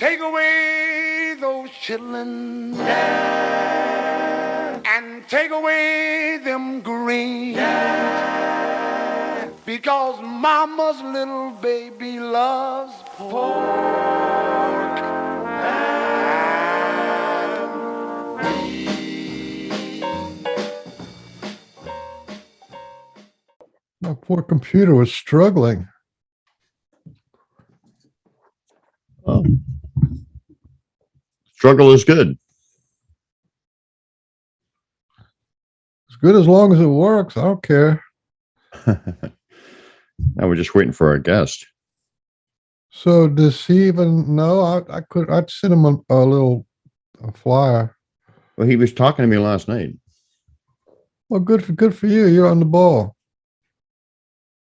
take away those chillin', yeah, and take away them greens, yeah, because mama's little baby loves pork and beans. My poor computer was struggling. Oh. Struggle is good. It's good as long as it works. I don't care. Now we're just waiting for our guest. So does he even know? I'd send him a little flyer. Well, he was talking to me last night. Well, good for you. You're on the ball.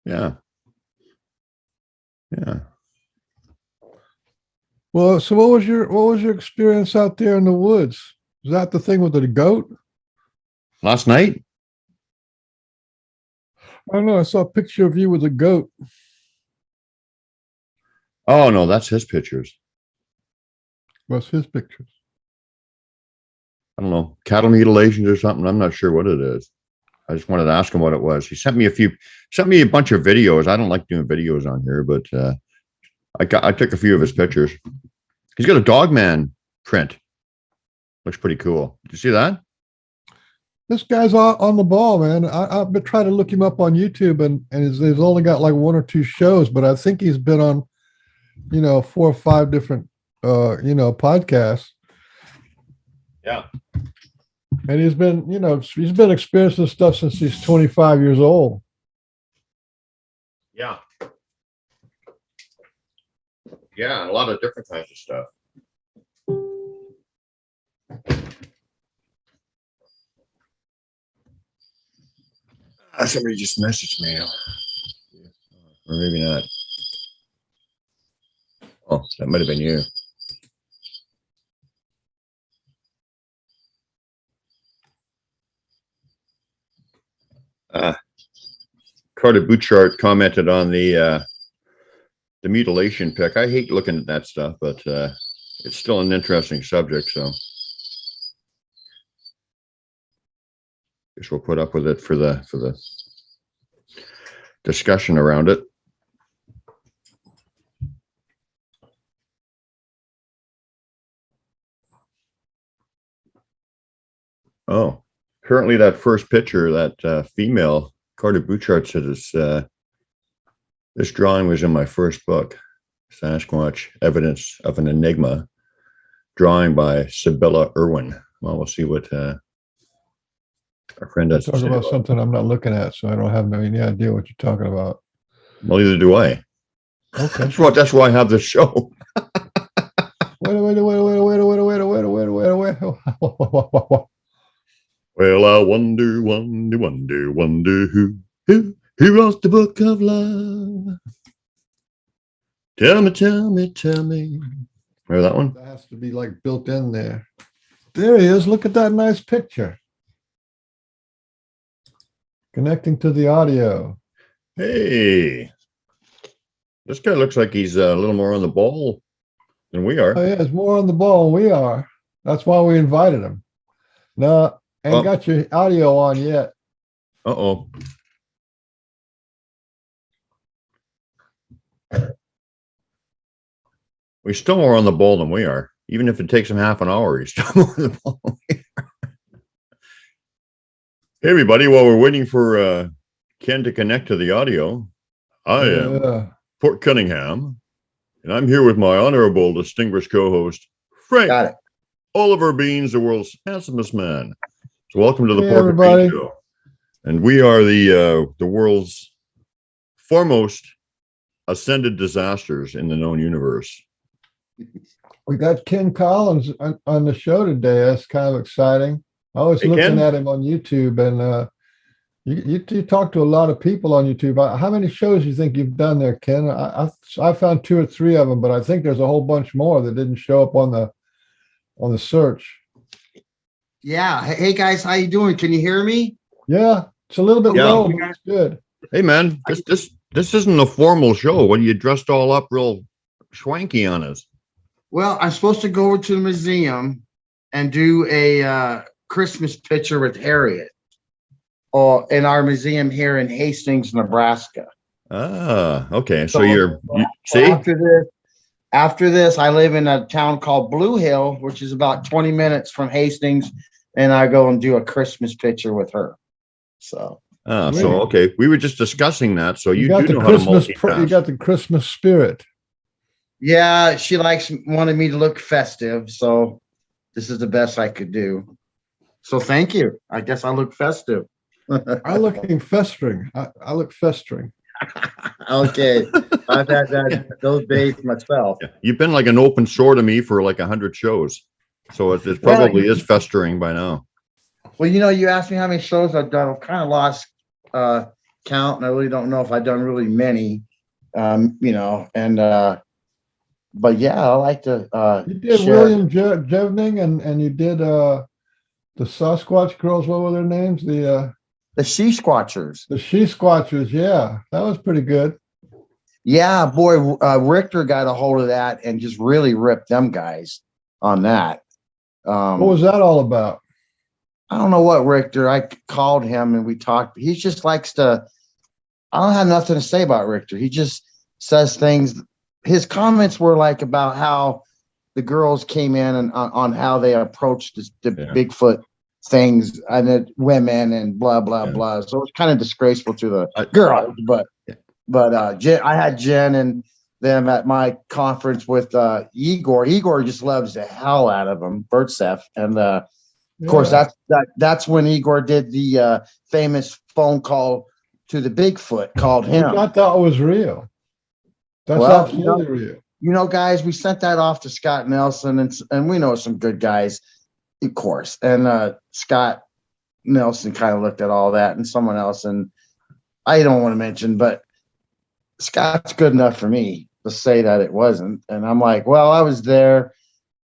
Yeah. Yeah. Well, so what was your experience out there in the woods? Was that the thing with the goat? Last night? I don't know. I saw a picture of you with a goat. Oh no, that's his pictures. What's his pictures? I don't know, cattle mutilations or something. I'm not sure what it is. I just wanted to ask him what it was. He sent me a bunch of videos. I don't like doing videos on here, but I took a few of his pictures. He's got a Dogman print. Looks pretty cool. Did you see that? This guy's on the ball, man. I've been trying to look him up on YouTube, and he's only got like one or two shows, but I think he's been on, 4 or 5 different, podcasts. Yeah. And he's been experiencing stuff since he's 25 years old. Yeah. Yeah, and a lot of different kinds of stuff. Somebody just messaged me. Or maybe not. Oh, that might have been you. Carter Bouchard commented on the mutilation pic. I hate looking at that stuff, but it's still an interesting subject, so guess we'll put up with it for the discussion around it. Oh, currently that first picture, that female, Carter Bouchard said this drawing was in my first book, Sasquatch, Evidence of an Enigma, drawing by Sibylla Irwin. Well, we'll see what our friend has to Talking say about something I'm not looking at, so I don't have any idea what you're talking about. Well, neither do I. Okay. That's why I have this show. Wait. Well, I wonder who wrote the book of love? Tell me. Remember that one? That has to be like built in there. There he is. Look at that nice picture. Connecting to the audio. Hey, this guy looks like he's a little more on the ball than we are. Oh yeah, he's more on the ball than we are. That's why we invited him. No, ain't got your audio on yet. Uh-oh. He's still more on the ball than we are. Even if it takes him half an hour, he's still more on the ball than we are. Hey, everybody, while we're waiting for Ken to connect to the audio, I am Port Cunningham, and I'm here with my honorable, distinguished co-host, Frank Oliver Beans, the world's handsomest man. So welcome to the Port Beans Show. And we are the world's foremost ascended disasters in the known universe. We got Ken Collins on the show today. That's kind of exciting. I was looking at him on YouTube, and you talk to a lot of people on YouTube. How many shows do you think you've done there, Ken? I found 2 or 3 of them, but I think there's a whole bunch more that didn't show up on the search. Yeah. Hey guys, how you doing? Can you hear me? Yeah, it's a little bit low, but it's good. Hey man, this isn't a formal show. What, you dressed all up real swanky on us? Well, I'm supposed to go over to the museum and do a Christmas picture with Harriet, or in our museum here in Hastings, Nebraska. Ah, okay. So So after this, I live in a town called Blue Hill, which is about 20 minutes from Hastings, and I go and do a Christmas picture with her. So. Okay. We were just discussing that. So you got do the know Christmas, how to multitask. you got the Christmas spirit. Yeah, she wanted me to look festive, so this is the best I could do. So thank you. I guess I look festive. I'm looking festering. I look festering. Okay, I've had those days myself. Yeah. You've been like an open sore to me for like 100 shows, so it probably is festering by now. Well, you asked me how many shows I've done. I've kind of lost count, and I really don't know if I've done really many. But yeah, I like to. You did share. William Jevning, and you did the SASQUATCH girls. What were their names? The SASQUATCHers. The SASQUATCHers. Yeah, that was pretty good. Yeah, boy, Richter got a hold of that and just really ripped them guys on that. What was that all about? I don't know what Richter. I called him and we talked. He just likes to. I don't have nothing to say about Richter. He just says things. His comments were like about how the girls came in and on how they approached the Bigfoot things and the women and blah blah blah. So it's kind of disgraceful to the girls. But I had Jen and them at my conference with Igor. Igor just loves the hell out of him, Bertsef, and of course that's when Igor did the famous phone call to the Bigfoot, called him. Which I thought was real. That's absolutely real. Guys, we sent that off to Scott Nelson, and we know some good guys, of course. And Scott Nelson kind of looked at all that, and someone else, and I don't want to mention, but Scott's good enough for me to say that it wasn't. And I'm like, well, I was there.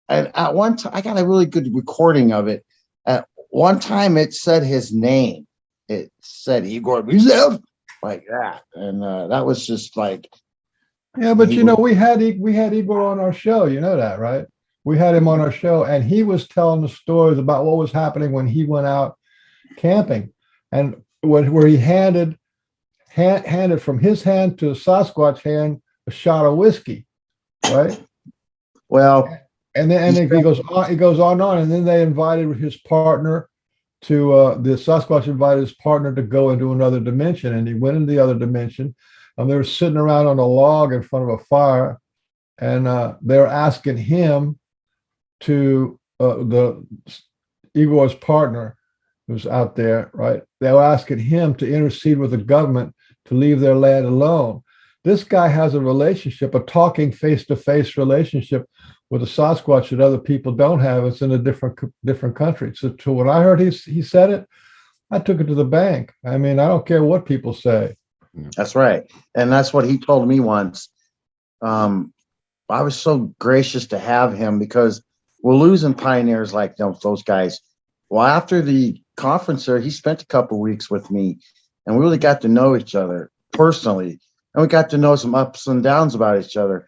And at one time, I got a really good recording of it. At one time, it said his name. It said Igor Bizev, like that. And that was just like. Yeah, but we had Igor on our show. You know that, right? We had him on our show, and he was telling the stories about what was happening when he went out camping, and where he handed from his hand to a Sasquatch hand a shot of whiskey, right? Well, and then he goes on, and then they invited his partner to the Sasquatch invited his partner to go into another dimension, and he went into the other dimension. They were sitting around on a log in front of a fire, and they were asking him to Igor's partner who's out there, right? They were asking him to intercede with the government to leave their land alone. This guy has a relationship, a talking face-to-face relationship with a Sasquatch that other people don't have. It's in a different country. So to when I heard he said it, I took it to the bank. I mean, I don't care what people say. That's right. And that's what he told me once. I was so gracious to have him because we're losing pioneers like those guys. Well, after the conference there, he spent a couple of weeks with me, and we really got to know each other personally. And we got to know some ups and downs about each other.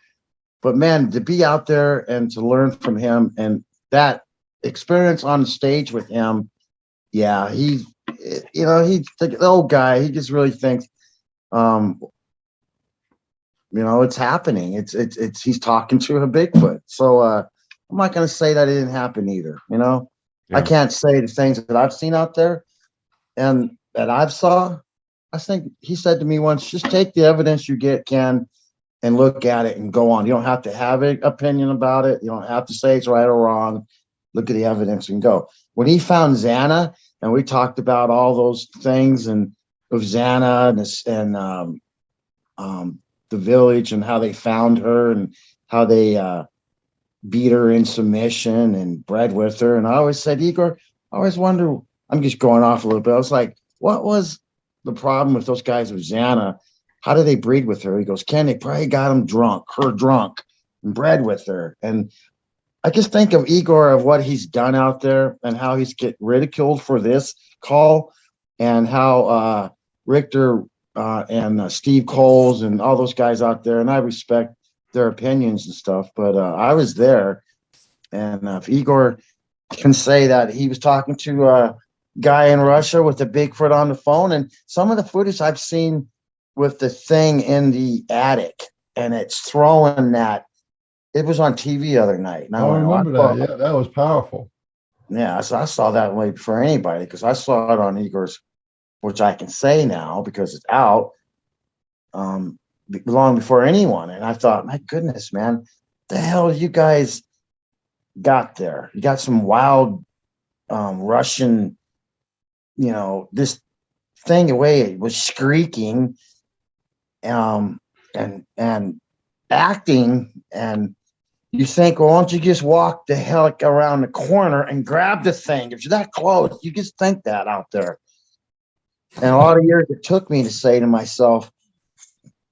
But man, to be out there and to learn from him and that experience on the stage with him, yeah, he's the old guy. He just really thinks, it's happening. It's he's talking to a Bigfoot. So I'm not going to say that it didn't happen either. I can't say the things that I've seen out there and that I've saw. I think he said to me once, just take the evidence you get, Ken, and look at it and go on. You don't have to have an opinion about it. You don't have to say it's right or wrong. Look at the evidence and go. When he found Xana, and we talked about all those things and of Xana and the village and how they found her and how they beat her in submission and bred with her. And I always said, Igor, I always wonder, I'm just going off a little bit. I was like, what was the problem with those guys with Xana? How did they breed with her? He goes, Ken, they probably got her drunk and bred with her. And I just think of Igor, of what he's done out there and how he's get ridiculed for this call and how Richter and Steve Coles and all those guys out there. And I respect their opinions and stuff. But I was there, and if Igor can say that he was talking to a guy in Russia with a Bigfoot on the phone, and some of the footage I've seen with the thing in the attic, and it's throwing that. It was on TV the other night. I remember that. Yeah, that was powerful. Yeah, so I saw that way before anybody because I saw it on Igor's, which I can say now because it's out, long before anyone. And I thought, my goodness, man, the hell you guys got there? You got some wild Russian, this thing away. It was squeaking, and acting, and you think, well, why don't you just walk the hell around the corner and grab the thing? If you're that close, you just think that out there. And a lot of years it took me to say to myself,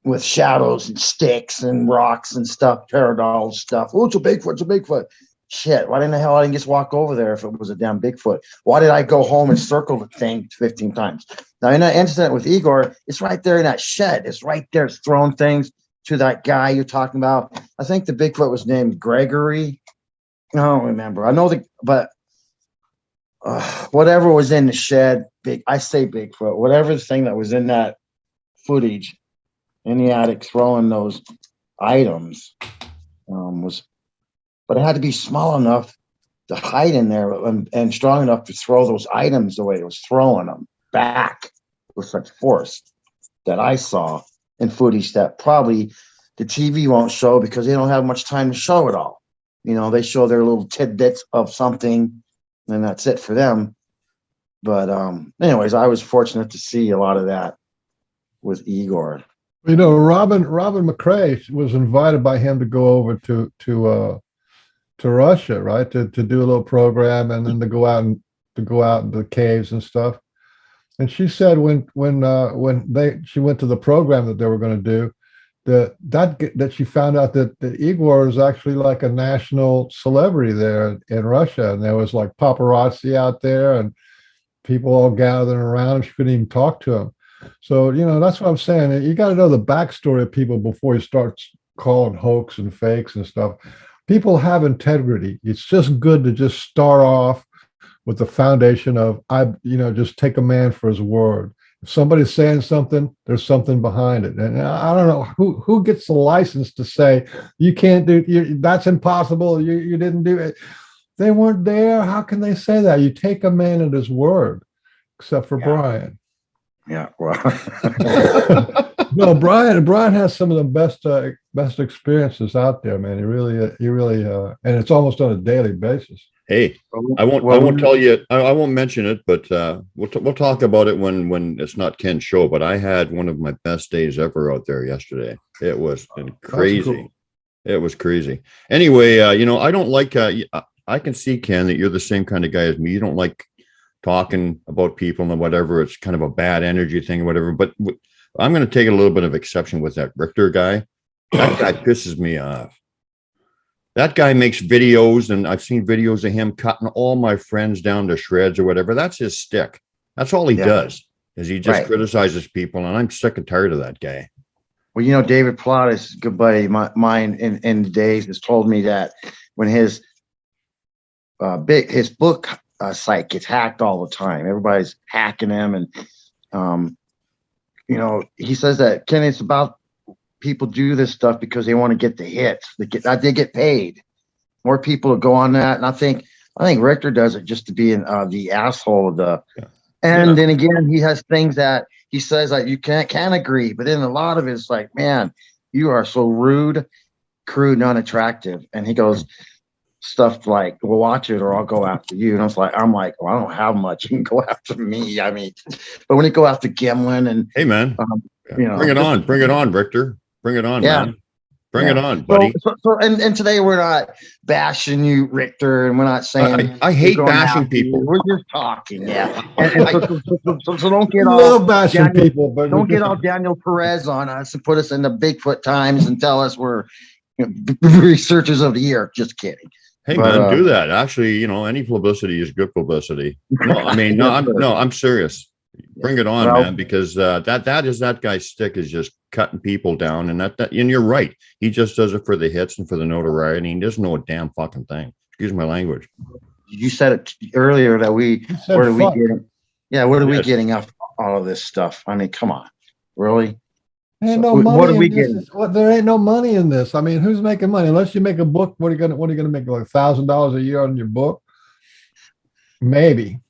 with shadows and sticks and rocks and stuff, paradol stuff, oh, it's a Bigfoot, it's a Bigfoot. Shit, why in the hell I didn't just walk over there if it was a damn Bigfoot? Why did I go home and circle the thing 15 times? Now, in that incident with Igor, it's right there in that shed. It's right there. It's throwing things to that guy you're talking about. I think the Bigfoot was named Gregory. I don't remember. I know but whatever was in the shed, I say Bigfoot, whatever the thing that was in that footage in the attic throwing those items but it had to be small enough to hide in there and strong enough to throw those items the way it was throwing them back with such force that I saw in footage that probably the TV won't show because they don't have much time to show it all. They show their little tidbits of something and that's it for them. But anyways, I was fortunate to see a lot of that with Igor. Robin McCrae was invited by him to go over to Russia, right? To do a little program and then to go out into the caves and stuff. And she said when she went to the program that they were going to do, that she found out that Igor is actually like a national celebrity there in Russia, and there was like paparazzi out there and people all gathering around him. She couldn't even talk to him. So that's what I'm saying. You got to know the backstory of people before you start calling hoax and fakes and stuff. People have integrity. It's just good to just start off with the foundation of just take a man for his word. If somebody's saying something, there's something behind it. And I don't know who gets the license to say you can't do that's impossible. You didn't do it. They weren't there. How can they say that? You take a man at his word, except for Brian. Yeah, well, no, Brian has some of the best experiences out there, man. He really, and it's almost on a daily basis. Hey, I won't tell you. I won't mention it, but we'll talk about it when it's not Ken's show. But I had one of my best days ever out there yesterday. It was crazy. Cool. It was crazy. Anyway, I don't like. I can see, Ken, that you're the same kind of guy as me. You don't like talking about people and whatever. It's kind of a bad energy thing or whatever. But I'm going to take a little bit of exception with that Richter guy. That guy pisses me off. That guy makes videos, and I've seen videos of him cutting all my friends down to shreds or whatever. That's his stick. That's all he does, is he just criticizes people, and I'm sick and tired of that guy. Well, David Plottis, good buddy mine in the days, has told me that when his book site gets hacked all the time, everybody's hacking him, and he says that, Ken, it's about people do this stuff because they want to get the hits. They get paid. More people will go on that, and I think Richter does it just to be the asshole of the. And then again, he has things that he says that you can't agree, but then a lot of it's like, man, you are so rude, crude, and unattractive. And he goes stuff like, "Well, watch it, or I'll go after you." And I'm like, well, I don't have much. You can go after me. I mean, but when you go after Gimlin and hey, man, bring it on, Richter. Bring it on, man. Bring it on, buddy. So today we're not bashing you, Richter, and we're not saying I hate bashing people. We're just talking, So don't get all bashing people, but don't get all Daniel Perez on us and put us in the Bigfoot Times and tell us we're researchers of the year. Just kidding. Hey, man, do that. Actually, any publicity is good publicity. No, I'm serious. Bring it on, man, because that guy's stick is just cutting people down, and and you're right. He just does it for the hits and for the notoriety. He doesn't know a damn fucking thing. Excuse my language. You said it earlier that where are we getting? Yeah, what are we getting off all of this stuff? I mean, come on, really? Ain't no money. What are we getting? There ain't no money in this. I mean, who's making money? Unless you make a book, what are you gonna make, like $1,000 a year on your book? Maybe.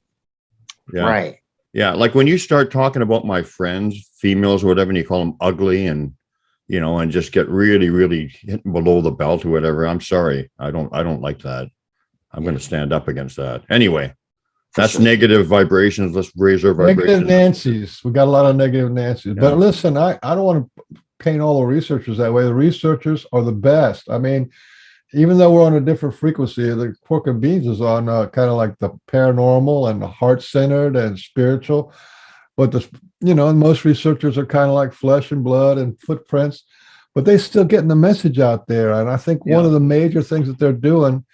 Yeah. Right. Yeah, like when you start talking about my friends, females or whatever, and you call them ugly, and and just get really, really hitting below the belt or whatever. I'm sorry, I don't like that. I'm going to stand up against that. Anyway, that's negative vibrations. Let's raise our vibrations. Negative Nancy's. We got a lot of negative Nancy's. Yeah. But listen, I don't want to paint all the researchers that way. The researchers are the best. I mean, even though we're on a different frequency, the Pork and Beans is on kind of like the paranormal and the heart-centered and spiritual. But most researchers are kind of like flesh and blood and footprints, but they still getting the message out there. And I think one of the major things that they're doing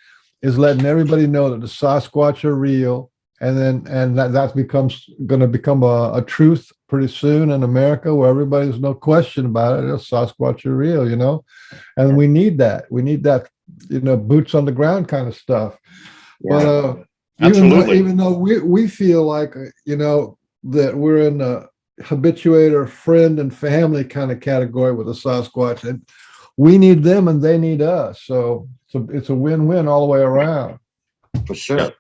is letting everybody know that the Sasquatch are real, and that's going to become a truth pretty soon in America, where everybody's no question about it. The Sasquatch are real, and we need that. We need that, boots on the ground kind of stuff. Yeah. But even though we feel like that we're in the habituator, friend, and family kind of category with the Sasquatch, and we need them and they need us. So it's a win-win all the way around. For sure. Yeah,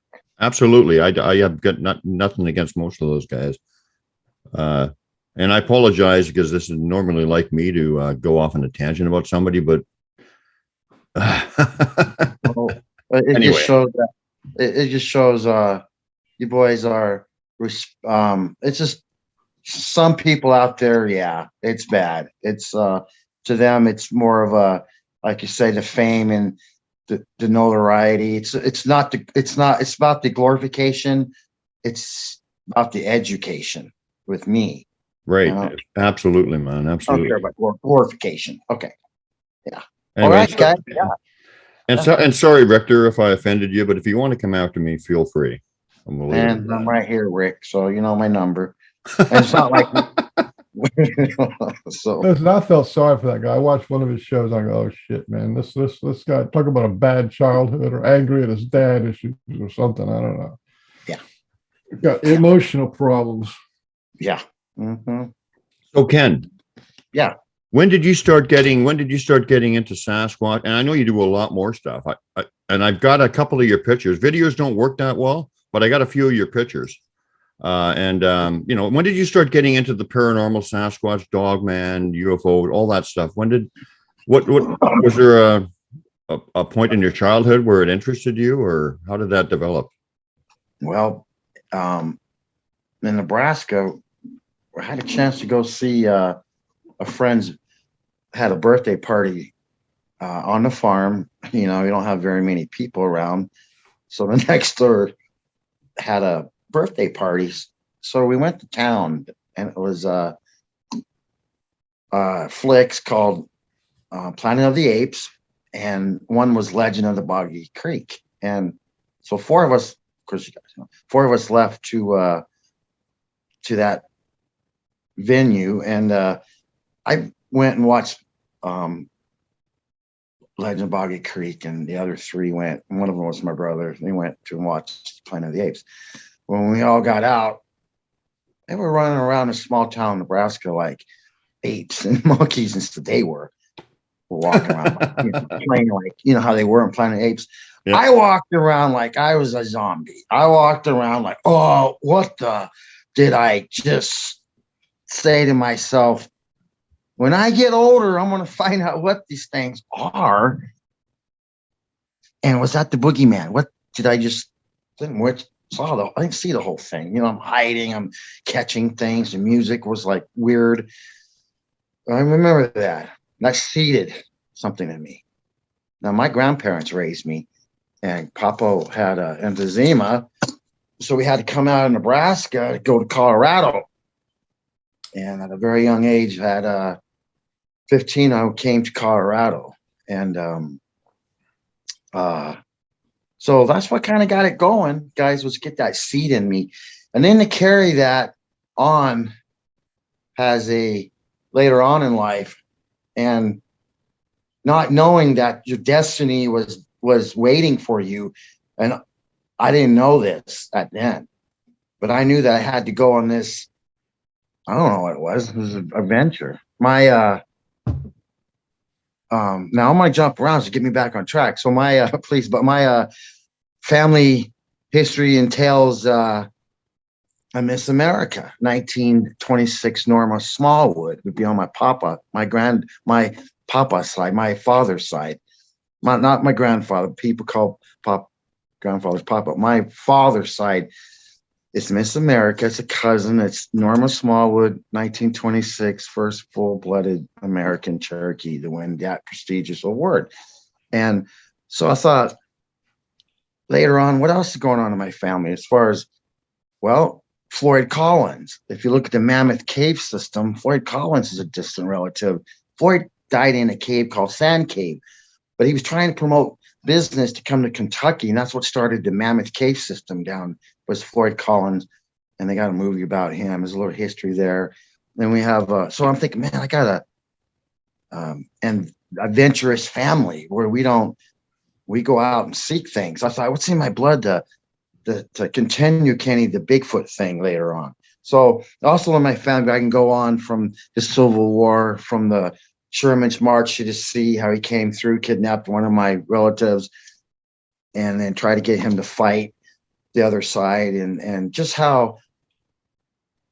absolutely. I have got nothing against most of those guys. And I apologize because this is normally like me to go off on a tangent about somebody, but it just shows that it just shows you boys are it's just some people out there. Yeah, it's bad. It's to them, it's more of a, like you say, the fame and the notoriety. It's about the glorification. It's about the education with me. Right. Absolutely, man. Absolutely. I don't care about glorification. Okay. Yeah. Anyway, all right, guys. Yeah. And sorry, Richter, if I offended you, but if you want to come after me, feel free. And I'm right here, Rick. So you know my number. And it's not like so. Listen, I felt sorry for that guy. I watched one of his shows. I go, oh shit, man, this guy, talk about a bad childhood or angry at his dad issues or something. I don't know. Yeah. Got emotional problems. Yeah. Mm-hmm. So Ken. Yeah. When did you start getting into Sasquatch? And I know you do a lot more stuff. And I've got a couple of your pictures. Videos don't work that well, but I got a few of your pictures. When did you start getting into the paranormal, Sasquatch, Dogman, UFO, all that stuff? What was there a point in your childhood where it interested you, or how did that develop? Well, in Nebraska, I had a chance to go see a friend's had a birthday party on the farm. You don't have very many people around. So the next door had a birthday party. So we went to town, and it was flicks called Planet of the Apes, and one was Legend of the Boggy Creek. And so four of us, of course, you guys know, four of us left to that venue, and I went and watched Legend of Boggy Creek, and the other three went. One of them was my brother. They went to watch Planet of the Apes. When we all got out, they were running around a small town, Nebraska, like apes and monkeys, and they were walking around, playing like how they were in Planet of the Apes. Yep. I walked around like I was a zombie. I walked around like, oh, what the did I just say to myself? When I get older, I'm going to find out what these things are. And was that the boogeyman? What did I just I didn't see the whole thing. I'm hiding, I'm catching things. The music was like weird. I remember that. That seeded something in me. Now, my grandparents raised me, and Papa had emphysema. So we had to come out of Nebraska to go to Colorado. And at a very young age, at 15, I came to Colorado. And so that's what kind of got it going, guys, was get that seed in me. And then to carry that on has a later on in life, and not knowing that your destiny was waiting for you. And I didn't know this at then, but I knew that I had to go on this. I don't know what it was. It was an adventure. My now I'm gonna jump around to get me back on track. So my please, but my family history entails I Miss America, 1926 Norma Smallwood would be on my papa's side, my father's side. Not my grandfather. People call grandfather's papa. My father's side is Miss America. It's a cousin. It's Norma Smallwood, 1926, first full-blooded American Cherokee to win that prestigious award. And so I thought later on, what else is going on in my family as far as, well, Floyd Collins. If you look at the Mammoth Cave system, Floyd Collins is a distant relative. Floyd died in a cave called Sand Cave, but he was trying to promote business to come to Kentucky, and that's what started the Mammoth Cave system down, was Floyd Collins, and they got a movie about him. There's a little history there. Then we have, so I'm thinking, man, I got an adventurous family where we go out and seek things. I thought, what's in my blood to continue, Kenny, the Bigfoot thing later on. So also in my family, I can go on from the Civil War, from the Sherman's March to the Sea, how he came through, kidnapped one of my relatives, and then try to get him to fight the other side, and just how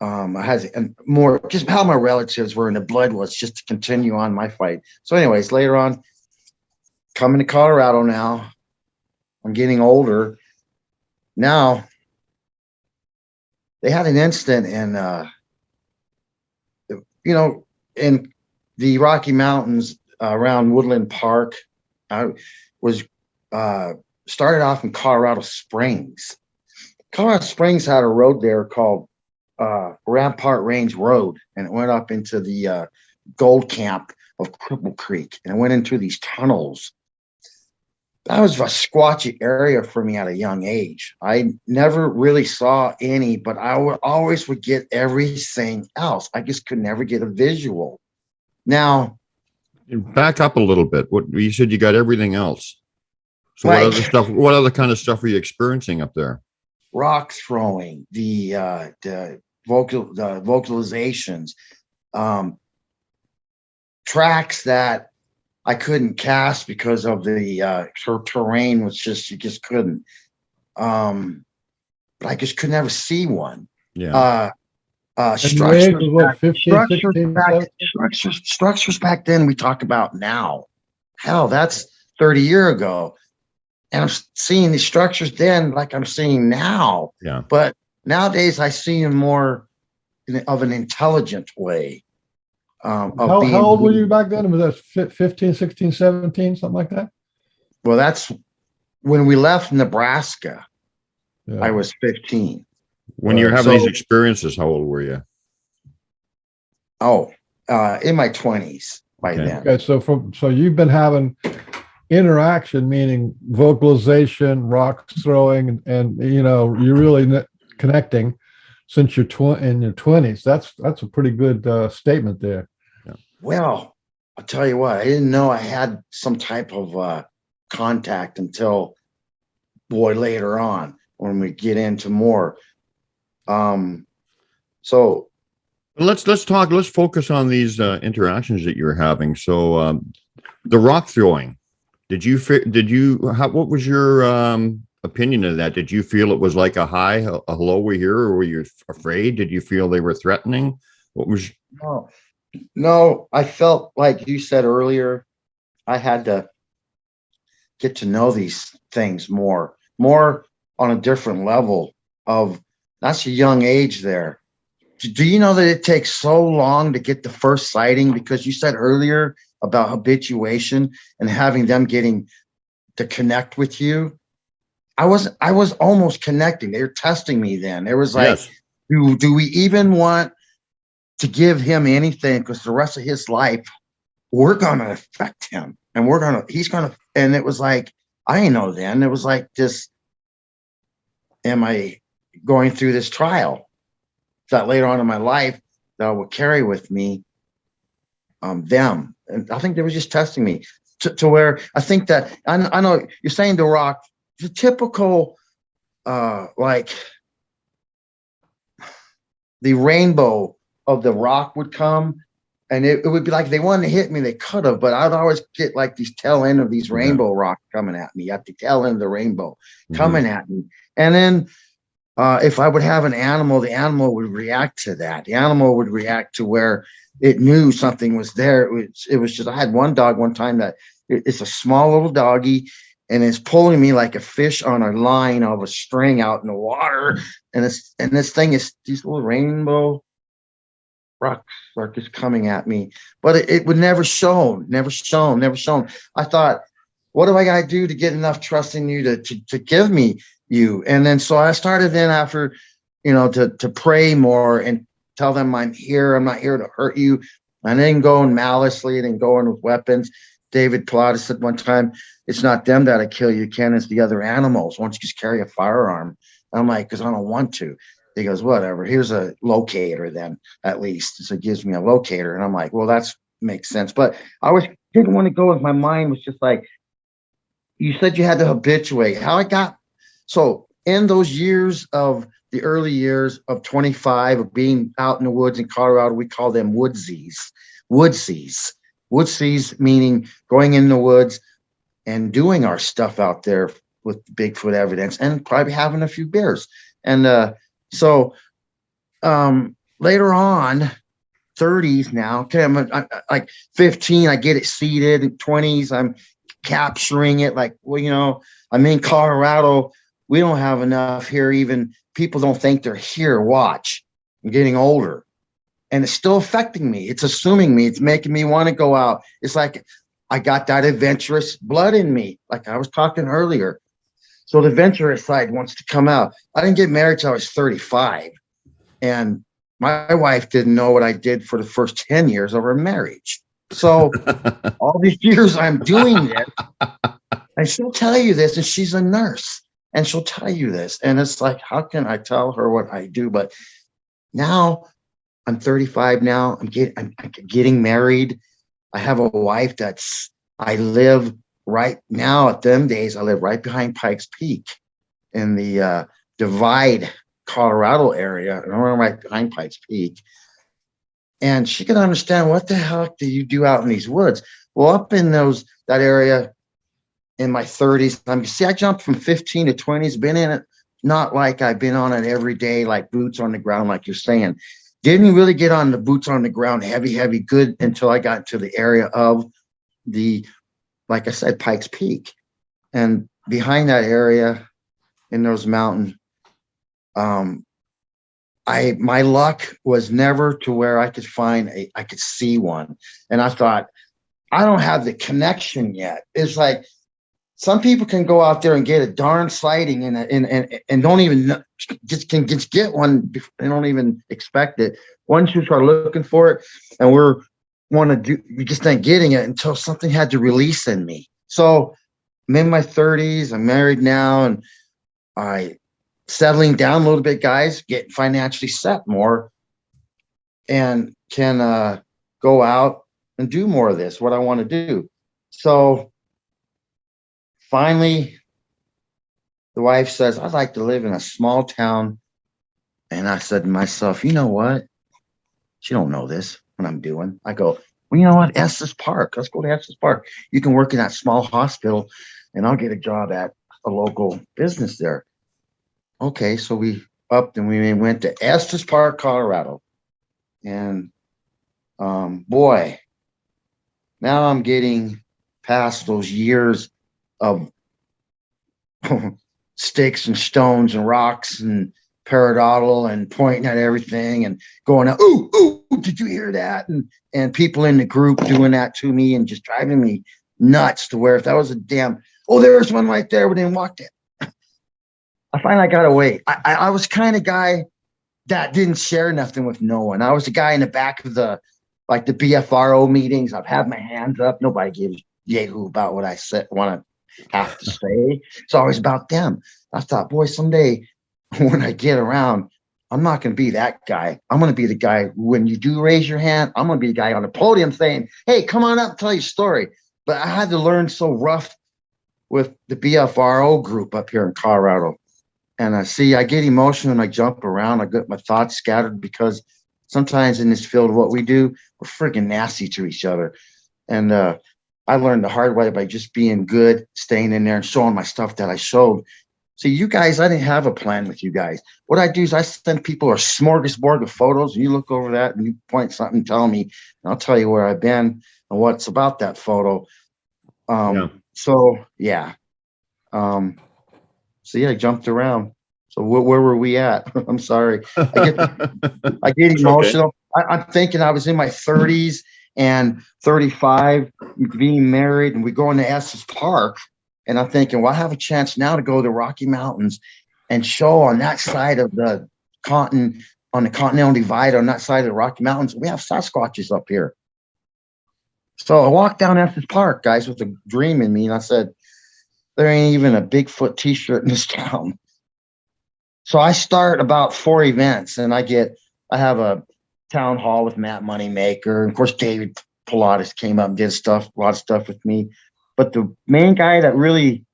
just how my relatives were in the blood was just to continue on my fight. So anyways, later on, coming to Colorado now, I'm getting older. Now, they had an incident in the Rocky Mountains around Woodland Park. I was started off in Colorado Springs. Colorado Springs had a road there called Rampart Range Road, and it went up into the gold camp of Cripple Creek, and it went into these tunnels. That was a squatchy area for me at a young age. I never really saw any, but I always would get everything else. I just could never get a visual. Now, back up a little bit. What you said, you got everything else. So right. What other kind of stuff were you experiencing up there? Rock throwing, the vocalizations, tracks that I couldn't cast because of the terrain was you just couldn't. But I just could never see one. Yeah. Structures back then we talk about now. Hell, that's 30 years ago. And I'm seeing these structures then like I'm seeing now. Yeah. But nowadays I see them more of an intelligent way. How old were you back then? Was that 15, 16, 17, something like that? Well, that's when we left Nebraska. Yeah. I was 15. When you're having these experiences, how old were you? Oh, in my 20s by then. Okay, so you've been having interaction, meaning vocalization, rock throwing, and you're really connecting since you're in your 20s. That's a pretty good statement there. Yeah. Well, I'll tell you what, I didn't know I had some type of contact until later on when we get into more. So let's focus on these interactions that you're having. So the rock throwing, what was your opinion of that? Did you feel it was like a hi, a hello, we're here, or were you afraid? Did you feel they were threatening? What was? No, I felt like you said earlier, I had to get to know these things more on a different level of, that's a young age there. Do you know that it takes so long to get the first sighting? Because you said earlier about habituation and having them getting to connect with you. I was almost connecting. They were testing me then. It was like, yes. Do we even want to give him anything? Because the rest of his life, we're going to affect him, and and it was like, I didn't know then. It was like this, am I going through this trial that later on in my life that I will carry with me them. And I think they were just testing me to where I think that I know you're saying the rock, the typical like the rainbow of the rock would come, and it would be like they wanted to hit me, they could have, but I'd always get like these tail end of these rainbow rocks coming at me at the tail end of the rainbow coming at me. And then if I would have an animal, the animal would react to that. The animal would react to where it knew something was there. It was just, I had one dog one time that it's a small little doggy, and it's pulling me like a fish on a line of a string out in the water. And this thing is these little rainbow rocks are just coming at me, but it would never shown. I thought, what do I got to do to get enough trust in you to give me you? And then so I started then after, to pray more and tell them I'm here. I'm not here to hurt you. I didn't go in maliciously. I didn't go in with weapons. David Pilatus said one time, it's not them that'll kill you, Ken, it's the other animals. Why don't you just carry a firearm? And I'm like, because I don't want to. He goes, whatever. Here's a locator then, at least. So it gives me a locator. And I'm like, well, that makes sense. But I didn't want to go with my mind was just like, you said you had to habituate. So in those years of the early years of 25 of being out in the woods in Colorado, we call them woodsies. Woodsies meaning going in the woods and doing our stuff out there with Bigfoot evidence and probably having a few beers. And so later on, 30s now, okay, I'm like 15, I get it seeded. In 20s, I'm capturing it. Like, well, I'm in Colorado. We don't have enough here. Even people don't think they're here. Watch, I'm getting older. And it's still affecting me. It's assuming me. It's making me want to go out. It's like I got that adventurous blood in me, like I was talking earlier. So the adventurous side wants to come out. I didn't get married till I was 35. And my wife didn't know what I did for the first 10 years of our marriage. So all these years I'm doing this, and she'll tell you this, and she's a nurse, and she'll tell you this. And it's like, how can I tell her what I do? But now I'm 35 now. I'm getting married. I have a wife I live right now at them days. I live right behind Pikes Peak in the Divide, Colorado area. And I'm right behind Pikes Peak. And she can understand, what the heck do you do out in these woods? Well, up in that area in my 30s, I jumped from 15 to 20s, been in it, not like I've been on it every day, like boots on the ground, like you're saying. Didn't really get on the boots on the ground heavy good until I got to the area of like I said, Pikes Peak. And behind that area in those mountains, my luck was never to where I could I could see one. And I thought, I don't have the connection yet. It's like some people can go out there and get a darn sighting and don't even can just get one. They don't even expect it. Once you start looking for it, and we just ain't getting it until something had to release in me. So I'm in my 30s. I'm married now, and I settling down a little bit, guys, getting financially set more, and can go out and do more of this, what I want to do. So finally, the wife says, I'd like to live in a small town. And I said to myself, you know what? She don't know this, what I'm doing. I go, well, you know what? Estes Park. Let's go to Estes Park. You can work in that small hospital, and I'll get a job at a local business there. Okay, so we upped and we went to Estes Park, Colorado. And boy, now I'm getting past those years of sticks and stones and rocks and paradoddle and pointing at everything and going, ooh, did you hear that? And people in the group doing that to me and just driving me nuts, to where if that was a damn, there's one right there, we didn't walk it. I finally got away. I was kind of guy that didn't share nothing with no one. I was the guy in the back of the BFRO meetings. I've had my hands up. Nobody gives yahoo about what I have to say. It's always about them. I thought, boy, someday when I get around, I'm not going to be that guy. I'm going to be the guy when you do raise your hand. I'm going to be the guy on the podium saying, hey, come on up, tell your story. But I had to learn so rough with the BFRO group up here in Colorado. And I get emotional and I jump around. I get my thoughts scattered because sometimes in this field, what we do, we're freaking nasty to each other. And I learned the hard way by just being good, staying in there and showing my stuff that I showed. See, you guys, I didn't have a plan with you guys. What I do is I send people a smorgasbord of photos, and you look over that and you point something, tell me, and I'll tell you where I've been and what's about that photo. So yeah. I jumped around. So where were we at? I'm sorry. I get emotional. Okay. I'm thinking I was in my 30s and 35, being married, and we go into Estes Park. And I'm thinking, well, I have a chance now to go to the Rocky Mountains and show on that side of the continent, on the Continental Divide, on that side of the Rocky Mountains. We have Sasquatches up here. So I walked down Estes Park, guys, with a dream in me. And I said, there ain't even a Bigfoot t-shirt in this town. So I start about 4 events, and I have a town hall with Matt Moneymaker. And of course, David Pilatus came up and did a lot of stuff with me. But the main guy that really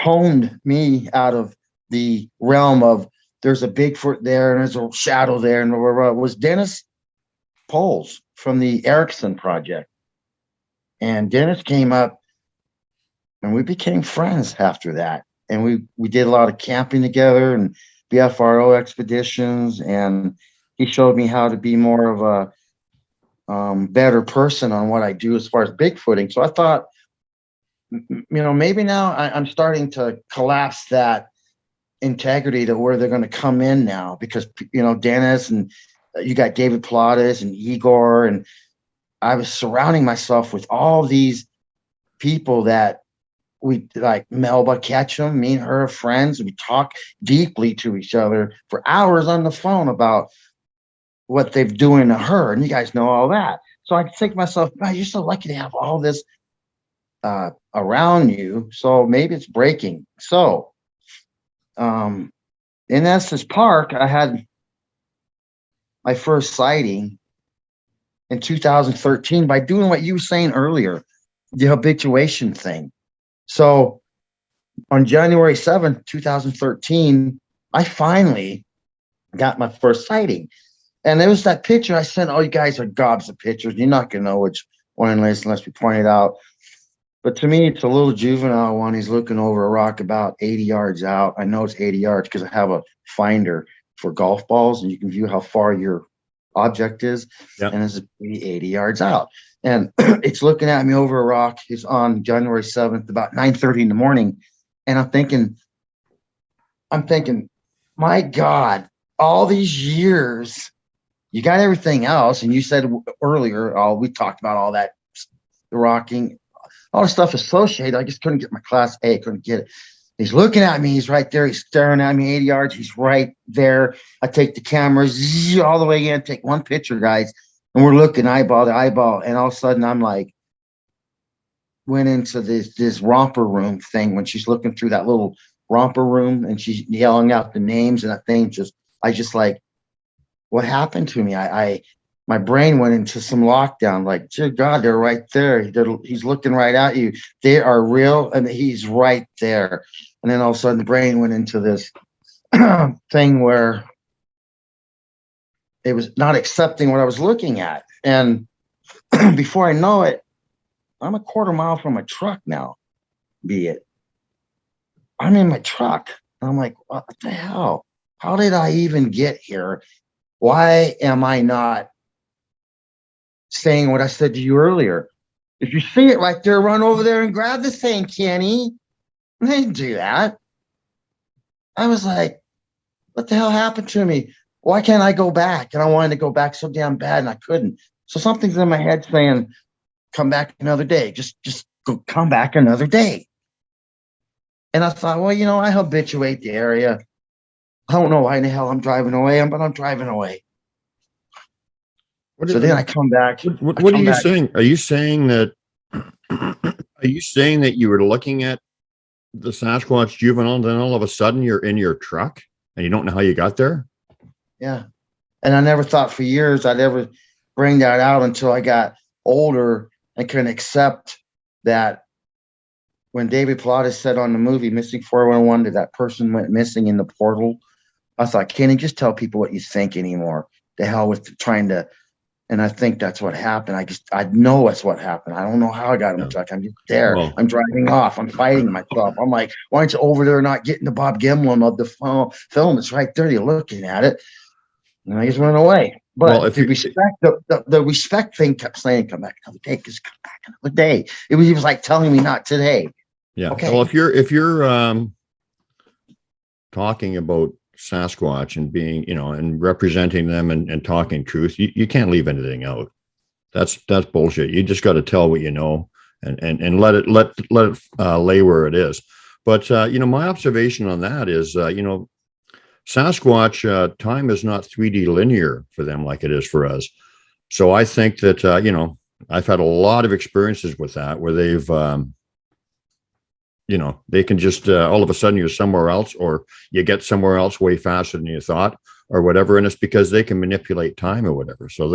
toned me out of the realm of there's a Bigfoot there and there's a shadow there and was Dennis Poles from the Erickson Project. And Dennis came up and we became friends after that. And we did a lot of camping together and BFRO expeditions. And he showed me how to be more of a better person on what I do as far as Bigfooting. So I thought, maybe now I'm starting to collapse that integrity to where they're going to come in now because, Dennis and you got David Pilatus and Igor, and I was surrounding myself with all these people that we like. Melba Ketchum, me and her are friends. We talk deeply to each other for hours on the phone about what they're doing to her. And you guys know all that. So I think to myself, man, you're so lucky to have all this around you. So maybe it's breaking. So in Estes Park, I had my first sighting in 2013 by doing what you were saying earlier, the habituation thing. So on January 7th, 2013, I finally got my first sighting. And there was that picture I sent. Oh, you guys are gobs of pictures. You're not going to know which one it is unless we point it out. But to me, it's a little juvenile one. He's looking over a rock about 80 yards out. I know it's 80 yards because I have a finder for golf balls, and you can view how far your object is. Yep. And it's 80 yards out. And it's looking at me over a rock. It's on January 7th, about 9:30 in the morning. And I'm thinking, my God, all these years, you got everything else. And you said earlier, we talked about all that, the rocking, all the stuff associated. I just couldn't get my class A, couldn't get it. He's looking at me. He's right there. He's staring at me 80 yards. He's right there. I take the camera all the way in, take one picture, guys. And we're looking eyeball to eyeball. And all of a sudden, I'm like, went into this romper room thing when she's looking through that little romper room and she's yelling out the names and that thing I just like, what happened to me? My brain went into some lockdown. Like, dear God, they're right there. He's looking right at you. They are real, and he's right there. And then all of a sudden, the brain went into this thing where it was not accepting what I was looking at. And before I know it, I'm a quarter mile from a truck now, I'm in my truck. And I'm like, what the hell? How did I even get here? Why am I not saying what I said to you earlier? If you see it right there, run over there and grab the thing, Kenny. I didn't do that. I was like, what the hell happened to me? Why can't I go back? And I wanted to go back so damn bad and I couldn't. So something's in my head saying, come back another day. Just go, come back another day. And I thought, well, I habituate the area. I don't know why in the hell I'm driving away, but I'm driving away. Then I come back. What are you saying? Are you saying that you were looking at the Sasquatch juvenile, and then all of a sudden you're in your truck and you don't know how you got there? Yeah. And I never thought for years I'd ever bring that out until I got older and couldn't accept that when David Pilatus said on the movie Missing 411 that person went missing in the portal. I thought, can you just tell people what you think anymore? The hell with trying to. And I think that's what happened. I know it's what happened. I don't know how I got in touch. I'm just there. Well, I'm driving off. I'm fighting myself. I'm like, why aren't you over there not getting the Bob Gimlin of the film? It's right there. You're looking at it. And I just went away. But the respect thing kept saying, come back another day, because come back another day. He was like telling me not today. Yeah. Okay. Well, if you're talking about Sasquatch and being, and representing them and talking truth, you can't leave anything out. That's bullshit. You just got to tell what you know and let it lay where it is. But my observation on that is Sasquatch, time is not 3D linear for them like it is for us. So I think that I've had a lot of experiences with that where they've they can just all of a sudden you're somewhere else, or you get somewhere else way faster than you thought, or whatever. And it's because they can manipulate time or whatever. So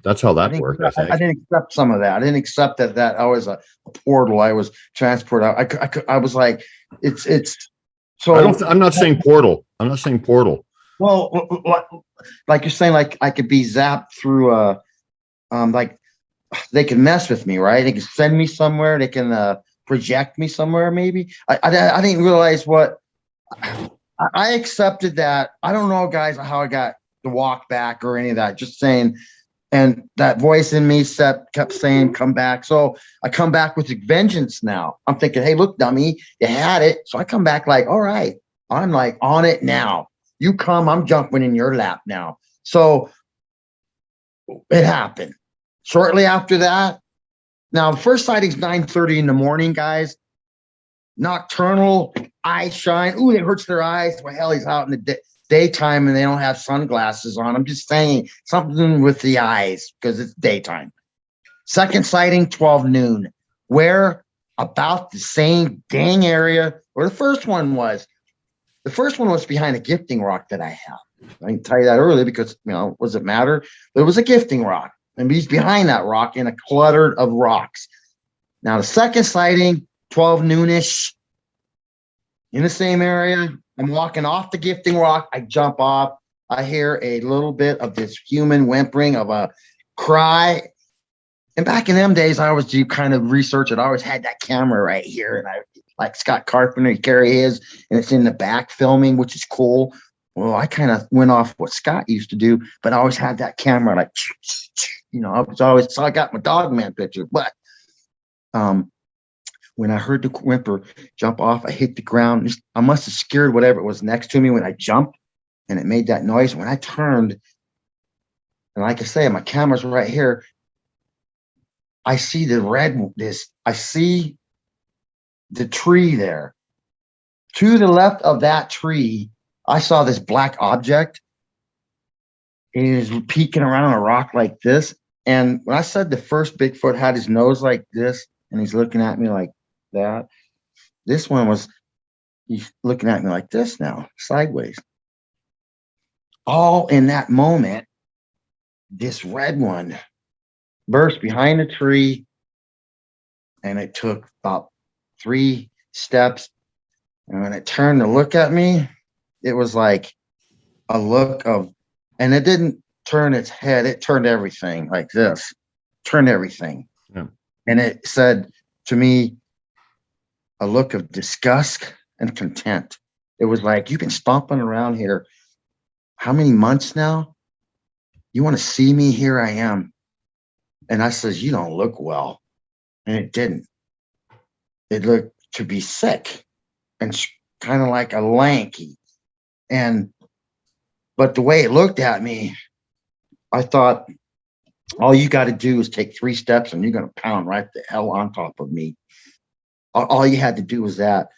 that's how that worked. I didn't accept some of that. I didn't accept that I was a portal. I was transported. I was like, it's. So I'm not saying portal. I'm not saying portal. Well, like you're saying, like I could be zapped through like they can mess with me, right? They can send me somewhere. They can project me somewhere, maybe. I didn't realize what I accepted that. I don't know, guys, how I got the walk back or any of that. Just saying, and that voice in me kept saying, "Come back." So I come back with a vengeance now. I'm thinking, "Hey, look, dummy, you had it." So I come back like, "All right, I'm like on it now. You come, I'm jumping in your lap now." So it happened. Shortly after that. Now, the first sighting's 9:30 in the morning, guys. Nocturnal, eyes shine. Ooh, it hurts their eyes. Well, hell, he's out in the daytime and they don't have sunglasses on. I'm just saying something with the eyes because it's daytime. Second sighting, 12 noon. Where? About the same dang area where the first one was. The first one was behind a gifting rock that I have. I can tell you that early because, what does it matter? There was a gifting rock. And he's behind that rock in a clutter of rocks. Now, the second sighting, 12 noonish, in the same area. I'm walking off the gifting rock. I jump off. I hear a little bit of this human whimpering of a cry. And back in them days, I always do kind of research it. I always had that camera right here. And I, like Scott Carpenter, he carry his, and it's in the back filming, which is cool. Well, I kind of went off what Scott used to do, but I always had that camera like, I was always, so I got my Dogman picture. But when I heard the whimper jump off, I hit the ground. I must have scared whatever it was next to me when I jumped, and it made that noise. When I turned, and like I say, my camera's right here. I see I see the tree there. To the left of that tree, I saw this black object. He was peeking around a rock like this. And when I said the first Bigfoot had his nose like this, and he's looking at me like that, this one he's looking at me like this now, sideways. All in that moment, this red one burst behind the tree, and it took about 3 steps. And when it turned to look at me, it was like a look of, and it didn't turn its head, it turned everything like this, turned everything. Yeah. And it said to me, a look of disgust and contempt. It was like, you've been stomping around here how many months now? You want to see me? Here I am. And I says, you don't look well. And it didn't. It looked to be sick and kind of like a lanky. But the way it looked at me, I thought, all you got to do is take 3 steps and you're going to pound right the hell on top of me. All you had to do was that.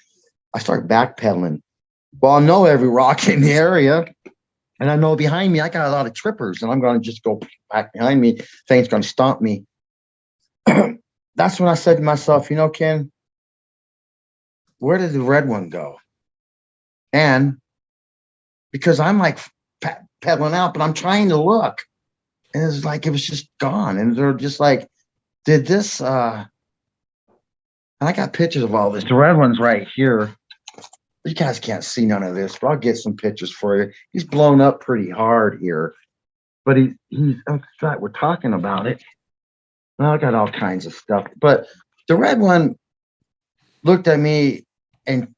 I started backpedaling. Well, I know every rock in the area, and I know behind me, I got a lot of trippers, and I'm going to just go back behind me. Thing's going to stomp me. That's when I said to myself, Ken, where did the red one go? And because I'm like pedaling out, but I'm trying to look. And it's like, it was just gone. And they're just like, did this, and I got pictures of all this. The red one's right here. You guys can't see none of this, but I'll get some pictures for you. He's blown up pretty hard here, but he's we're talking about it. Well, I got all kinds of stuff, but the red one looked at me, and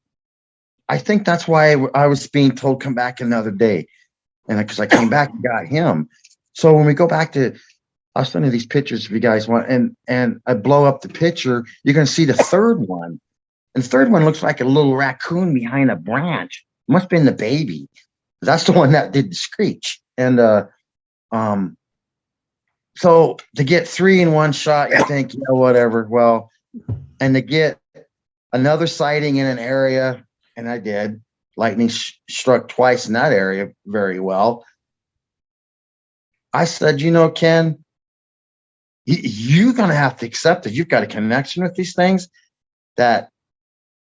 I think that's why I was being told, come back another day. And because I came back and got him. So when we go back to, I'll send you these pictures if you guys want. And I blow up the picture, you're going to see the third one. And the third one looks like a little raccoon behind a branch. It must have been the baby. That's the one that did the screech. And so to get 3 in one shot, you think, yeah, whatever. Well, and to get another sighting in an area, and I did. Lightning struck twice in that area very well. I said, Ken, you're going to have to accept that you've got a connection with these things. That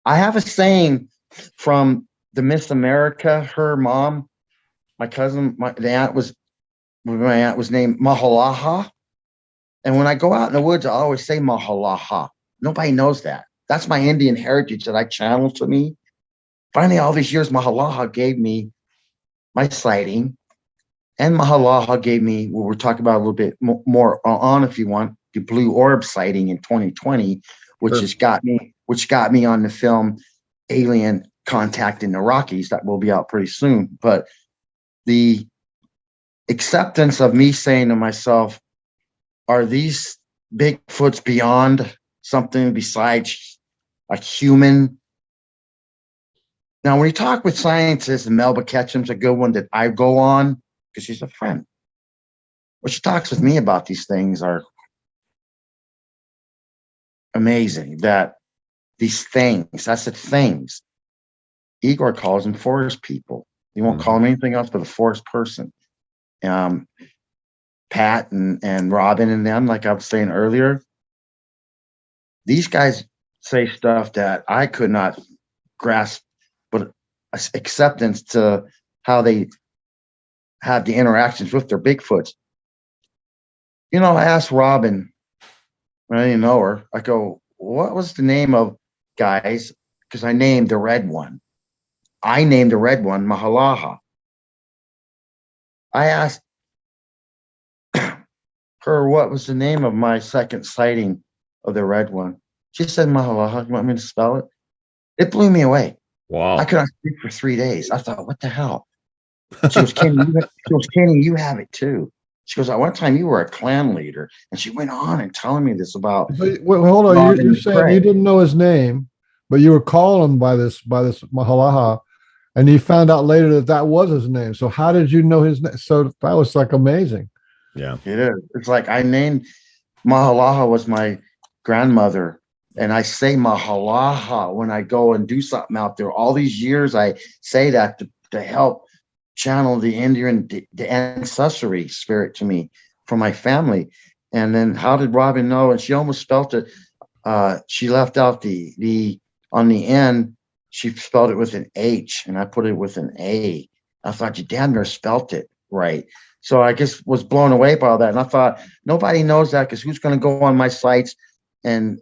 I have a saying from the Miss America, her mom, my cousin, my aunt was named Mahalaha. And when I go out in the woods, I always say Mahalaha. Nobody knows that. That's my Indian heritage that I channel to me. Finally, all these years, Mahalaha gave me my sighting. And Mahalaha gave me, what we're talking about a little bit more on, if you want, the blue orb sighting in 2020, which got me on the film Alien Contact in the Rockies that will be out pretty soon. But the acceptance of me saying to myself, are these Bigfoots beyond something besides a human? Now, when you talk with scientists, and Melba Ketchum's a good one that I go on because she's a friend. What she talks with me about these things are amazing. That these things, I said things. Igor calls them forest people. He won't call them anything else but a forest person. Pat and Robin and them, like I was saying earlier, these guys say stuff that I could not grasp, but acceptance to how they have the interactions with their Bigfoots. I asked Robin, I didn't know her. I go, what was the name of guys? Because I named the red one. I named the red one Mahalaha. I asked her what was the name of my second sighting of the red one. She said Mahalaha. You want me to spell it? It blew me away. Wow. I couldn't speak for 3 days. I thought, what the hell? She goes, Kenny, you have it too. She goes, at one time you were a clan leader. And she went on and telling me this about. Well, hold on. You're saying you didn't know his name, but you were calling him by this Mahalaha, and you found out later that was his name. So how did you know his name? So that was like amazing. Yeah, it is. It's like I named Mahalaha was my grandmother, and I say Mahalaha when I go and do something out there. All these years I say that to help channel the Indian, the ancestry spirit to me from my family. And then how did Robin know? And she almost spelt it. She left out the on the end. She spelled it with an H, and I put it with an A. I thought, you damn near spelt it right. So I just was blown away by all that. And I thought, nobody knows that, because who's going to go on my sites and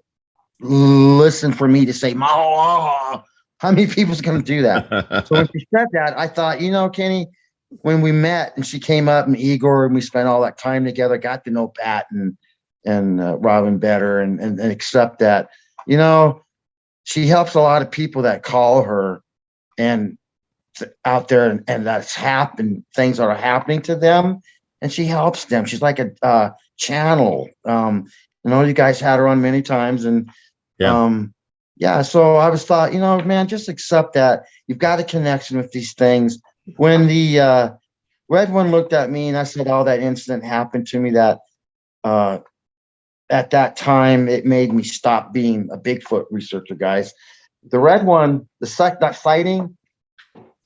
listen for me to say, Mahalaha? How many people's going to do that? So when she said that, I thought, Kenny, when we met and she came up, and Igor, and we spent all that time together, got to know Pat and Robin better, and accept that, she helps a lot of people that call her and out there, and that's happened, things that are happening to them, and she helps them. She's like a channel. You guys had her on many times, and so I was thought, man, just accept that you've got a connection with these things. When the red one looked at me, and I said, oh, that incident happened to me, that at that time, it made me stop being a Bigfoot researcher, guys. The red one, that sighting,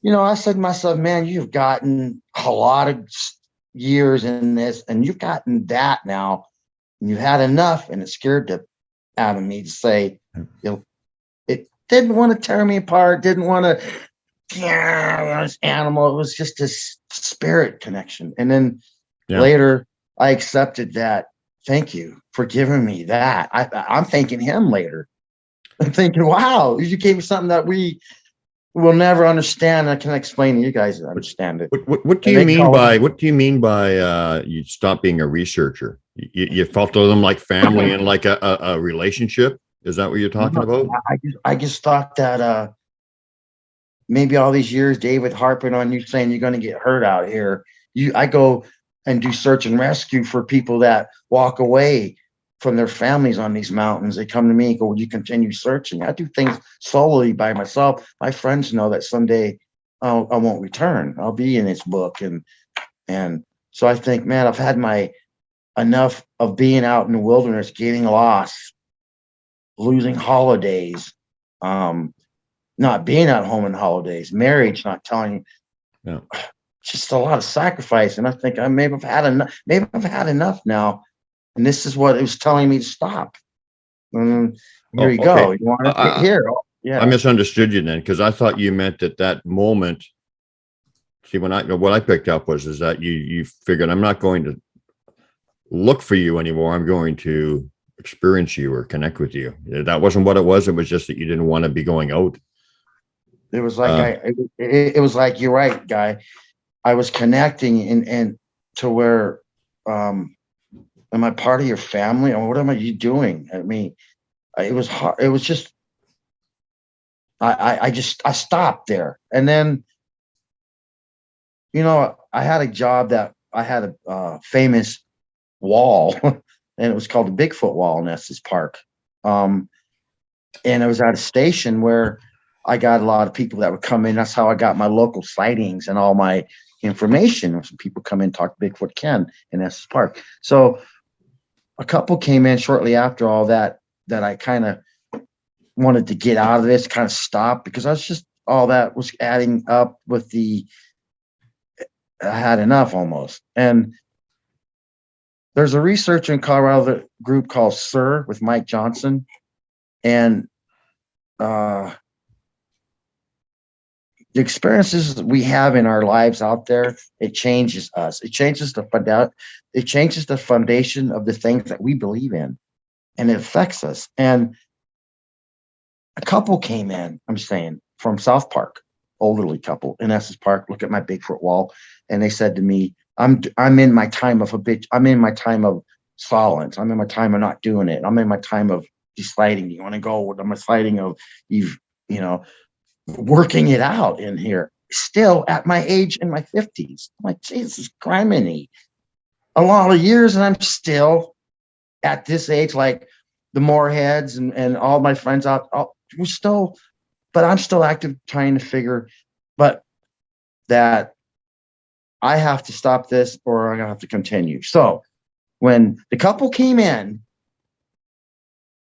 I said to myself, man, you've gotten a lot of years in this, and you've gotten that now, and you've had enough, and it scared the out of me to say, it didn't want to tear me apart, didn't want to yeah, this animal. It was just this spirit connection. And then later I accepted that. Thank you for giving me that. I'm thanking him later. I'm thinking, wow, you gave me something that we will never understand. I can explain to you guys that understand it. What do you mean by you stop being a researcher? You felt to them like family and like a relationship? Is that what you're talking about? I just thought that maybe all these years David harping on you saying you're going to get hurt out here. I go and do search and rescue for people that walk away from their families on these mountains. They come to me and go, "Will you continue searching?" I do things solely by myself. My friends know that someday I won't return. I'll be in this book. And so I think, man, I've had enough of being out in the wilderness, getting lost, losing holidays, not being at home in holidays, marriage, not telling you, just a lot of sacrifice. And I think maybe I've had enough now. And this is what it was telling me to stop. Here you go. You want to here? Yeah. I misunderstood you then, because I thought you meant that moment. See, what I picked up is that you figured, I'm not going to look for you anymore. I'm going to experience you or connect with you. That wasn't what it was. It was just that you didn't want to be going out. It was like it was like, you're right, Guy. I was connecting and to where am I part of your family? Or what am you doing? I mean, it was hard. It was just I stopped there. And then, I had a job that I had a famous wall, and it was called the Bigfoot Wall in Estes Park. And it was at a station where I got a lot of people that would come in. That's how I got my local sightings and all my information. Some people come in, talk to Bigfoot Ken in Estes Park. So a couple came in shortly after all that I kind of wanted to get out of this, kind of stop, because I was just, all that was adding up with I had enough almost. And there's a researcher in Colorado group called SIR with Mike Johnson. And the experiences we have in our lives out there, it changes us. It changes the foundation of the things that we believe in, and it affects us. And a couple came in, I'm saying, from South Park, elderly couple in Estes Park, look at my Bigfoot wall, and they said to me, I'm in my time of I'm in my time of silence. I'm in my time of not doing it. I'm in my time of deciding. You want to go? I'm deciding of working it out in here. Still at my age, in my 50s. I'm like, Jesus, criminy. A lot of years, and I'm still at this age, like the Moorheads and all my friends out. But I'm still active, trying to figure, but that I have to stop this or I'm gonna have to continue. So when the couple came in,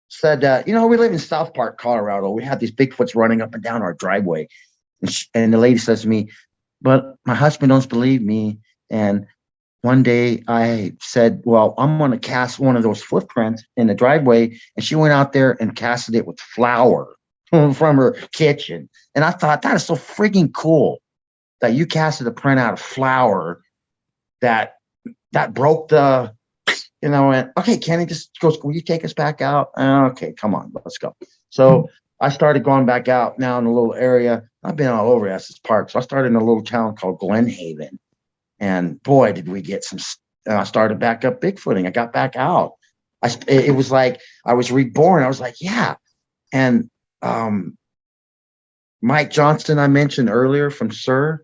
said that, we live in South Park, Colorado. We have these Bigfoots running up and down our driveway. And the lady says to me, but my husband don't believe me. And one day I said, well, I'm going to cast one of those footprints in the driveway. And she went out there and casted it with flour from her kitchen. And I thought, that is so freaking cool that you casted a print out of flour that broke the, and okay, Kenny just goes, will you take us back out? Okay, come on, let's go. So I started going back out now in a little area. I've been all over Estes Park. So I started in a little town called Glen Haven. And boy, did we get some, I started back up Bigfooting. I got back out. It was like I was reborn. I was like, yeah. And Mike Johnson, I mentioned earlier from SIR,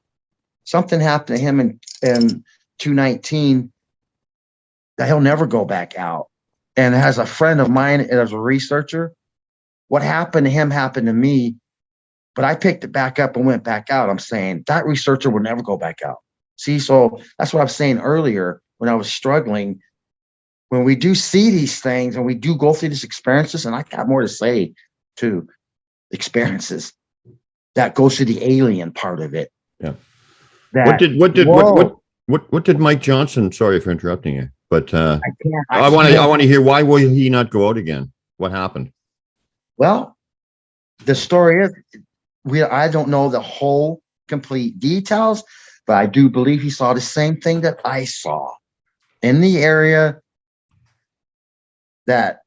something happened to him in 2019 that he'll never go back out. And as a friend of mine, as a researcher, what happened to him happened to me, but I picked it back up and went back out. I'm saying that researcher will never go back out. See, so that's what I was saying earlier when I was struggling. When we do see these things and we do go through these experiences, and I got more to say too, experiences that goes to the alien part of it. Yeah. What did Mike Johnson? Sorry for interrupting you, but I want to hear, why will he not go out again? What happened? Well, the story is I don't know the whole complete details, but I do believe he saw the same thing that I saw in the area that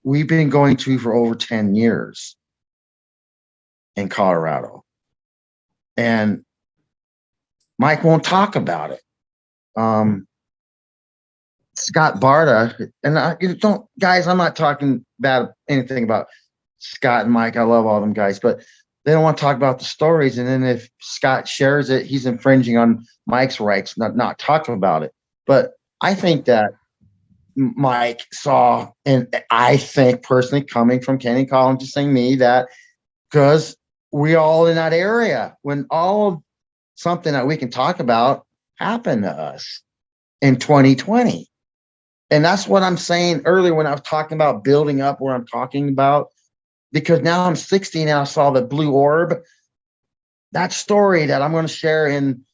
we've been going to for over 10 years in Colorado. And Mike won't talk about it. Scott Barta, and guys, I'm not talking bad anything about Scott and Mike. I love all them guys, but they don't want to talk about the stories. And then if Scott shares it, he's infringing on Mike's rights, not talking about it. But I think that Mike saw, and I think personally, coming from Kenny Collins, just saying me, that because we all in that area when all something that we can talk about happened to us in 2020. And that's what I'm saying earlier when I was talking about building up where I'm talking about, because now I'm 60 and I saw the blue orb. That story that I'm going to share in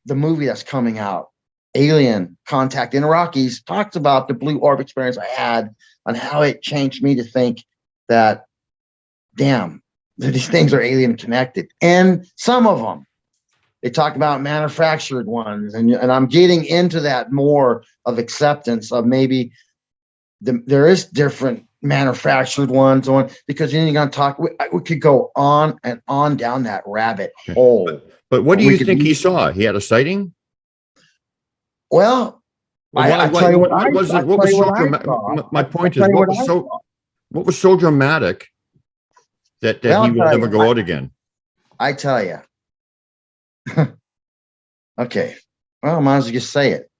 the movie that's coming out, Alien Contact in the Rockies, talks about the blue orb experience I had and how it changed me to think that, damn, these things are alien connected. And some of them, they talk about manufactured ones. And I'm getting into that more of acceptance of maybe there is different manufactured ones on, because you're going to talk, we could go on and on down that rabbit hole. But what do you think he saw? He had a sighting? Well, my point is, what was so dramatic that he will never go out again? I tell you. Okay. Well, I might as well just say it.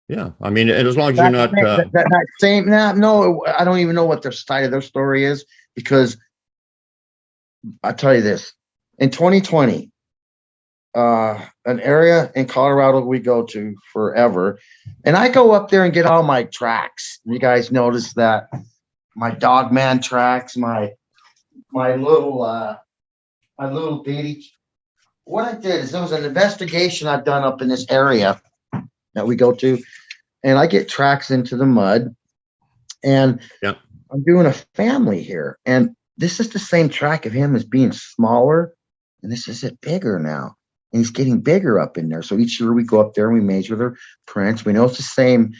Yeah, I mean, and as long as you're not that same. No, I don't even know what their side of their story is, because I'll tell you this: in 2020, an area in Colorado we go to forever, and I go up there and get all my tracks. You guys notice that my Dogman tracks, my little bitty. What I did is there was an investigation I've done up in this area that we go to, and I get tracks into the mud, and I'm doing a family here, and this is the same track of him as being smaller, and this is it bigger now, and he's getting bigger up in there. So each year we go up there and we measure their prints. We know it's the same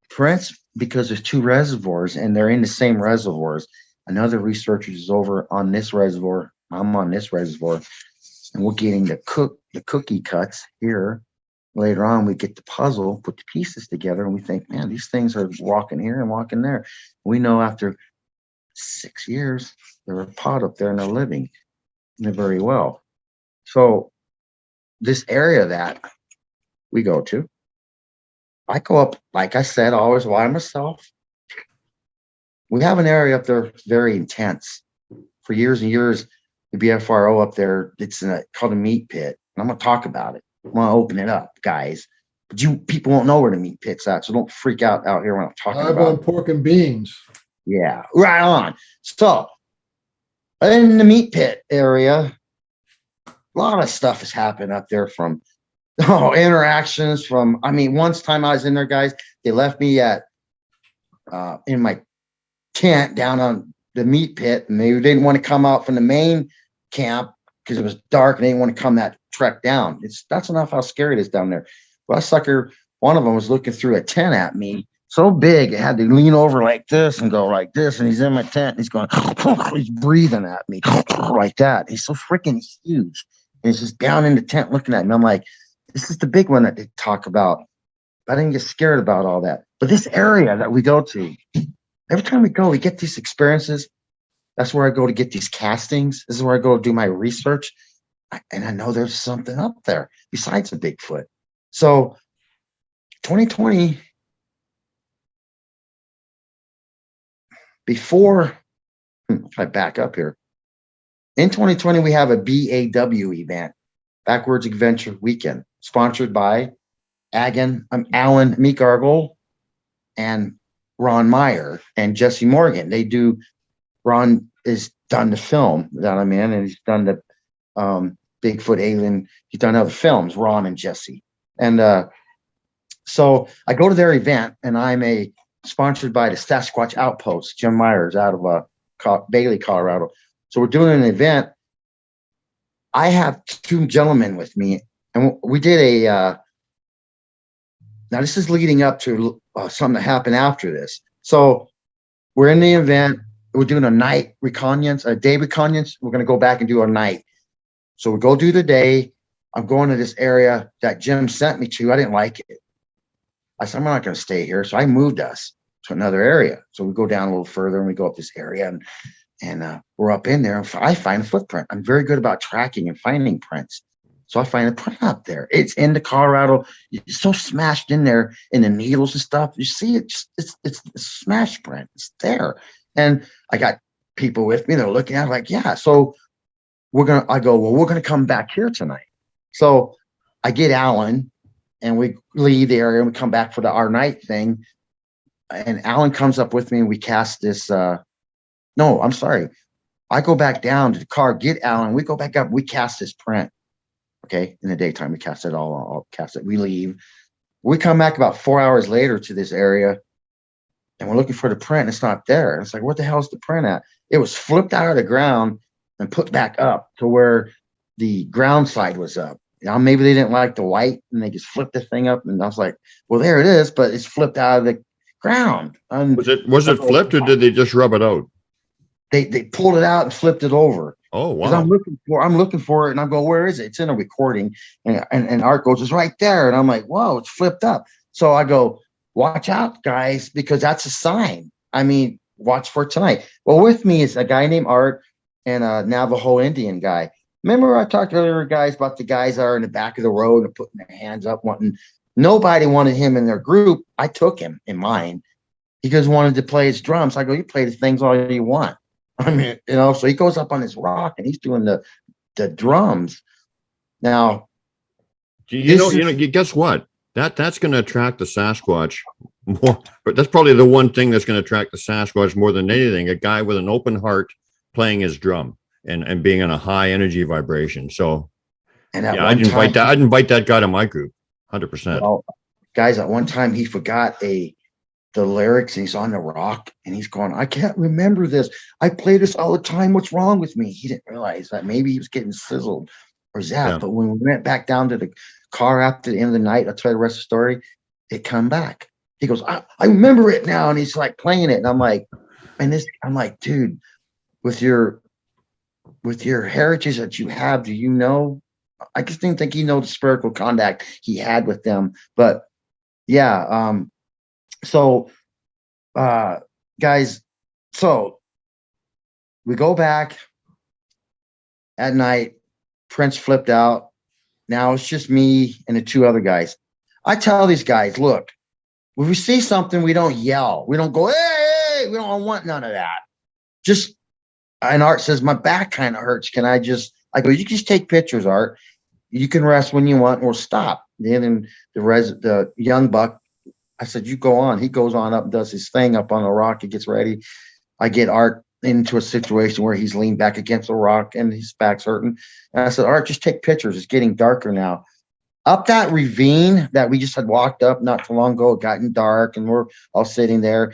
prints because there's two reservoirs and they're in the same reservoirs. Another researcher is over on this reservoir. I'm on this reservoir. And we're getting the cookie cuts here. Later on, we get the puzzle, put the pieces together, and we think, man, these things are walking here and walking there. We know after 6 years, they're a pot up there and they're living very well. So this area that we go to, I go up, like I said, always by myself. We have an area up there very intense. For years and years, the BFRO up there, it's called a meat pit. And I'm going to talk about it. I'm going to open it up, guys. But people won't know where the meat pit's at, so don't freak out here when I'm talking about it. I'm on pork and beans. Yeah, right on. So, in the meat pit area, a lot of stuff has happened up there from interactions from, once time I was in there, guys, they left me in my tent down on the meat pit, and they didn't want to come out from the main camp because it was dark and they didn't want to come that trek down. That's enough how scary it is down there. Well, sucker, one of them was looking through a tent at me so big it had to lean over like this and go like this, and he's in my tent and he's going he's breathing at me like that. He's so freaking huge, and he's just down in the tent looking at me. I'm like, this is the big one that they talk about. I didn't get scared about all that. But this area that we go to, every time we go, we get these experiences. That's where I go to get these castings. This is where I go to do my research. And I know there's something up there besides the Bigfoot. So 2020, if I back up here, in 2020, we have a BAW event, Backwards Adventure Weekend, sponsored by Alan Meekargle and Ron Meyer and Jesse Morgan. Ron is done the film that I'm in, and he's done the Bigfoot Alien. He's done other films, Ron and Jesse. And so I go to their event, and I'm sponsored by the SASQUATCH Outpost, Jim Myers out of Bailey, Colorado. So we're doing an event. I have 2 gentlemen with me, and we did a. Now this is leading up to something that happened after this. So we're in the event. We're doing a night reconnaissance, a day reconnaissance. We're going to go back and do a night. So we go do the day. I'm going to this area that Jim sent me to. I didn't like it. I said, I'm not going to stay here. So I moved us to another area. So we go down a little further and we go up this area and we're up in there. And I find a footprint. I'm very good about tracking and finding prints. So I find a print up there. It's in the Colorado. It's so smashed in there in the needles and stuff. You see it. It's a smash print. It's there. And I got people with me. They're looking at it like, yeah. So I go, well, we're going to come back here tonight. So I get Alan and we leave the area and we come back for our night thing. And Alan comes up with me and we cast this. No, I'm sorry. I go back down to the car, get Alan. We go back up. We cast this print. Okay. In the daytime, we cast it all cast it. We leave. We come back about 4 hours later to this area and we're looking for the print. And it's not there. It's like, what the hell's the print at? It was flipped out of the ground and put back up to where the ground side was up. Now, maybe they didn't like the white and they just flipped the thing up. And I was like, well, there it is, but it's flipped out of the ground. Was it flipped or did they just rub it out? They pulled it out and flipped it over. Oh, wow. I'm looking for it and I'm going, where is it? It's in a recording. And Art goes, it's right there. And I'm like, whoa, it's flipped up. So I go, watch out, guys, because that's a sign. I mean, watch for tonight. Well, with me is a guy named Art and a Navajo Indian guy. Remember I talked earlier, guys, about the guys that are in the back of the road and putting their hands up, nobody wanted him in their group. I took him in mine. He just wanted to play his drums. I go, you play the things all you want. I mean, so he goes up on his rock and he's doing the drums. Now, guess what? That's going to attract the Sasquatch more, but that's probably the one thing that's going to attract the Sasquatch more than anything. A guy with an open heart playing his drum and being in a high energy vibration. So, I'd invite that guy to my group, 100%. Well, guys, at one time he forgot the lyrics and he's on the rock and he's going, I can't remember this. I play this all the time. What's wrong with me? He didn't realize that maybe he was getting sizzled or zapped. Yeah. But when we went back down to the car after the end of the night, I'll tell you the rest of the story. It come back. He goes, I remember it now. And he's like playing it. And I'm like, dude, with your heritage that you have, do you know? I just didn't think you know the spiritual contact he had with them. But yeah, so, guys, so we go back at night. Prince flipped out. Now it's just me and the 2 other guys. I tell these guys, look, when we see something, we don't yell. We don't go, hey, we don't want none of that. And Art says, my back kind of hurts. I go, you can just take pictures, Art. You can rest when you want or stop. Then the young buck, I said, you go on. He goes on up and does his thing up on the rock. He gets ready. I get Art into a situation where he's leaned back against the rock and his back's hurting. And I said, Art, just take pictures. It's getting darker now. Up that ravine that we just had walked up not too long ago, it gotten dark and we're all sitting there.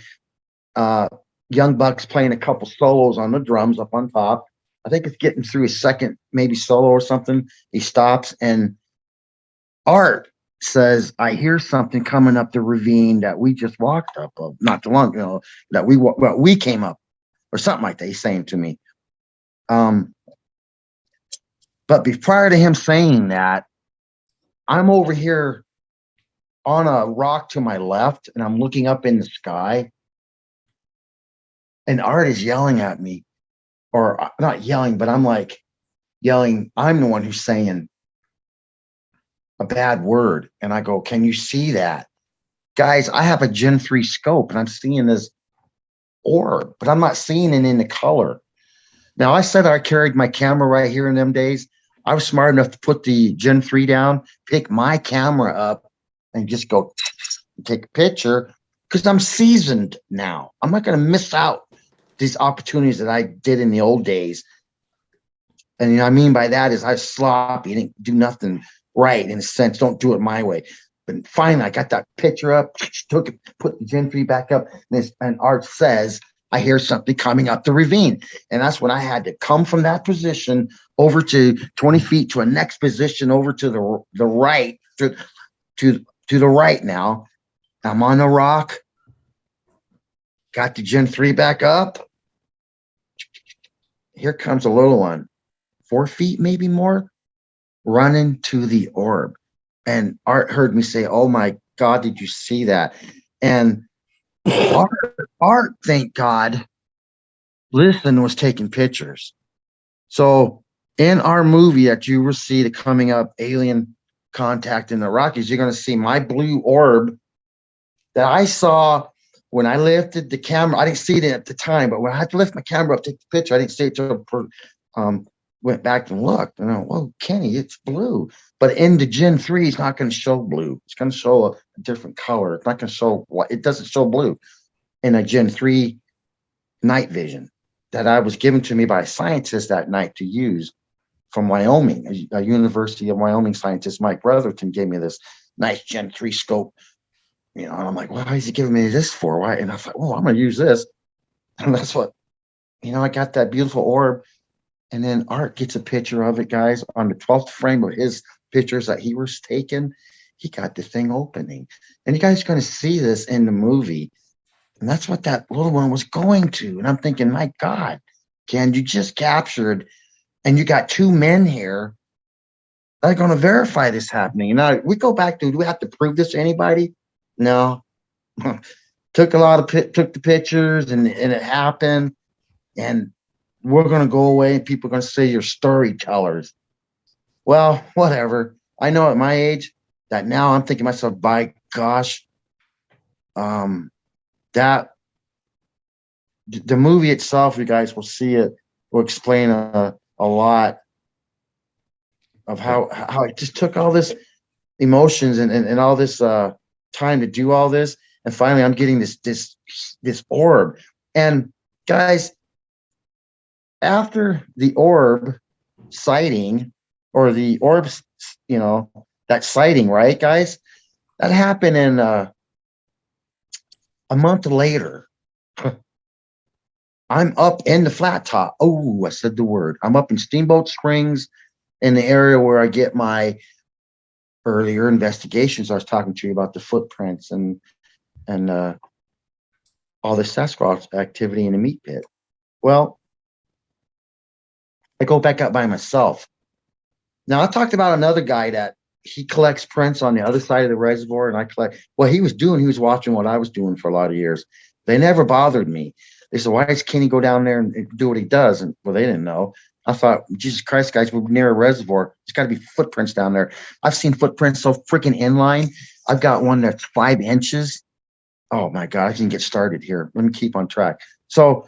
Young Buck's playing a couple solos on the drums up on top. I think it's getting through his second maybe solo or something. He stops and Art says, I hear something coming up the ravine that we just walked up of not too long ago, that we came up or something like that. He's saying to me. But prior to him saying that, I'm over here on a rock to my left and I'm looking up in the sky and Art is yelling at me, or not yelling, but I'm like yelling. I'm the one who's saying a bad word. And I go, can you see that? Guys, I have a Gen 3 scope and I'm seeing this orb, but I'm not seeing it in the color. Now, I said I carried my camera right here in them days. I was smart enough to put the Gen 3 down, pick my camera up and just go take a picture because I'm seasoned now. I'm not going to miss out these opportunities that I did in the old days. And what I mean by that is I was sloppy, didn't do nothing right in a sense, don't do it my way. But finally I got that picture up, put the Gen 3 back up, and Art says, I hear something coming up the ravine. And that's when I had to come from that position over to 20 feet to a next position over to the right, to the right now. I'm on the rock. Got the Gen 3 back up. Here comes a little one, 4 feet, maybe more, running to the orb. And Art heard me say, "Oh my God, did you see that?" And Art, thank God, listen, was taking pictures. So in our movie that you will see, the coming up Alien Contact in the Rockies, you're going to see my blue orb that I saw when I lifted the camera. I didn't see it at the time, but when I had to lift my camera up, take the picture, I didn't see it till went back and looked. And I went, "Whoa, Kenny, it's blue." But in the Gen 3, it's not going to show blue. It's going to show a different color. It's not going to show what it doesn't show blue in a Gen 3 night vision that I was given to me by a scientist that night to use from Wyoming, a University of Wyoming scientist, Mike Brotherton, gave me this nice Gen 3 scope. And I'm like, why is he giving me this for? Why? And I thought, well, I'm going to use this. And that's what, I got that beautiful orb. And then Art gets a picture of it, guys, on the 12th frame of his pictures that he was taking. He got the thing opening. And you guys are going to see this in the movie. And that's what that little one was going to. And I'm thinking, my God, Ken, you just captured, and you got 2 men here that are going to verify this happening. Now, we go back to, do we have to prove this to anybody? No. Took the pictures, and it happened. And we're going to go away, and people are going to say you're storytellers. Well, whatever. I know at my age that now I'm thinking to myself, by gosh, that the movie itself, you guys will see it, will explain a lot of how it just took all this emotions and all this time to do all this. And finally, I'm getting this orb. And guys, after the orb sighting, or the orbs, that sighting, right, guys? That happened in a month later. I'm up in the flat top. Oh, I said the word. I'm up in Steamboat Springs, in the area where I get my earlier investigations. I was talking to you about the footprints and all the Sasquatch activity in the meat pit. Well, I go back up by myself. Now, I talked about another guy that he collects prints on the other side of the reservoir, and I collect. What he was watching what I was doing for a lot of years. They never bothered me. They said, "Why does Kenny go down there and do what he does?" And well, they didn't know. I thought, Jesus Christ, guys, we're near a reservoir. There's got to be footprints down there. I've seen footprints so freaking inline. I've got one that's 5 inches. Oh my God, I can get started here. Let me keep on track. So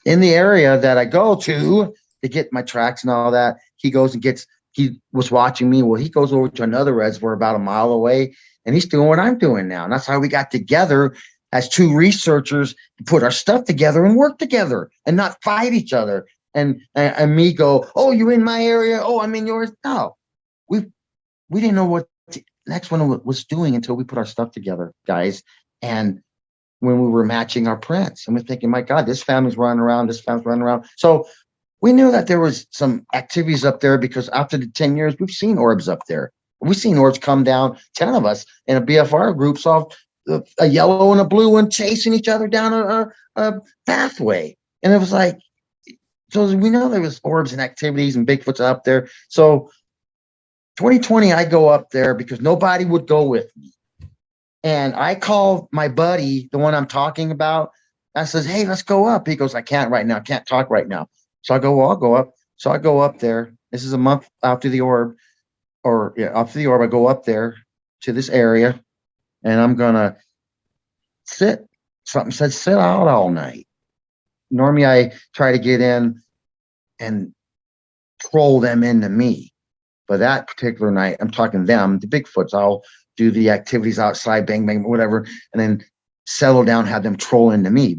in the area that I go to get my tracks and all that, he was watching me. Well, he goes over to another reservoir about a mile away, and he's doing what I'm doing now. And that's how we got together as 2 researchers to put our stuff together and work together and not fight each other. And me go, "Oh, you're in my area. Oh, I'm in yours." No, we didn't know what the next one was doing until we put our stuff together, guys. And when we were matching our prints, and we're thinking, my God, this family's running around, this family's running around. So we knew that there was some activities up there, because after the 10 years, we've seen orbs up there. We've seen orbs come down, 10 of us in a BFR group saw a yellow and a blue one chasing each other down a pathway. And it was like, so we know there was orbs and activities and Bigfoot's up there. So 2020, I go up there because nobody would go with me. And I call my buddy, the one I'm talking about. I says, "Hey, let's go up." He goes, "I can't right now. I can't talk right now." So I go, "Well, I'll go up." So I go up there. This is a month after the orb, after the orb, I go up there to this area, and I'm going to sit. Something said sit out all night. Normally, I try to get in and troll them into me. But that particular night, I'm talking them, the Bigfoots. I'll do the activities outside, bang, bang, whatever, and then settle down, have them troll into me.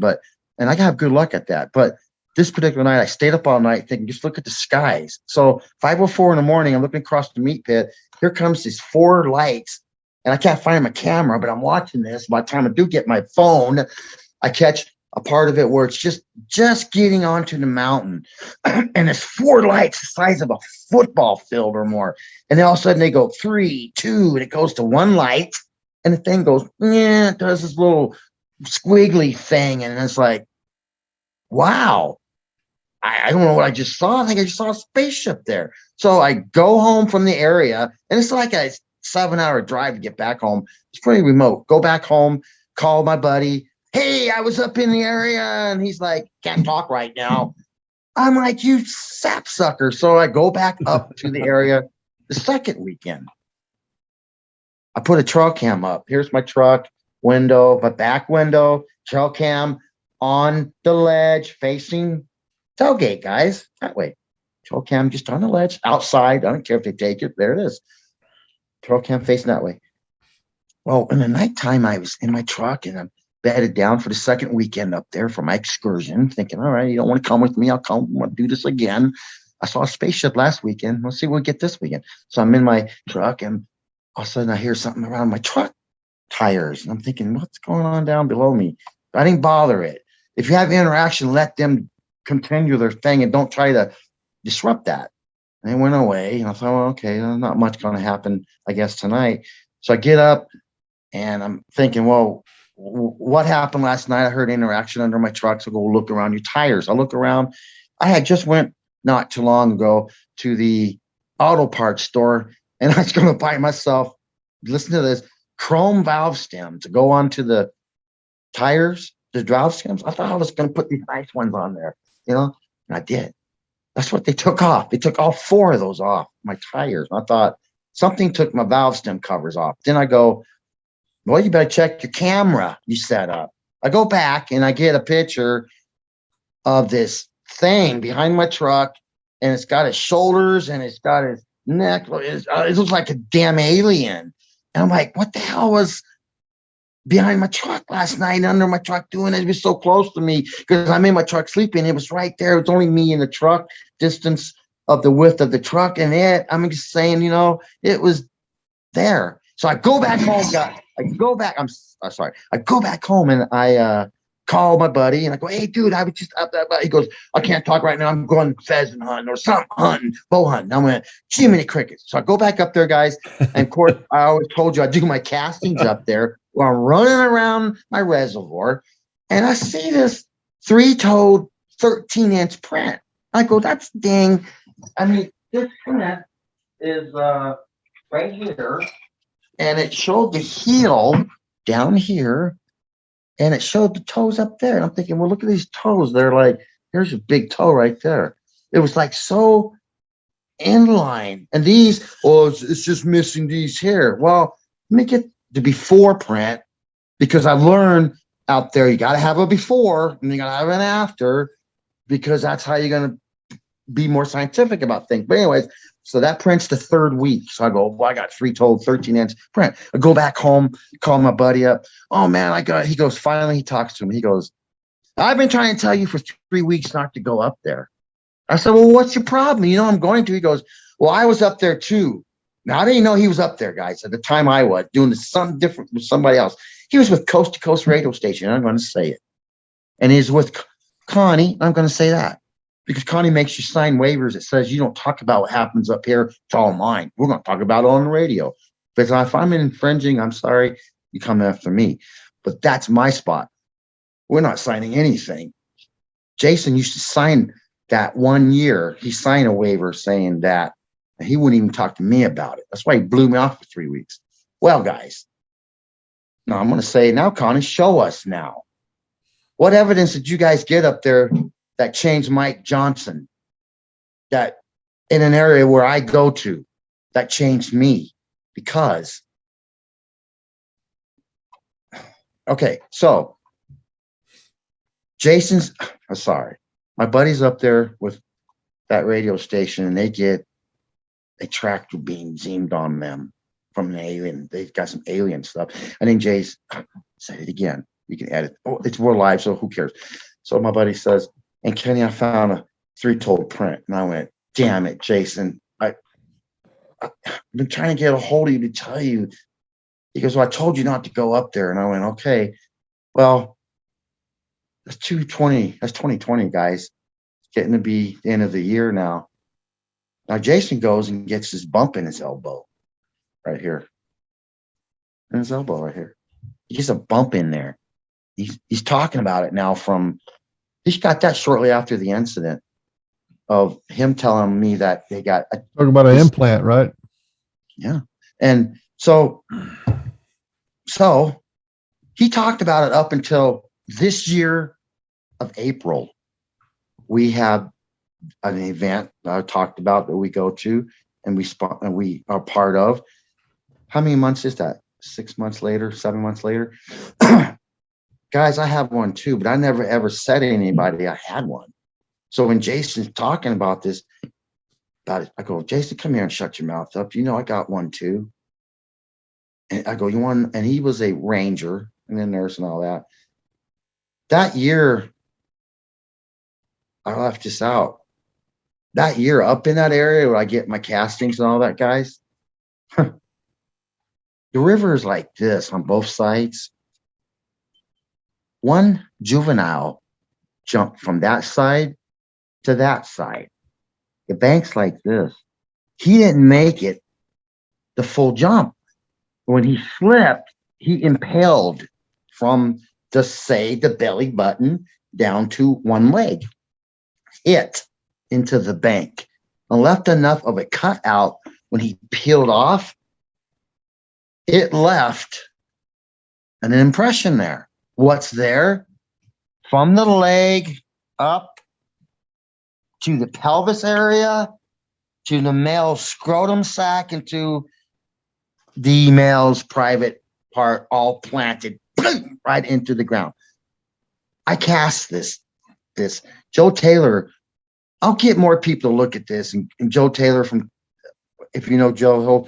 And I have good luck at that. But this particular night, I stayed up all night thinking, just look at the skies. So 5:04 in the morning, I'm looking across the meat pit. Here comes these 4 lights, and I can't find my camera, but I'm watching this. By the time I do get my phone, I catch a part of it where it's just getting onto the mountain, and it's 4 lights the size of a football field or more, and then all of a sudden they go 3, 2, and it goes to 1 light, and the thing goes, yeah, it does this little squiggly thing, and it's like, wow. I don't know what I just saw. I think I just saw a spaceship there. So I go home from the area, and it's like a 7-hour drive to get back home. It's pretty remote. Go back home, call my buddy. Hey, I was up in the area, and he's like, can't talk right now. I'm like, you sapsucker. So I go back up to the area the second weekend. I put a trail cam up. Here's my truck window, my back window, trail cam on the ledge facing tailgate, guys. That way. Trail cam just on the ledge, outside. I don't care if they take it. There it is. Trail cam facing that way. Well, in the nighttime, I was in my truck, and I'm bedded down for the second weekend up there for my excursion, thinking, all right, you don't want to come with me. I'll come. I want to do this again. I saw a spaceship last weekend. Let's see what we get this weekend. So I'm in my truck, and all of a sudden I hear something around my truck tires. And I'm thinking, what's going on down below me? I didn't bother it. If you have interaction, let them continue their thing and don't try to disrupt that. And they went away, and I thought, well, okay, there's not much going to happen, I guess, tonight. So I get up, and I'm thinking, well, what happened last night? I heard interaction under my truck, so go look around your tires. I look around. I had just went not too long ago to the auto parts store, and I was going to buy myself, listen to this, chrome valve stem to go onto the tires, the valve stems. I thought I was going to put these nice ones on there, and I did. That's what they took off. They took all 4 of those off my tires. And I thought something took my valve stem covers off. Then I go, well, you better check your camera you set up. I go back, and I get a picture of this thing behind my truck, and it's got his shoulders, and it's got his neck. It looks like a damn alien. And I'm like, what the hell was behind my truck last night, under my truck doing it? It was so close to me because I'm in my truck sleeping. It was right there. It's only me in the truck, distance of the width of the truck. And I'm just saying, it was there. So I go back home, guys. I go back. I'm sorry. I go back home, and I call my buddy, and I go, hey, dude, I was just up there. He goes, I can't talk right now. I'm going pheasant hunting or something hunting, bow hunting. I'm going to Jiminy Crickets. So I go back up there, guys. And of course, I always told you I do my castings up there where I'm running around my reservoir, and I see this 3-toed 13-inch print. I go, that's dang. I mean, this print is right here, and it showed the heel down here, and it showed the toes up there. And I'm thinking, well, look at these toes. They're like, here's a big toe right there. It was like so in line. And these, it's just missing these here. Well, let me get the before print, because I learned out there you got to have a before and you got to have an after, because that's how you're going to be more scientific about things. But anyways, so that print's the 3rd week. So I go, well, I got 3-toed 13-inch print. I go back home, call my buddy up. Oh man, he goes, finally he talks to me. He goes, I've been trying to tell you for 3 weeks not to go up there. I said, well, what's your problem? I'm going to. He goes, well, I was up there too. Now I didn't know he was up there, guys, at the time I was doing something different with somebody else. He was with Coast to Coast radio station. I'm going to say it. And he's with Connie. I'm going to say that. Because Connie makes you sign waivers that says you don't talk about what happens up here. It's all mine. We're going to talk about it on the radio. Because if I'm infringing, I'm sorry, you come after me. But that's my spot. We're not signing anything. Jason used to sign that 1 year. He signed a waiver saying that. And he wouldn't even talk to me about it. That's why he blew me off for 3 weeks. Well, guys, now I'm going to say, now, Connie, show us now. What evidence did you guys get up there that changed Mike Johnson, that in an area where I go to, that changed me? Because, okay, so my buddy's up there with that radio station, and they get a tractor beam zoomed on them from an alien. They've got some alien stuff. I think Jay's, say it again. You can edit. Oh, we're live, so who cares? So my buddy says, and Kenny, I found a 3-toed print. And I went, damn it, Jason. I've been trying to get a hold of you to tell you. He goes, well, I told you not to go up there. And I went, okay. Well, That's 220. That's 2020, guys. It's getting to be the end of the year now. Now Jason goes and gets his bump in his elbow right here. In his elbow right here. He gets a bump in there. He's talking about it now he got that shortly after the incident of him telling me that they got talking about an implant, right? Yeah. And so he talked about it up until this year of April. We have an event I talked about that we go to and we are part of. How many months is that? 6 months later, 7 months later? Guys, I have one too, but I never ever said to anybody I had one. So when Jason's talking about this, I go, Jason, come here and shut your mouth up. You know, I got one too. And I go, you want, and he was a ranger and a nurse and all that. That year, I left this out. That year up in that area where I get my castings and all that, guys, the river is like this on both sides. One juvenile jumped from that side to that side. The bank's like this. He didn't make it the full jump. When he slipped, he impaled from the belly button down to one leg, hit into the bank, and left enough of a cut out when he peeled off. It left an impression there. What's there? From the leg up to the pelvis area, to the male scrotum sac, and to the male's private part, all planted right into the ground. I cast this. Joe Taylor, I'll get more people to look at this. And Joe Taylor from, if you know Joe,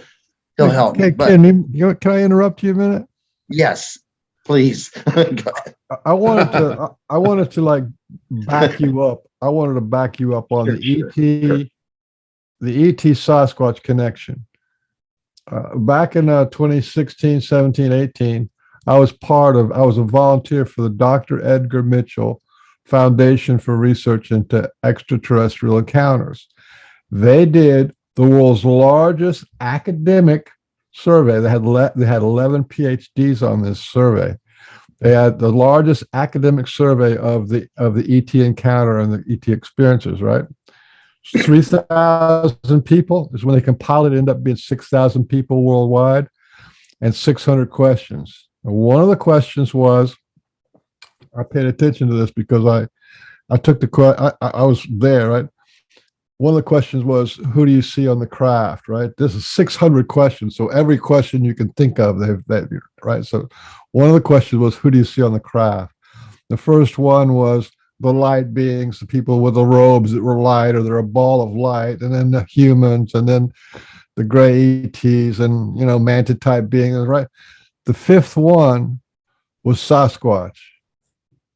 he'll help me. But, can I interrupt you a minute? Yes, please. I wanted to like back you up. I wanted to back you up on the ET Sasquatch connection. Back in 2016, 17, 18, I was a volunteer for the Dr. Edgar Mitchell Foundation for Research into Extraterrestrial Encounters. They did the world's largest academic survey. They had 11 PhDs on this survey. They had the largest academic survey of the ET encounter and the ET experiences, right? 3,000 people is when they compiled it, ended up being 6,000 people worldwide and 600 questions. And one of the questions was, I paid attention to this because I took I was there, right? One of the questions was, who do you see on the craft, right? This is 600 questions. So every question you can think of, right? So one of the questions was, who do you see on the craft? The first one was the light beings, the people with the robes that were light, or they're a ball of light, and then the humans, and then the gray ETs, and, manta type beings, right? The fifth one was Sasquatch,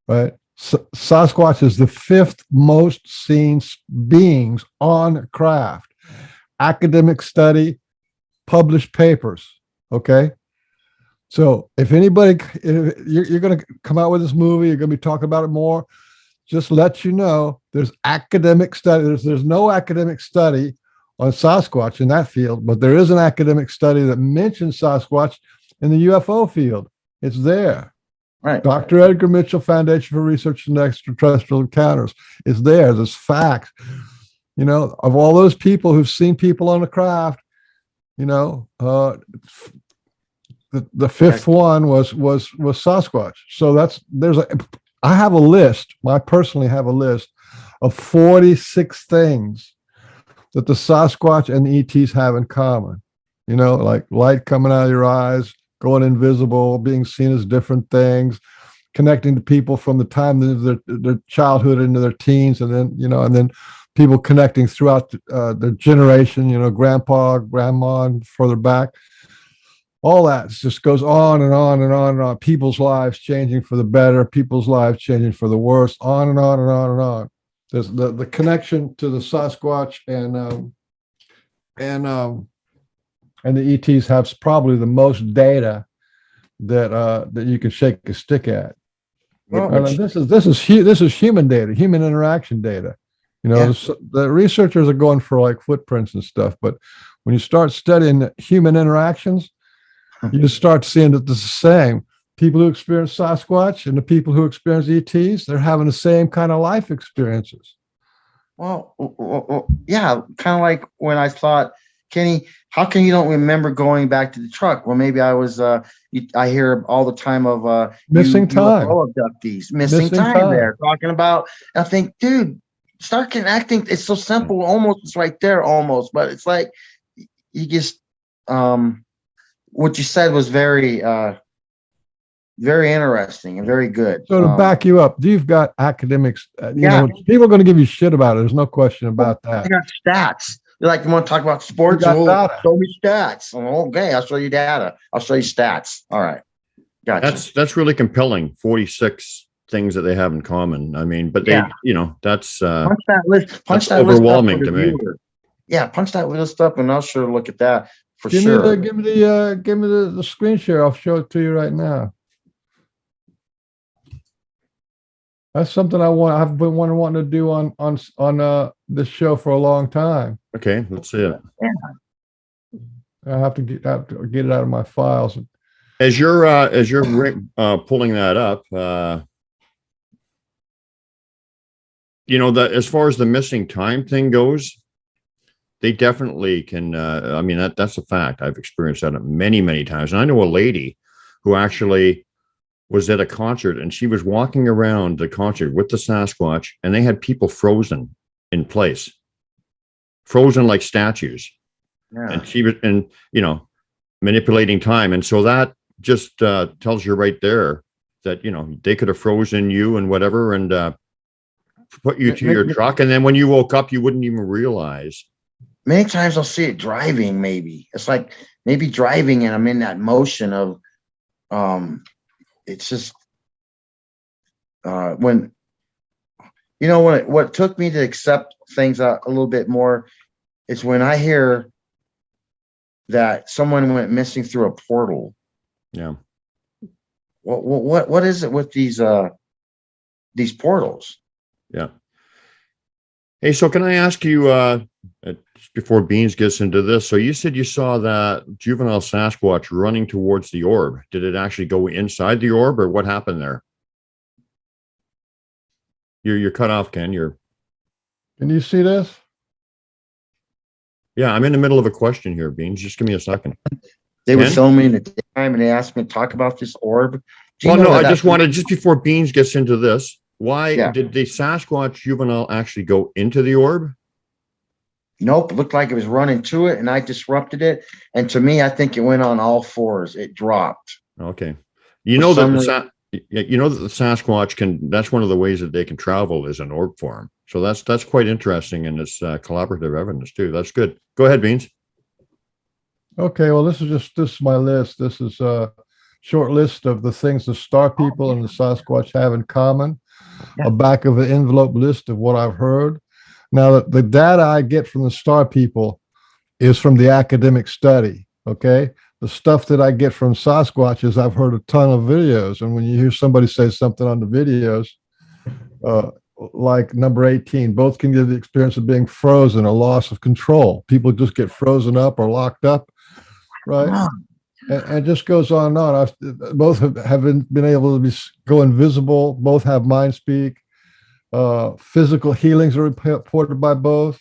right? Sasquatch is the fifth most seen beings on craft. Academic study, published papers. Okay. So if you're going to come out with this movie, you're going to be talking about it more, just let you know there's academic study. There's no academic study on Sasquatch in that field, but there is an academic study that mentions Sasquatch in the UFO field. It's there. Right. Dr. Edgar Mitchell Foundation for Research into Extraterrestrial Encounters is there. There's facts. Of all those people who've seen people on the craft, the fifth one was Sasquatch. So I have a list. I personally have a list of 46 things that the Sasquatch and the ETs have in common. Like light coming out of your eyes, going invisible, being seen as different things, connecting to people from the time of their childhood into their teens, and then people connecting throughout their generation, grandpa, grandma, and further back. All that just goes on and on and on and on. People's lives changing for the better, people's lives changing for the worse, on and on and on and on. There's the connection to the Sasquatch and the ETs have probably the most data that you can shake a stick at. This is human data, human interaction data. You know, the researchers are going for like footprints and stuff, but when you start studying human interactions, you start seeing that it's the same. People who experience Sasquatch and the people who experience ETs, they're having the same kind of life experiences. Well, yeah, kind of like when I thought, Kenny, how come you don't remember going back to the truck? Well, maybe I was. I hear all the time of missing time, UFO abductees, missing time. There talking about. I think, dude, start connecting. It's so simple, almost. It's right there, almost. But it's like you just. What you said was very, very interesting and very good. So to back you up, you've got academics. You know, people are going to give you shit about it. There's no question about that. I got stats. You're like, you want to talk about sports? Show me stats. Okay, I'll show you data. I'll show you stats. All right, gotcha. That's really compelling. 46 things that they have in common. I mean, but they, you know, that's punch that list. Punch that overwhelming to me. Yeah, punch that list up, and I'll sure look at that for give sure. Give me the screen share. I'll show it to you right now. That's something I've been wanting to do on this show for a long time. Okay, let's see it. Yeah. I have to get it out of my files. As you're pulling that up, you know, that as far as the missing time thing goes, they definitely can. I mean, that's a fact. I've experienced that many, many times. And I know a lady who actually was at a concert, and she was walking around the concert with the Sasquatch, and they had people frozen in place, frozen like statues. Yeah. And she was, you know, manipulating time. And so that just tells you right there that, you know, they could have frozen you and whatever, and put you to your truck. And then when you woke up, you wouldn't even realize. Many times I'll see it driving. Maybe it's like maybe driving, and I'm in that motion of, it's just when, you know, what took me to accept things a little bit more is when I hear that someone went missing through a portal. Yeah. What is it with these portals? Yeah. Hey, so can I ask you, before Beans gets into this, so you said you saw that juvenile Sasquatch running towards the orb. Did it actually go inside the orb, or what happened there? You're cut off, Ken. Can you see this? Yeah, I'm in the middle of a question here, Beans. Just give me a second. They were showing me in the daytime, and they asked me to talk about this orb. Well, no, I just wanted, just before Beans gets into this, why did the Sasquatch juvenile actually go into the orb? Nope, it looked like it was running to it, and I disrupted it. And to me, I think it went on all fours. It dropped. Okay, you know that you know that the Sasquatch can. That's one of the ways that they can travel is in orb form. So that's quite interesting, and it's collaborative evidence too. That's good. Go ahead, Beans. Okay, well, this is my list. This is a short list of the things the star people and the Sasquatch have in common. A back of an envelope list of what I've heard. Now, the data I get from the star people is from the academic study, okay? The stuff that I get from Sasquatch is I've heard a ton of videos, and when you hear somebody say something on the videos, like number 18, both can give the experience of being frozen or loss of control. People just get frozen up or locked up, right? And it just goes on and on. Both have been able to go invisible. Both have mind speak. Physical healings are reported by both.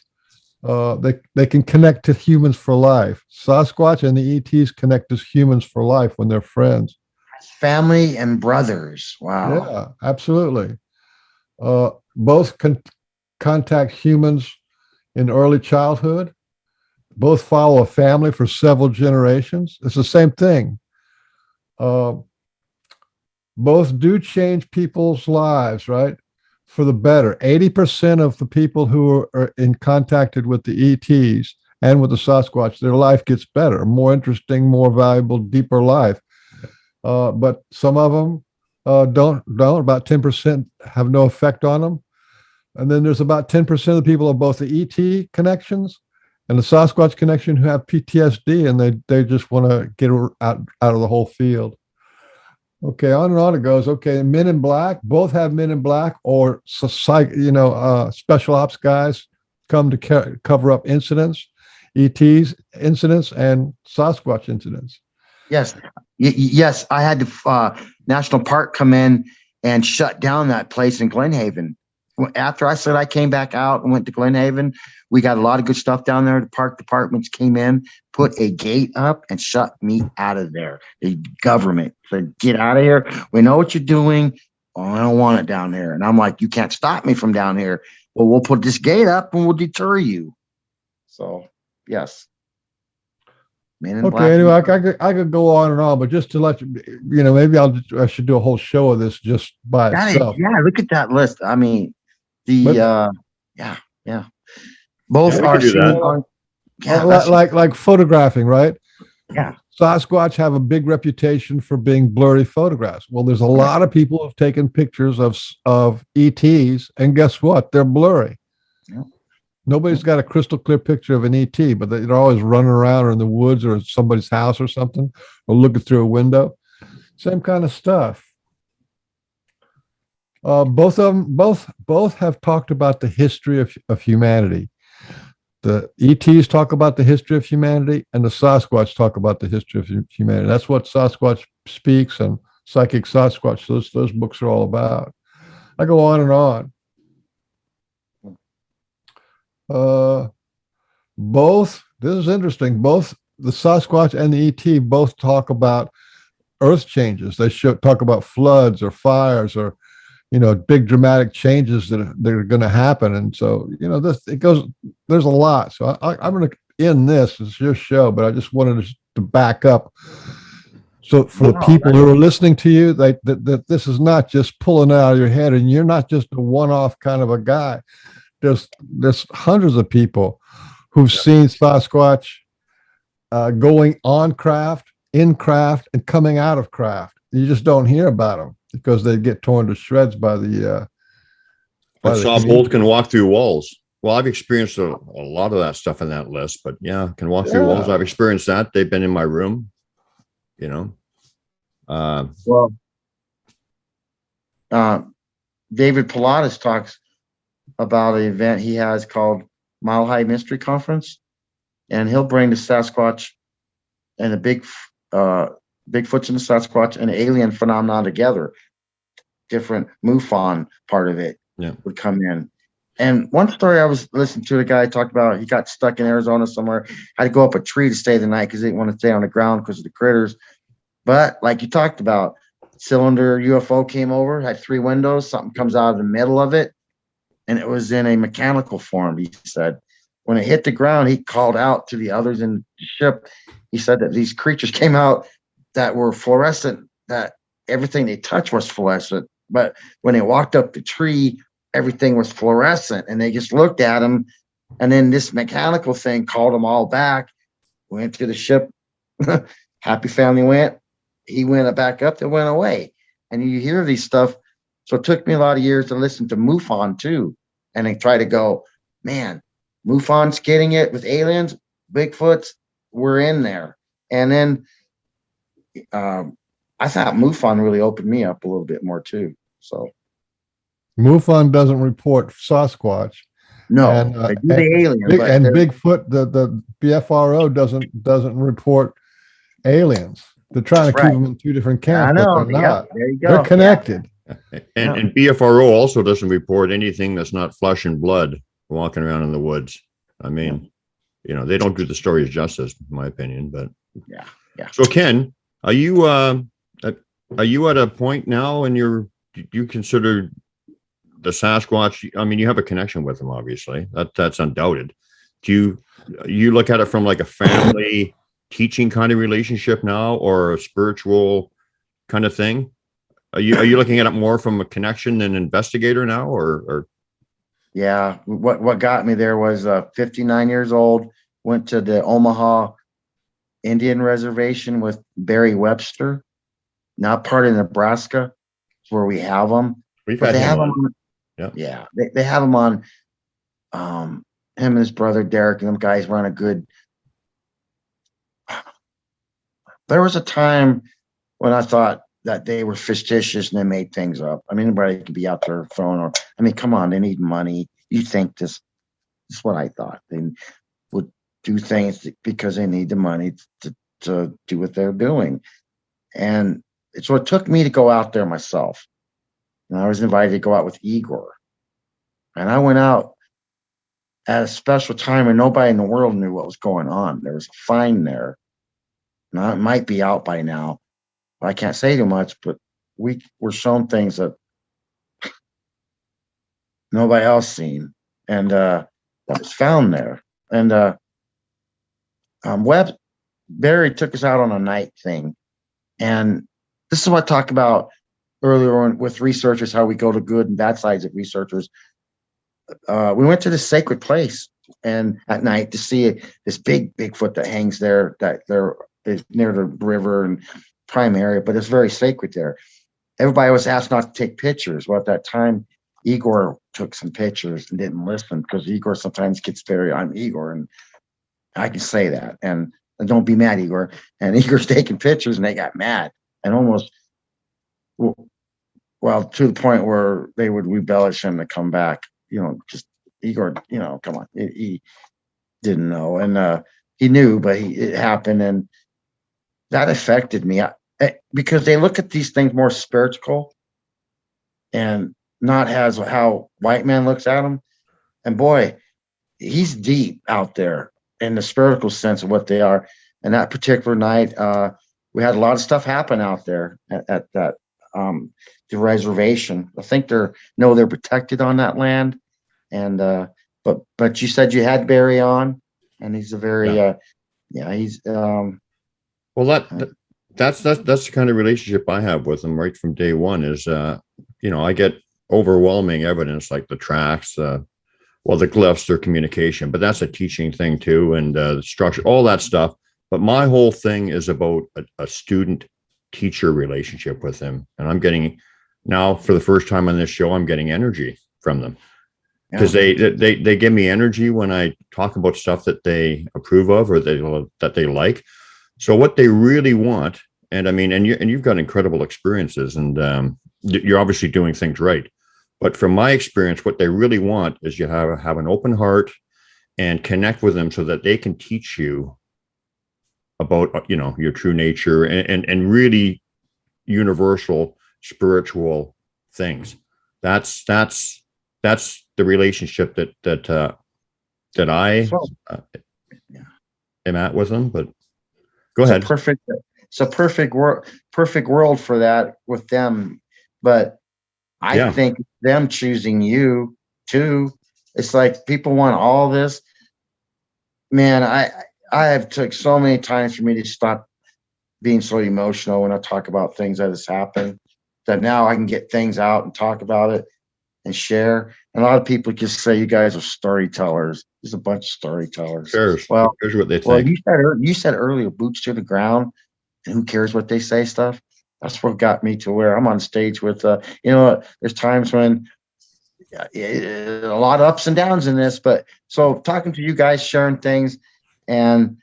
They can connect to humans for life. Sasquatch and the ETs connect as humans for life when they're friends. Family and brothers. Wow. Yeah, absolutely. Both can contact humans in early childhood. Both follow a family for several generations. It's the same thing. Both do change people's lives, right? For the better. 80% of the people who are in contacted with the ETs and with the Sasquatch, their life gets better, more interesting, more valuable, deeper life. But some of them don't. About 10% have no effect on them. And then there's about 10% of the people of both the ET connections and the Sasquatch connection who have PTSD, and they just want to get out of the whole field. Okay, on and on it goes. Okay, Men in Black, both have Men in Black or special ops guys come to cover up incidents, ETs incidents, and Sasquatch incidents. Yes, yes. I had the National Park come in and shut down that place in Glenhaven. After I said I came back out and went to Glenhaven, we got a lot of good stuff down there. The park departments came in, put a gate up, and shut me out of there. The government said, "Get out of here. We know what you're doing. Oh, I don't want it down here." And I'm like, "You can't stop me from down here. Well, we'll put this gate up and we'll deter you." So, yes. Okay, anyway, I could go on and on, but just to let you, maybe I should do a whole show of this just by itself. Yeah, look at that list. I mean, yeah. Both are seen on, like photographing, right? Yeah. Sasquatch have a big reputation for being blurry photographs. Well, there's a lot of people who have taken pictures of ETs, and guess what? They're blurry. Yeah. Nobody's got a crystal clear picture of an ET, but they're always running around or in the woods or somebody's house or something, or looking through a window. Same kind of stuff. Both of them, both have talked about the history of humanity. The ETs talk about the history of humanity, and the Sasquatch talk about the history of humanity. That's what Sasquatch Speaks and Psychic Sasquatch, those books are all about. I go on and on. Both, this is interesting, both the Sasquatch and the ET both talk about earth changes. They talk about floods or fires or big dramatic changes that are going to happen. And so, there's a lot. So I'm going to end this. It's your show, but I just wanted to back up. So for the people who are listening to you, that this is not just pulling it out of your head, and you're not just a one-off kind of a guy. There's hundreds of people who've seen Sasquatch going on craft, in craft, and coming out of craft. You just don't hear about them because they get torn to shreds by the. I saw Bolt can walk through walls. Well, I've experienced a lot of that stuff in that list, but yeah, can walk through walls. I've experienced that. They've been in my room, David Pilatus talks about an event he has called Mile High Mystery Conference, and he'll bring the Sasquatch and the Bigfoots and the Sasquatch and alien phenomenon together. Different MUFON part of it would come in. And one story I was listening to, the guy talked about, he got stuck in Arizona somewhere, had to go up a tree to stay the night because he didn't want to stay on the ground because of the critters. But like you talked about, cylinder UFO came over, had 3 windows, something comes out of the middle of it, and it was in a mechanical form. He said when it hit the ground, he called out to the others in the ship. He said that these creatures came out that were fluorescent, that everything they touched was fluorescent. But when they walked up the tree, everything was fluorescent, and they just looked at him. And then this mechanical thing called them all back, went to the ship. Happy family went. He went back up, they went away. And you hear these stuff. So it took me a lot of years to listen to MUFON too. And they try to go, man, MUFON's getting it with aliens, Bigfoots, we're in there. And then I thought MUFON really opened me up a little bit more too. So MUFON doesn't report Sasquatch. No, and they do the alien. And Bigfoot, the BFRO doesn't report aliens. They're trying to keep them in 2 different camps. I know. But they're not. There you go. They're connected. And BFRO also doesn't report anything that's not flesh and blood walking around in the woods. I mean, they don't do the stories justice, in my opinion. But yeah. So Ken, are you at a point now in do you consider the Sasquatch? I mean, you have a connection with them, obviously. That's undoubted. Do you look at it from like a family teaching kind of relationship now, or a spiritual kind of thing? Are you looking at it more from a connection than investigator now, or? Yeah, what got me there was 59 years old, went to the Omaha Indian Reservation with Barry Webster, not part of Nebraska, where we have them. We've had him on. Yeah, they have them on. Him and his brother Derek and them guys run a good. There was a time when I thought that they were fictitious and they made things up. I mean, anybody could be out there throwing, or I mean, come on, they need money. You think this is what I thought. They would do things because they need the money to do what they're doing. And so it took me to go out there myself. And I was invited to go out with Igor. And I went out at a special time and nobody in the world knew what was going on. There was a fine there. Now it might be out by now. I can't say too much, but we were shown things that nobody else seen. And that was found there. And Barry took us out on a night thing. And this is what I talked about earlier on with researchers, how we go to good and bad sides of researchers. We went to this sacred place and at night to see this big Bigfoot that hangs there, that there is near the river and prime area, but it's very sacred there. Everybody was asked not to take pictures. Well, at that time, Igor took some pictures and didn't listen because Igor sometimes gets very, I'm Igor, and I can say that. And don't be mad, Igor. And Igor's taking pictures and they got mad and almost, well, to the point where they would rebellish him to come back. You know, just Igor, you know, come on. He didn't know. And he knew, but it happened. And that affected me because they look at these things more spiritual and not as how white man looks at them. And boy, he's deep out there in the spiritual sense of what they are. And that particular night, we had a lot of stuff happen out there at that the reservation. I think they're protected on that land. And but you said you had Barry on, and he's a very he's well that's the kind of relationship I have with him right from day one. Is you know, I get overwhelming evidence like the tracks, the glyphs, their communication, but that's a teaching thing too, and the structure, all that stuff. But my whole thing is about a student teacher relationship with him, and I'm getting now for the first time on this show, I'm getting energy from them because they give me energy when I talk about stuff that they approve of or that they like. So what they really want, and I mean, and you've got incredible experiences, and you're obviously doing things right. But from my experience, what they really want is you have an open heart and connect with them so that they can teach you about, you know, your true nature and really universal spiritual things. That's the relationship that I am at with them. But go ahead. It's a perfect world for that with them. But I think them choosing you too. It's like people want all this. Man, I have took so many times for me to stop being so emotional when I talk about things that has happened, that now I can get things out and talk about it and share. And a lot of people just say you guys are storytellers. There's a bunch of storytellers. Sure. Well, here's what they think. Well, you said earlier, boots to the ground, and who cares what they say stuff. That's what got me to where I'm on stage with, you know, there's times when a lot of ups and downs in this, but so talking to you guys, sharing things, and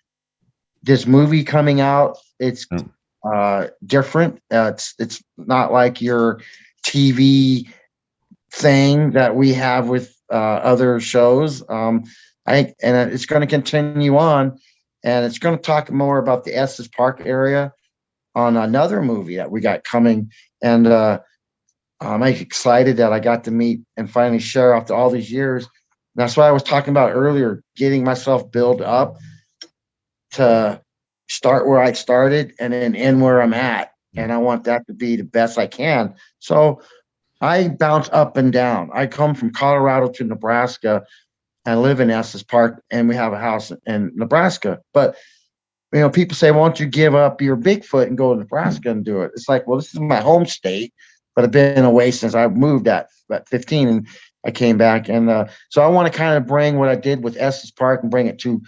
this movie coming out, it's different. It's not like your TV thing that we have with other shows. I think, and it's going to continue on, and it's going to talk more about the Estes Park area on another movie that we got coming. And I'm excited that I got to meet and finally share after all these years. And that's why I was talking about earlier, getting myself built up to start where I started and then end where I'm at. And I want that to be the best I can. So I bounce up and down. I come from Colorado to Nebraska and live in Estes Park, and we have a house in Nebraska. But you know, people say, why don't you give up your Bigfoot and go to Nebraska and do it? It's like, well, this is my home state, but I've been away since I moved at 15 and I came back. And so I want to kind of bring what I did with Estes Park and bring it to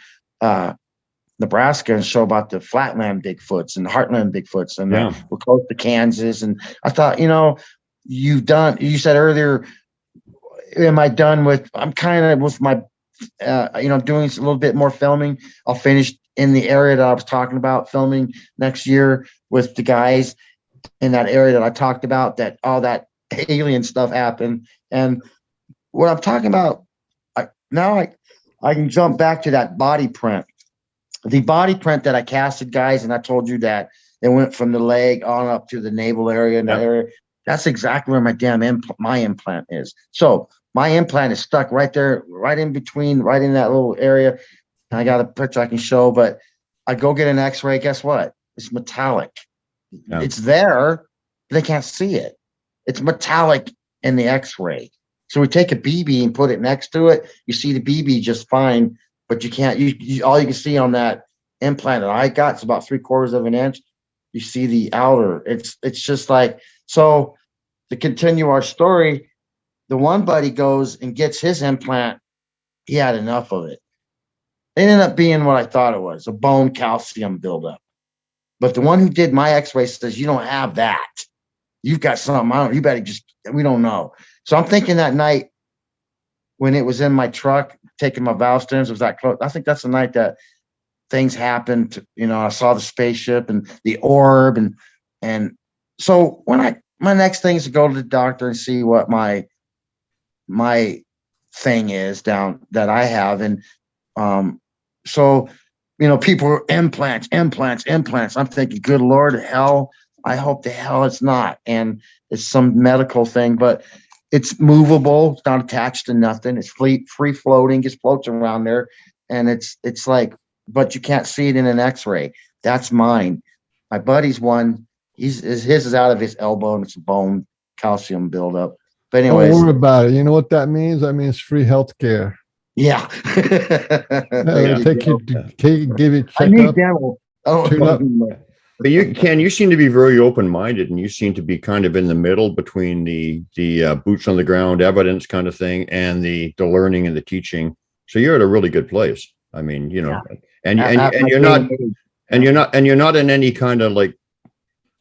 Nebraska and show about the flatland Bigfoots and the heartland Bigfoots. And we're close to Kansas. And I thought, you know, you said earlier, am I done with, I'm kind of with my, you know, doing a little bit more filming. I'll finish in the area that I was talking about filming next year with the guys. in that area that I talked about, that all that alien stuff happened. And what I'm talking about, I can jump back to that body print. The body print that I casted, guys, and I told you that it went from the leg on up to the navel area and that area. That's exactly where my implant is. So my implant is stuck right there, right in between, right in that little area. And I got a picture I can show, but I go get an X-ray. Guess what? It's metallic. Yeah. It's there. They can't see it. It's metallic in the X-ray. So we take a BB and put it next to it. You see the BB just fine, but you can't. All you can see on that implant that I got is about 3/4 of an inch. You see the outer. It's just like, so. To continue our story, the one buddy goes and gets his implant. He had enough of it. It ended up being what I thought it was, a bone calcium buildup. But the one who did my X-ray says, you don't have that. You've got something. You better we don't know. So I'm thinking that night when it was in my truck, taking my valve stems, was that close. I think that's the night that things happened. I saw the spaceship and the orb. And so when my next thing is to go to the doctor and see what my thing is down that I have. And so, people are implants. I'm thinking, good Lord, hell, I hope the hell it's not. And it's some medical thing, but it's movable. It's not attached to nothing. It's free floating, just floats around there. And it's like, but you can't see it in an X-ray. That's mine. My buddy's one. His is out of his elbow, and it's a bone calcium buildup. But anyways, don't worry about it. You know what that means? That means free health care. Yeah. Take you, give you I need dental. But you seem to be very open-minded, and you seem to be kind of in the middle between the boots on the ground evidence kind of thing and the learning and the teaching. So you're at a really good place. I mean, and you're not in any kind of like.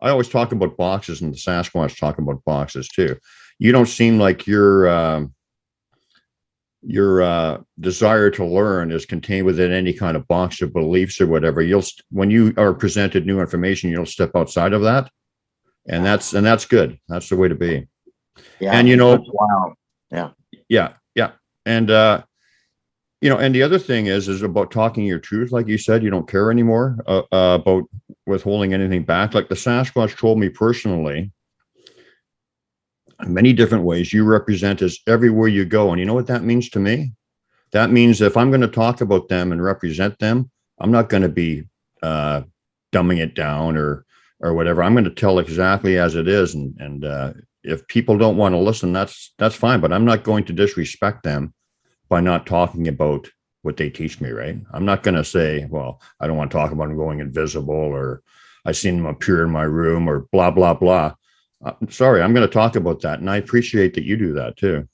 I always talk about boxes, and the Sasquatch talk about boxes too. You don't seem like your desire to learn is contained within any kind of box of beliefs or whatever. When you are presented new information, you'll step outside of that, and that's good. That's the way to be. Yeah, and wow. Yeah. And and the other thing is about talking your truth. Like you said, you don't care anymore about withholding anything back. Like the Sasquatch told me personally, in many different ways, you represent us everywhere you go. And you know what that means to me? That means if I'm going to talk about them and represent them, I'm not going to be dumbing it down or whatever. I'm going to tell exactly as it is. And if people don't want to listen, that's fine. But I'm not going to disrespect them by not talking about what they teach me, right? I'm not going to say, well, I don't want to talk about them going invisible, or I seen them appear in my room, or blah, blah, blah. Sorry, I'm going to talk about that. And I appreciate that you do that too.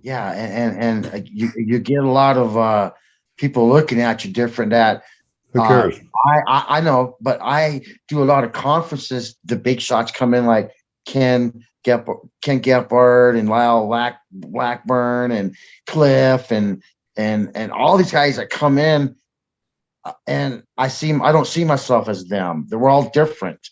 Yeah. And you get a lot of people looking at you different. Who cares? I know, but I do a lot of conferences. The big shots come in like Ken Gephardt and Lyle Blackburn and Cliff and all these guys that come in, and I don't see myself as them. They're all different.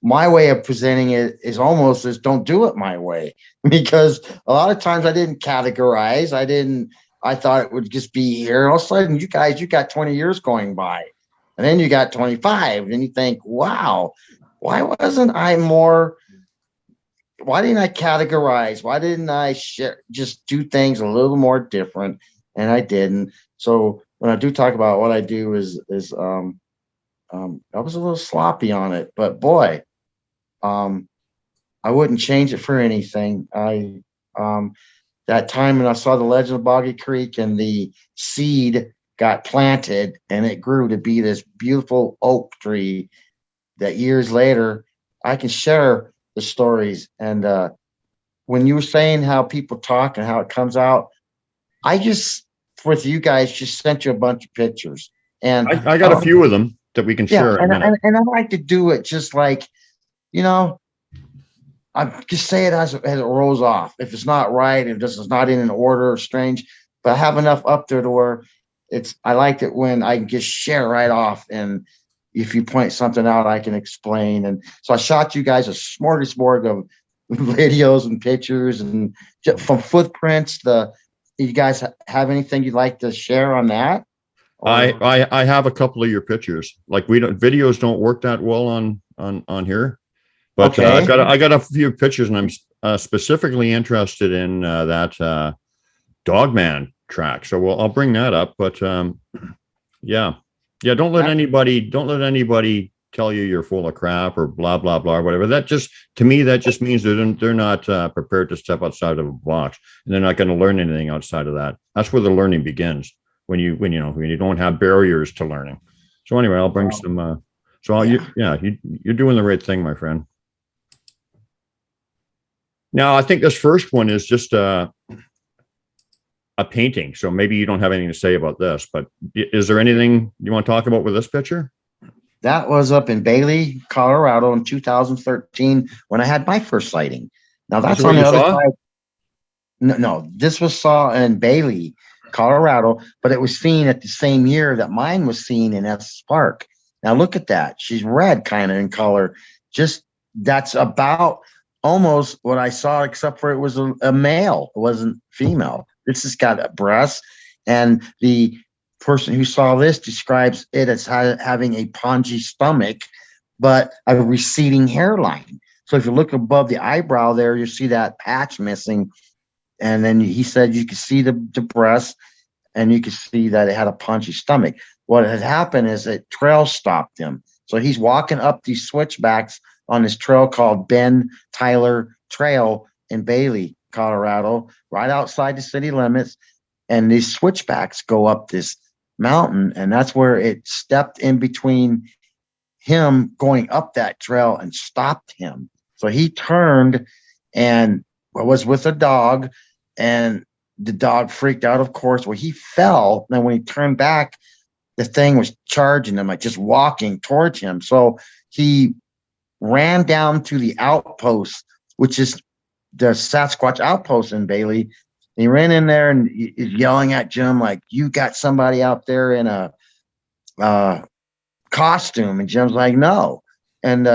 My way of presenting it is almost as don't do it my way, because a lot of times I didn't categorize. I thought it would just be here. And all of a sudden, you got 20 years going by, and then you got 25, and you think, wow, why wasn't I more? Why didn't I categorize? Why didn't I just do things a little more different? And I didn't. So when I do talk about what I do is I was a little sloppy on it, but boy, I wouldn't change it for anything. That time when I saw the Legend of Boggy Creek and the seed got planted and it grew to be this beautiful oak tree that years later I can share the stories. And when you were saying how people talk and how it comes out, I just, with you guys, just sent you a bunch of pictures. And I got a few of them that we can share. And I like to do it just like, I just say it as it rolls off. If it's not right, if this is not in an order or strange, but I have enough up there to where I like it when I can just share right off. And if you point something out, I can explain. And so I shot you guys a smorgasbord of videos and pictures and from footprints. You guys have anything you'd like to share on that? I have a couple of your pictures. Like videos don't work that well on here, but okay. I got a few pictures, and I'm specifically interested in that Dogman track. So I'll bring that up. But yeah. Don't let anybody tell you you're full of crap or blah blah blah or whatever. That just means they're not prepared to step outside of a box, and they're not going to learn anything outside of that. That's where the learning begins. When you don't have barriers to learning. So anyway, I'll bring some. You're doing the right thing, my friend. Now I think this first one is just a painting. So maybe you don't have anything to say about this, but is there anything you want to talk about with this picture? That was up in Bailey, Colorado in 2013 when I had my first sighting. Now that's on the other side. No, this was saw in Bailey, Colorado, but it was seen at the same year that mine was seen in Estes Park. Now look at that. She's red kind of in color. Just that's about almost what I saw, except for it was a male. It wasn't female. This has got a breast, and the person who saw this describes it as having a pongy stomach, but a receding hairline. So if you look above the eyebrow there, you see that patch missing. And then he said you could see the breast, and you could see that it had a punchy stomach. What had happened is that trail stopped him. So he's walking up these switchbacks on this trail called Ben Tyler Trail in Bailey, Colorado, right outside the city limits. And these switchbacks go up this mountain, and that's where it stepped in between him going up that trail and stopped him. So he turned and was with a dog, and the dog freaked out, of course. Well, he fell. And when he turned back, the thing was charging him, like just walking towards him. So he ran down to the outpost, which is the Sasquatch outpost in Bailey. And he ran in there and is yelling at Jim, like, you got somebody out there in a costume. And Jim's like, no. And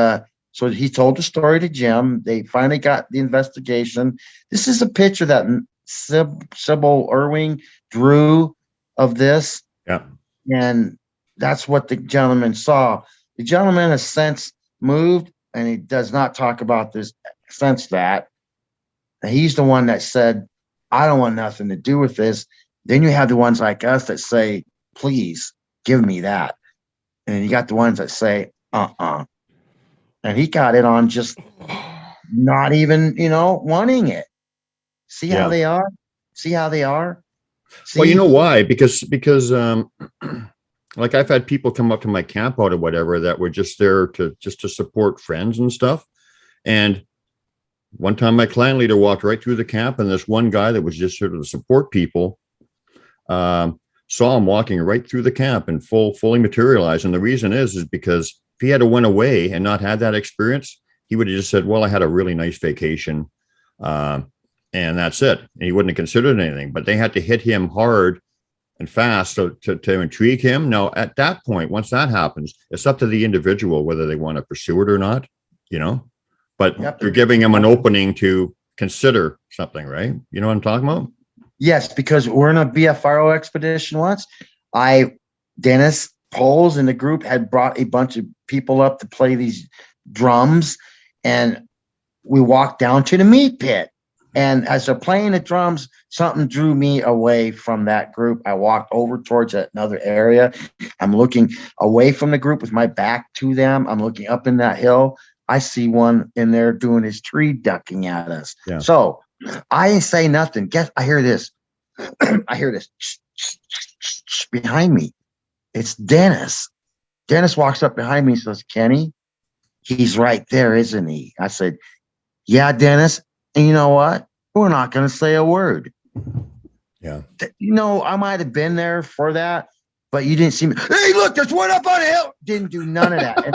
so he told the story to Jim. They finally got the investigation. This is a picture that Sybil Irving drew of this. Yeah. And that's what the gentleman saw. The gentleman has since moved, and he does not talk about this since that. He's the one that said, I don't want nothing to do with this. Then you have the ones like us that say, please give me that. And you got the ones that say, and he got it on just not even, wanting it. See how they are? See how they are? See? Well, you know why? Because like I've had people come up to my camp out or whatever that were just there to support friends and stuff. And one time my clan leader walked right through the camp, and this one guy that was just sort of to support people saw him walking right through the camp and fully materialized. And the reason is because if he had to went away and not had that experience, he would have just said, well, I had a really nice vacation. And that's it. And he wouldn't have considered anything, but they had to hit him hard and fast to intrigue him. Now, at that point, once that happens, it's up to the individual whether they want to pursue it or not, but you're giving him an opening to consider something, right? You know what I'm talking about? Yes, because we're in a BFRO expedition once. Dennis Poles and the group had brought a bunch of people up to play these drums, and we walked down to the meat pit. And as they're playing the drums, something drew me away from that group. I walked over towards another area. I'm looking away from the group with my back to them. I'm looking up in that hill. I see one in there doing his tree ducking at us. Yeah. So I ain't say nothing. I hear this. I hear this behind me. It's Dennis. Dennis walks up behind me and says, Kenny, he's right there, isn't he? I said, yeah, Dennis. And you know what? We're not going to say a word. Yeah. I might have been there for that, but you didn't see me. Hey, look, there's one up on the hill. Didn't do none of that. And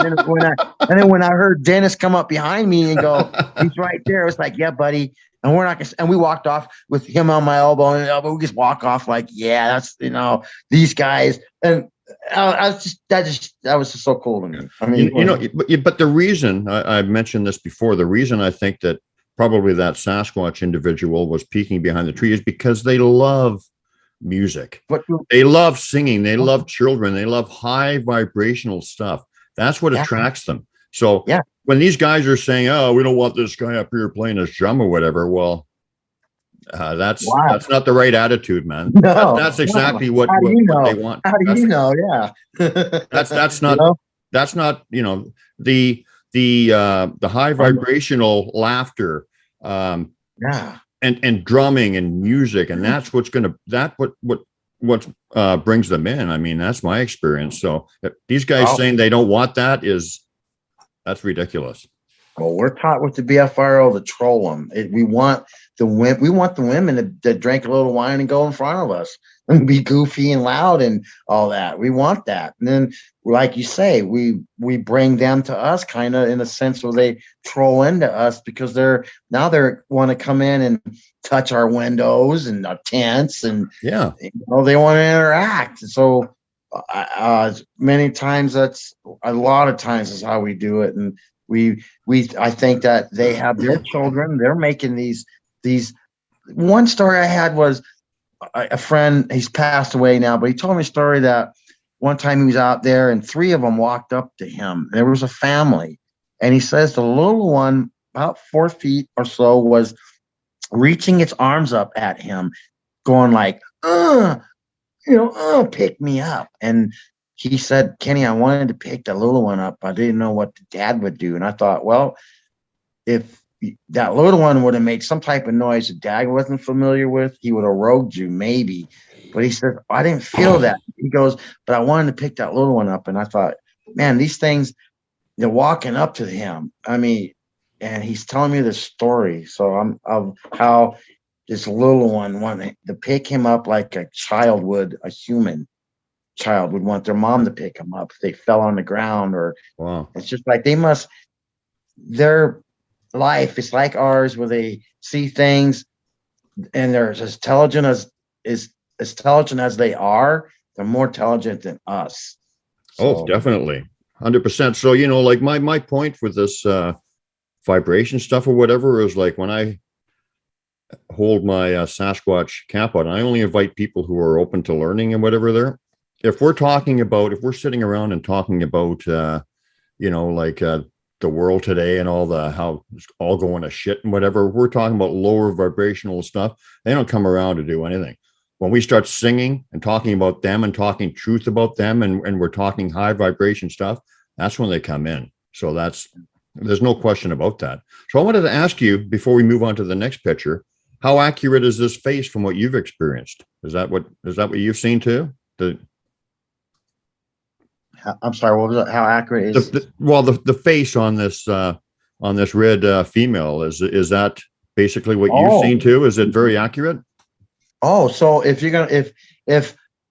then when I heard Dennis come up behind me and go, he's right there. I was like, yeah, buddy. And we're not going to, and we walked off with him on my elbow, and we just walk off like, yeah, that's, these guys. And that was just so cool to me. I mean, but the reason I mentioned this before, the reason I think that probably that Sasquatch individual was peeking behind the tree is because they love music. They love singing. They love children. They love high vibrational stuff. That's what attracts them. So when these guys are saying, "Oh, we don't want this guy up here playing his drum or whatever," well, that's not the right attitude, man. No, that's exactly what they want. How do you know? Yeah, that's not that's not the high vibrational laughter, and drumming and music, and that's what's what brings them in. I mean, that's my experience. So if these guys saying they don't want that's ridiculous. Well, we're taught with the BFRO to troll them. We want the women to drink a little wine and go in front of us and be goofy and loud and all that. We want that. And then, like you say, we bring them to us kind of in a sense where they troll into us because they want to come in and touch our windows and our tents and they want to interact. So many times a lot of times is how we do it. And I think that they have their children. They're making these. One story I had was a friend. He's passed away now, but he told me a story that one time he was out there and 3 of them walked up to him. There was a family, and he says the little one, about 4 feet or so, was reaching its arms up at him, going like, pick me up. And he said, Kenny, I wanted to pick the little one up. I didn't know what the dad would do. And I thought, well, if that little one would have made some type of noise that dad wasn't familiar with, he would have rogued you maybe. But he said, I didn't feel that. He goes, but I wanted to pick that little one up. And I thought, man, these things, they're walking up to him. I mean, and he's telling me this story. So of how this little one wanted to pick him up like a child would, a human child would want their mom to pick them up if they fell on the ground. Or it's just like their life is like ours, where they see things and they're as intelligent as they are. They're more intelligent than us. So. Oh, definitely, 100%. So like my point with this vibration stuff or whatever is like when I hold my Sasquatch camp out, I only invite people who are open to learning and whatever they're. If we're sitting around and talking about, the world today and how it's all going to shit and whatever, we're talking about lower vibrational stuff. They don't come around to do anything. When we start singing and talking about them and talking truth about them and we're talking high vibration stuff, that's when they come in. So there's no question about that. So I wanted to ask you before we move on to the next picture, how accurate is this face from what you've experienced? Is that what you've seen too? I'm sorry, what was it? How accurate is the face on this red female, is that basically what you've seen too? Is it very accurate? Oh, so if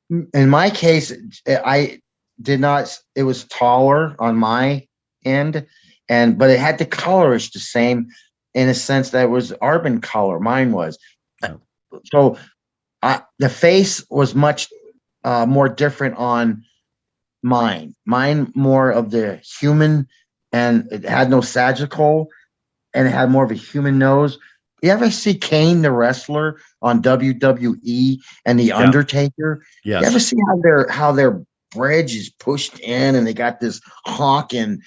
in my case, I did not, it was taller on my end, but it had the colorish the same in a sense that it was arbon color. Mine was. So the face was much more different on mine more of the human, and it had no sagittal, and it had more of a human nose. You ever see Kane the wrestler on WWE and the Undertaker? Yes. You ever see how their bridge is pushed in and they got this honk, and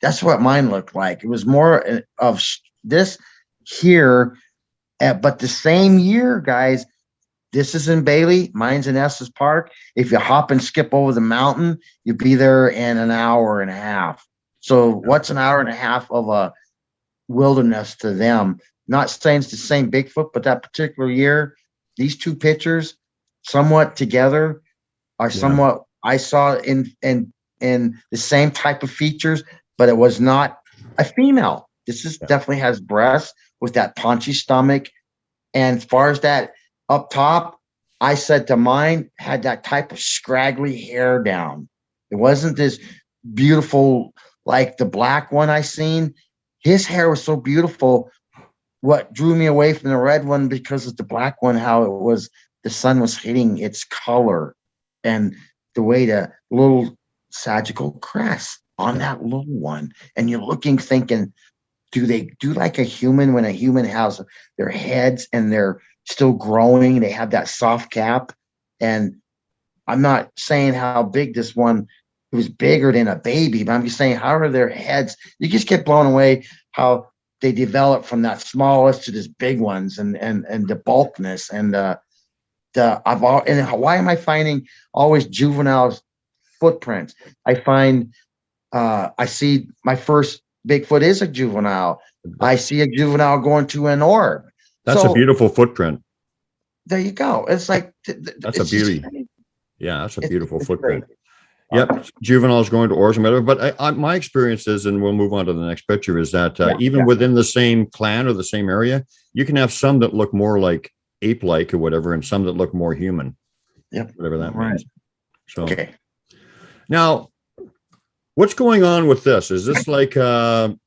that's what mine looked like. It was more of this here, but the same year, guys. This is in Bailey. Mine's in Estes Park. If you hop and skip over the mountain, you'll be there in an hour and a half. So what's an hour and a half of a wilderness to them? Not saying it's the same Bigfoot, but that particular year, these two pictures, somewhat together, are somewhat. I saw in the same type of features, but it was not a female. This is definitely has breasts with that paunchy stomach, and as far as that. Up top, I said to mine had that type of scraggly hair down. It wasn't this beautiful like the black one I seen. His hair was so beautiful. What drew me away from the red one because of the black one, how it was the sun was hitting its color, and the way the little sagittal crest on that little one. And you're looking, thinking, do they do like a human when a human has their heads and they're still growing? They have that soft cap. And I'm not saying how big this one, it was bigger than a baby, but I'm just saying, how are their heads? You just get blown away how they develop from that smallest to this big ones, and the bulkness and why am I finding always juvenile footprints? I find I see my first Bigfoot is a juvenile. I see a juvenile going to an orb. That's a beautiful footprint. There you go. It's like that's a beauty. Yeah, that's a beautiful footprint. Yep, juveniles going to orbs and whatever. But my experience is, and we'll move on to the next picture, is that even within the same clan or the same area, you can have some that look more like ape-like or whatever, and some that look more human. Yep, whatever that means. So now, what's going on with this? Is this like and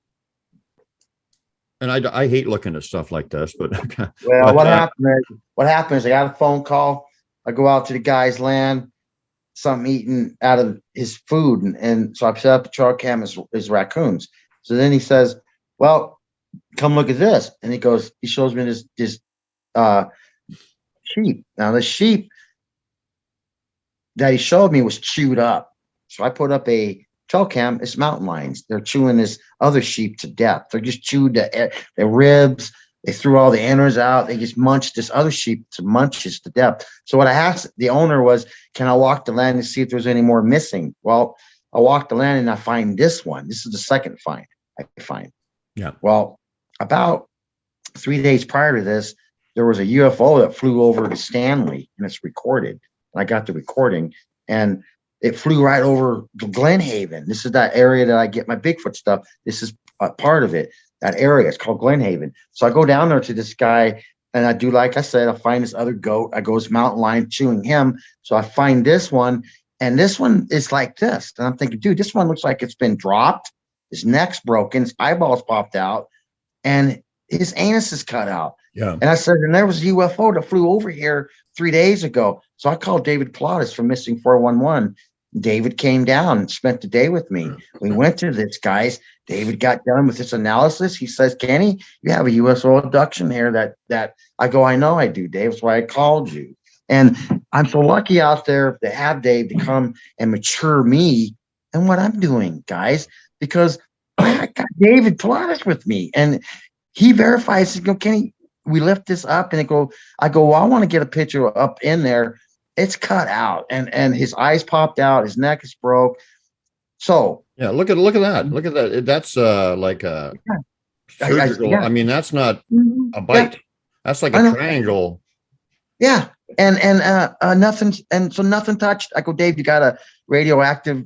I hate looking at stuff like this, but well, what happened is I got a phone call. I go out to the guy's land, something eating out of his food, and so I set up a trail cam as raccoons. So then he says, well, come look at this. And he shows me this sheep. Now the sheep that he showed me was chewed up. So I put up a trail cam. It's mountain lions. They're chewing this other sheep to death. They're just chewed the ribs. They threw all the innards out. They just munched this other sheep to munches to death. So what I asked the owner was, can I walk the land and see if there's any more missing? Well, I walked the land and I find this one. This is the second find I find. Yeah. Well, about 3 days prior to this, there was a UFO that flew over to Stanley, and it's recorded. And I got the recording, and it flew right over Glen Haven. This is that area that I get my Bigfoot stuff. This is a part of it. That area, it's called Glen Haven. So I go down there to this guy, and I do, like I said, I find this other goat. I go to mountain lion chewing him. So I find this one, and this one is like this. And I'm thinking, dude, this one looks like it's been dropped. His neck's broken. His eyeballs popped out, and his anus is cut out. Yeah. And I said, and there was a UFO that flew over here 3 days ago. So I called David Pilatus from Missing 411. David came down and spent the day with me. We went to this, guys. David got done with this analysis. He says, Kenny, you have a UFO abduction here that I go, I know I do, Dave. That's why I called you. And I'm so lucky out there to have Dave to come and mature me and what I'm doing, guys, because I got David Pilatus with me. And he verifies, go, Kenny, we lift this up, and I go, well, I want to get a picture up in there. It's cut out, and his eyes popped out. His neck is broke. So yeah, look at that. Look at that. That's like a surgical. I mean, that's not a bite. That's like a triangle. Yeah, and nothing, and so nothing touched. I go, Dave, you got a radioactive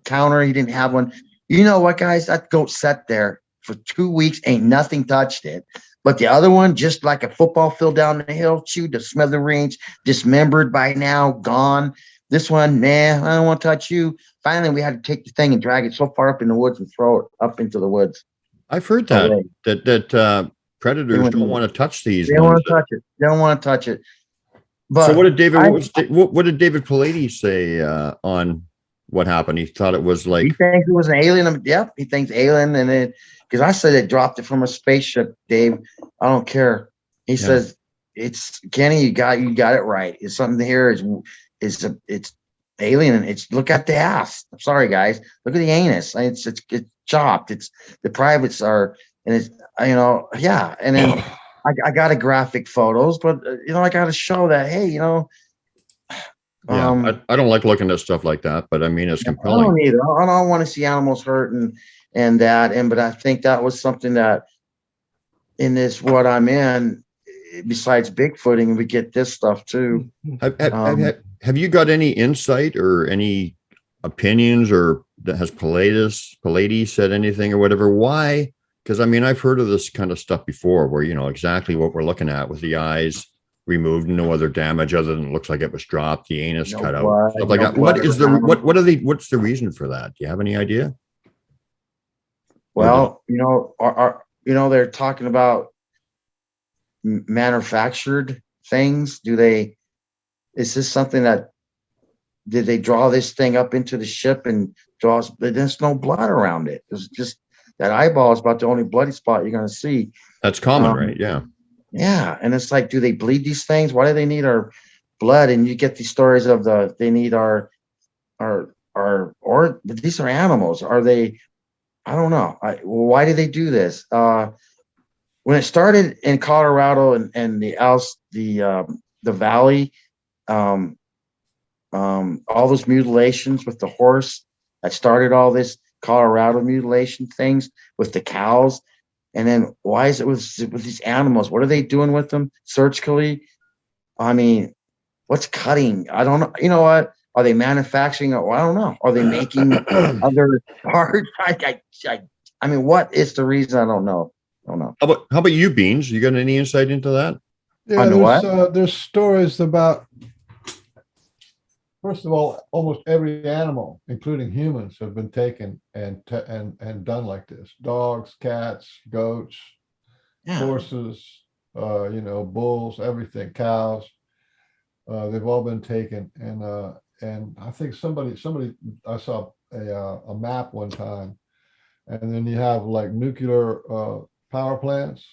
counter? He didn't have one. You know what, guys? That goat sat there for 2 weeks, ain't nothing touched it. But the other one, just like a football field down the hill, chewed to smithereens, dismembered by now, gone. This one, man, I don't want to touch you. Finally, we had to take the thing and drag it so far up in the woods and throw it up into the woods. I've heard that predators don't want to touch these. They don't want to touch it. They don't want to touch it. But so what did David Pilates say on what happened? He thought it was like, he thinks it was an alien. Yep, he thinks alien, and it, because I said it dropped it from a spaceship, Dave. I don't care. He says it's Kenny. You got it right. It's something here. It's alien. And it's, look at the ass. I'm sorry, guys. Look at the anus. It's chopped. It's the privates are, and it's yeah. And then I got a graphic photos, but I got to show that, hey, I don't like looking at stuff like that, but I mean, it's compelling. I don't either. I don't want to see animals hurt and that. But I think that was something that in this, what I'm in, besides Bigfooting, we get this stuff too. Have you got any insight or any opinions, or has Pilates said anything or whatever? Why? Because I mean, I've heard of this kind of stuff before where, exactly what we're looking at with the eyes removed, no other damage other than it looks like it was dropped, the anus cut out, stuff like that. What's the reason for that? Do you have any idea? Well, they're talking about manufactured things. Is this something that did they draw this thing up into the ship and there's no blood around it. It's just that eyeball is about the only bloody spot you're going to see. That's common, right? Yeah. Yeah. And it's like, do they bleed these things? Why do they need our blood? And you get these stories of they need or these are animals. Are they, I don't know. Why do they do this? When it started in Colorado and the valley, all those mutilations with the horse, that started all this Colorado mutilation things with the cows. And then why is it with these animals? What are they doing with them surgically? I mean, what's cutting? I don't know. You know what? Are they manufacturing? Well, I don't know. Are they making other parts? I mean, what is the reason? I don't know. How about you, Beans? You got any insight into that? Yeah, there's stories about, first of all, almost every animal, including humans, have been taken and done like this. Dogs, cats, goats, horses, bulls, everything, cows. They've all been taken, and I think somebody I saw a map one time, and then you have like nuclear power plants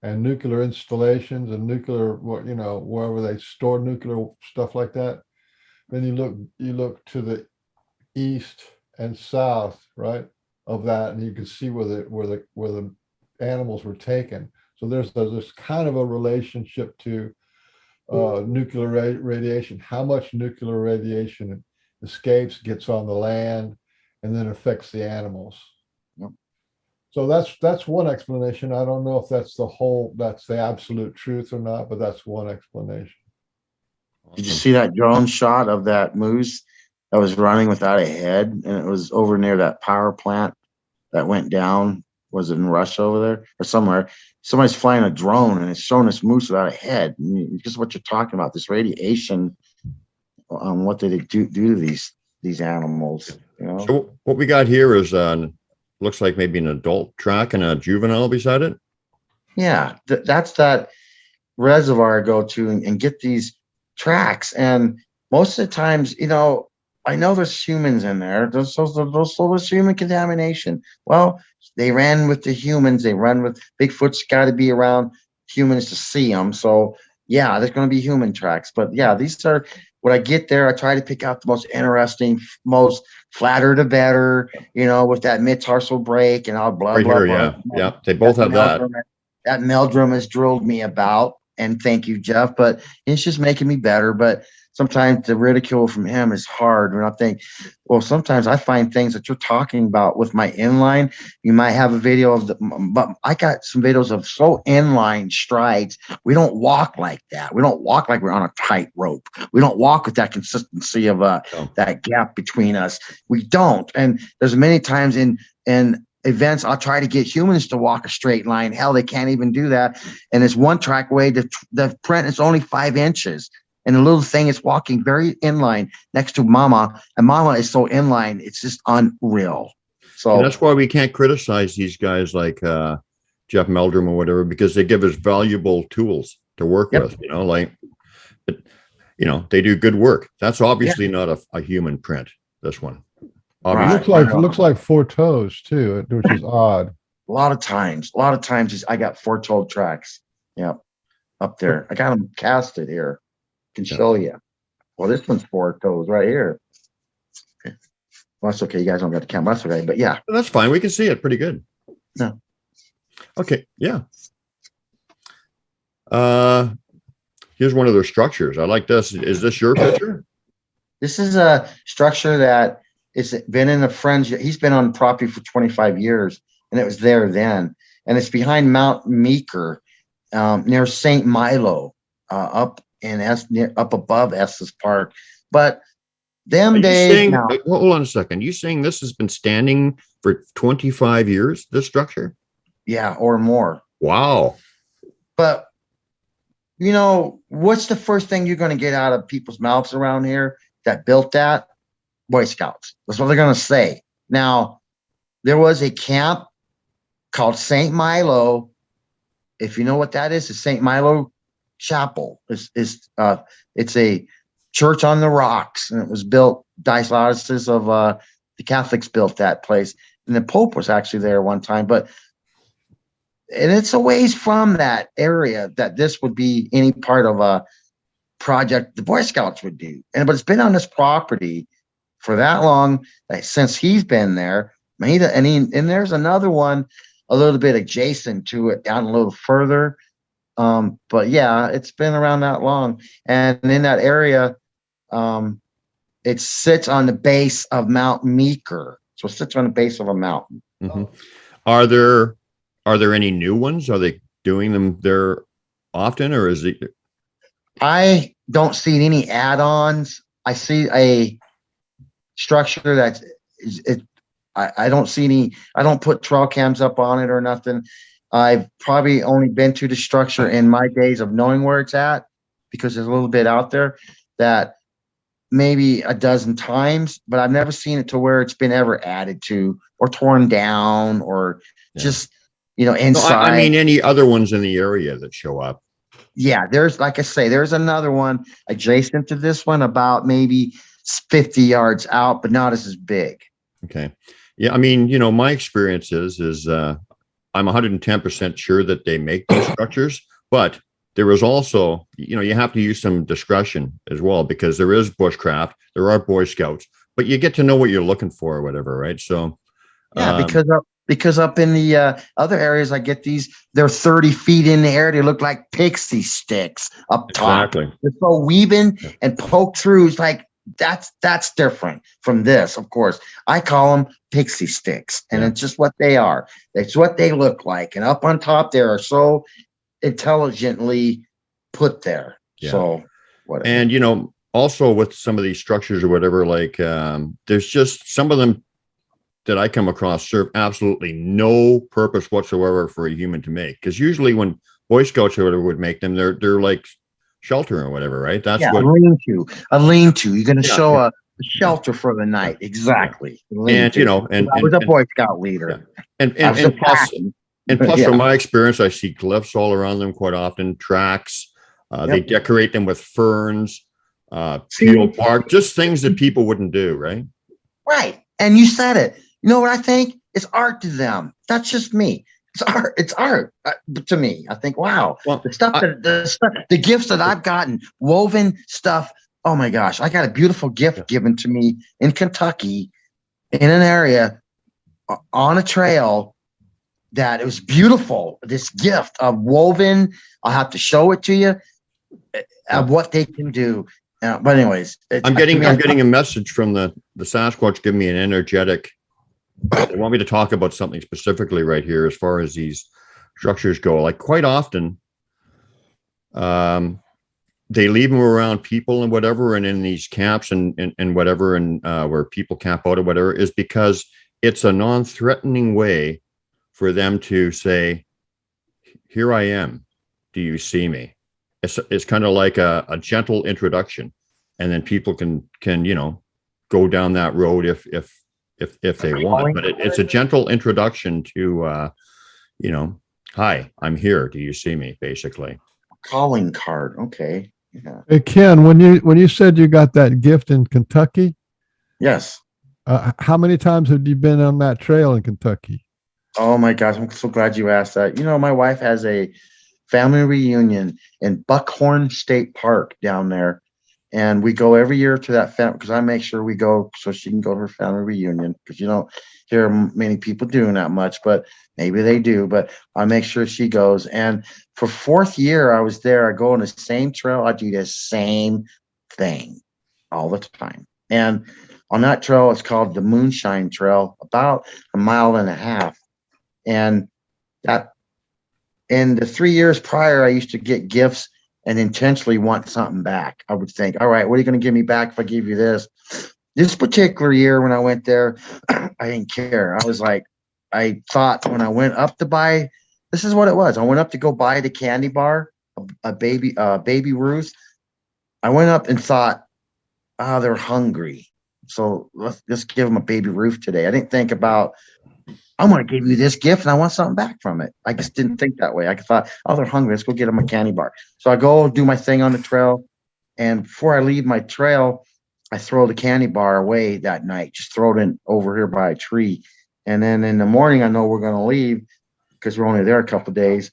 and nuclear installations and nuclear, wherever they store nuclear stuff like that. Then you look to the east and south, right, of that, and you can see where the animals were taken. So there's this kind of a relationship to nuclear radiation, how much nuclear radiation escapes, gets on the land, and then affects the animals. Yep. So that's one explanation. I don't know if that's the absolute truth or not, but that's one explanation. Did you see that drone shot of that moose that was running without a head? And it was over near that power plant that went down. Was it in Russia over there or somewhere? Somebody's flying a drone and it's showing this moose without a head. And just what you're talking about, this radiation, what do they do to these animals? So what we got here is looks like maybe an adult track and a juvenile beside it. Yeah, that's that reservoir I go to and get these tracks. And most of the times, I know there's humans in there. There's human contamination. Well, they ran with the humans. They run with Bigfoot's got to be around humans to see them. So yeah, there's going to be human tracks. But yeah, these are when I get there. I try to pick out the most interesting, most flatter the better. With that mid-tarsal break and all blah right blah here, blah. Yeah. They both have that. That Meldrum has drilled me about. And thank you, Jeff. But it's just making me better. But sometimes the ridicule from him is hard. And I think, well, sometimes I find things that you're talking about with my inline. You might have a video of but I got some videos of so inline strides. We don't walk like that. We don't walk like we're on a tight rope. We don't walk with that consistency of that gap between us. We don't. And there's many times in events, I'll try to get humans to walk a straight line. Hell, they can't even do that. And it's one track way. The print is only 5 inches. And the little thing is walking very inline next to Mama. And Mama is so inline, it's just unreal. So and that's why we can't criticize these guys like Jeff Meldrum or whatever, because they give us valuable tools to work with, they do good work. That's obviously not a human print, this one. Right. It looks like 4 toes too, which is odd. A lot of times I got 4-toed tracks. Yeah, up there. I got them casted here. Can show you. Well, this one's 4 toes right here. Well, that's okay. You guys don't got the camera. That's okay. But yeah, that's fine. We can see it pretty good. Yeah. Okay. Yeah. Here's one of their structures. I like this. Is this your picture? This is a structure that. It's been in a friend's. He's been on property for 25 years, and it was there then. And it's behind Mount Meeker, near St. Milo, up above Estes Park. But them days. Hold on a second. You saying this has been standing for 25 years? This structure? Yeah, or more. Wow. But what's the first thing you're going to get out of people's mouths around here that built that? Boy Scouts. That's what they're going to say. Now, there was a camp called St. Milo. If you know what that is, the St. Milo Chapel. It's a church on the rocks, and it was built diocese of the Catholics built that place, and the Pope was actually there one time. But and it's a ways from that area that this would be any part of a project the Boy Scouts would do. But it's been on this property for that long, since he's been there. And there's another one a little bit adjacent to it, down a little further. But yeah, it's been around that long. And in that area, it sits on the base of Mount Meeker. So it sits on the base of a mountain. Mm-hmm. Are there any new ones? Are they doing them there often, or is it? I don't see any add-ons. I see a structure that's I don't see any. I don't put trail cams up on it or nothing. I've probably only been to the structure in my days of knowing where it's at, because there's a little bit out there that maybe a dozen times, but I've never seen it to where it's been ever added to or torn down or just, inside. No, I mean, any other ones in the area that show up. Yeah, there's, like I say, there's another one adjacent to this one, about maybe 50 yards out, but not as big. Okay. Yeah, I mean, my experience is I'm 110% sure that they make these structures, but there is also, you have to use some discretion as well, because there is bushcraft, there are Boy Scouts, but you get to know what you're looking for or whatever, right? So yeah, because up in the other areas, I get these, they're 30 feet in the air. They look like pixie sticks up top. Exactly. They're so weaving and poke through. It's like, that's different from this, of course. I call them pixie sticks, and it's just what they are. It's what they look like. And up on top, they are so intelligently put there. Yeah. So whatever. And, also with some of these structures or whatever, like there's just some of them that I come across serve absolutely no purpose whatsoever for a human to make. Because usually when Boy Scouts or whatever would make them, they're like shelter or whatever, right? That's what a lean-to. You're going to show a shelter for the night. Exactly. And I was a Boy Scout leader. And plus from my experience, I see glyphs all around them quite often, tracks. They decorate them with ferns, peel bark, just things that people wouldn't do, right? Right. And you said it. You know what I think? It's art to them. That's just me. It's art. It's art to me. I think, wow, the gifts that I've gotten, woven stuff. Oh my gosh, I got a beautiful gift given to me in Kentucky, in an area on a trail that it was beautiful. This gift of woven. I'll have to show it to you of what they can do. But anyways, I'm getting a message from the Sasquatch giving me an energetic. They want me to talk about something specifically right here as far as these structures go. Like quite often, they leave them around people and whatever, and in these camps and whatever, and where people camp out or whatever, is because it's a non-threatening way for them to say, "Here I am. Do you see me?" It's kind of like a gentle introduction, and then people can go down that road if they want. But it's a gentle introduction to hi, I'm here. Do you see me? Basically, calling card. Okay. Yeah. Hey Ken, when you said you got that gift in Kentucky, yes. How many times have you been on that trail in Kentucky? Oh my gosh, I'm so glad you asked that. My wife has a family reunion in Buckhorn State Park down there. And we go every year to that family, because I make sure we go so she can go to her family reunion, because you don't hear many people doing that much, but maybe they do. But I make sure she goes. And for 4th year, I was there. I go on the same trail. I do the same thing all the time. And on that trail, it's called the Moonshine Trail, about 1.5 miles. And that in the 3 years prior, I used to get gifts and intentionally want something back. I would think, all right, what are you going to give me back if I give you this? This particular year when I went there, I didn't care. I was like, I thought when I went up to buy, this is what it was. I went up to go buy the candy bar, a baby Ruth. I went up and thought, they're hungry. So let's just give them a baby Ruth today. I didn't think about, I'm going to give you this gift and I want something back from it. I just didn't think that way. I thought, they're hungry. Let's go get them a candy bar. So I go do my thing on the trail. And before I leave my trail, I throw the candy bar away that night, just throw it in over here by a tree. And then in the morning, I know we're going to leave because we're only there a couple of days.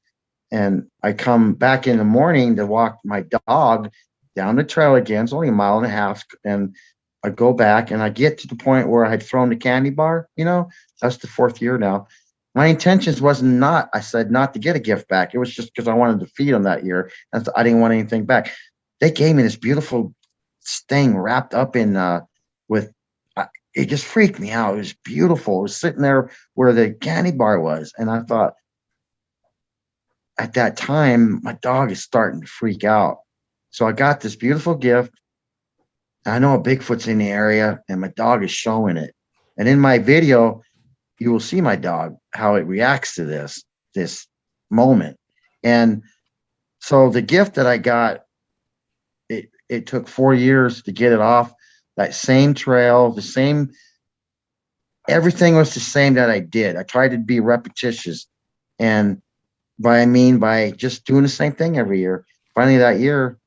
And I come back in the morning to walk my dog down the trail again. It's only a mile and a half. And I go back and I get to the point where I had thrown the candy bar, that's the 4th year now. My intentions was not, I said not to get a gift back. It was just because I wanted to feed them that year. And I didn't want anything back. They gave me this beautiful thing wrapped up in it just freaked me out. It was beautiful. It was sitting there where the candy bar was. And I thought, at that time, my dog is starting to freak out. So I got this beautiful gift. I know a Bigfoot's in the area and my dog is showing it. And in my video, you will see my dog, how it reacts to this moment. And so the gift that I got, it took 4 years to get it off that same trail, everything was the same that I did. I tried to be repetitious. And by just doing the same thing every year. Finally that year,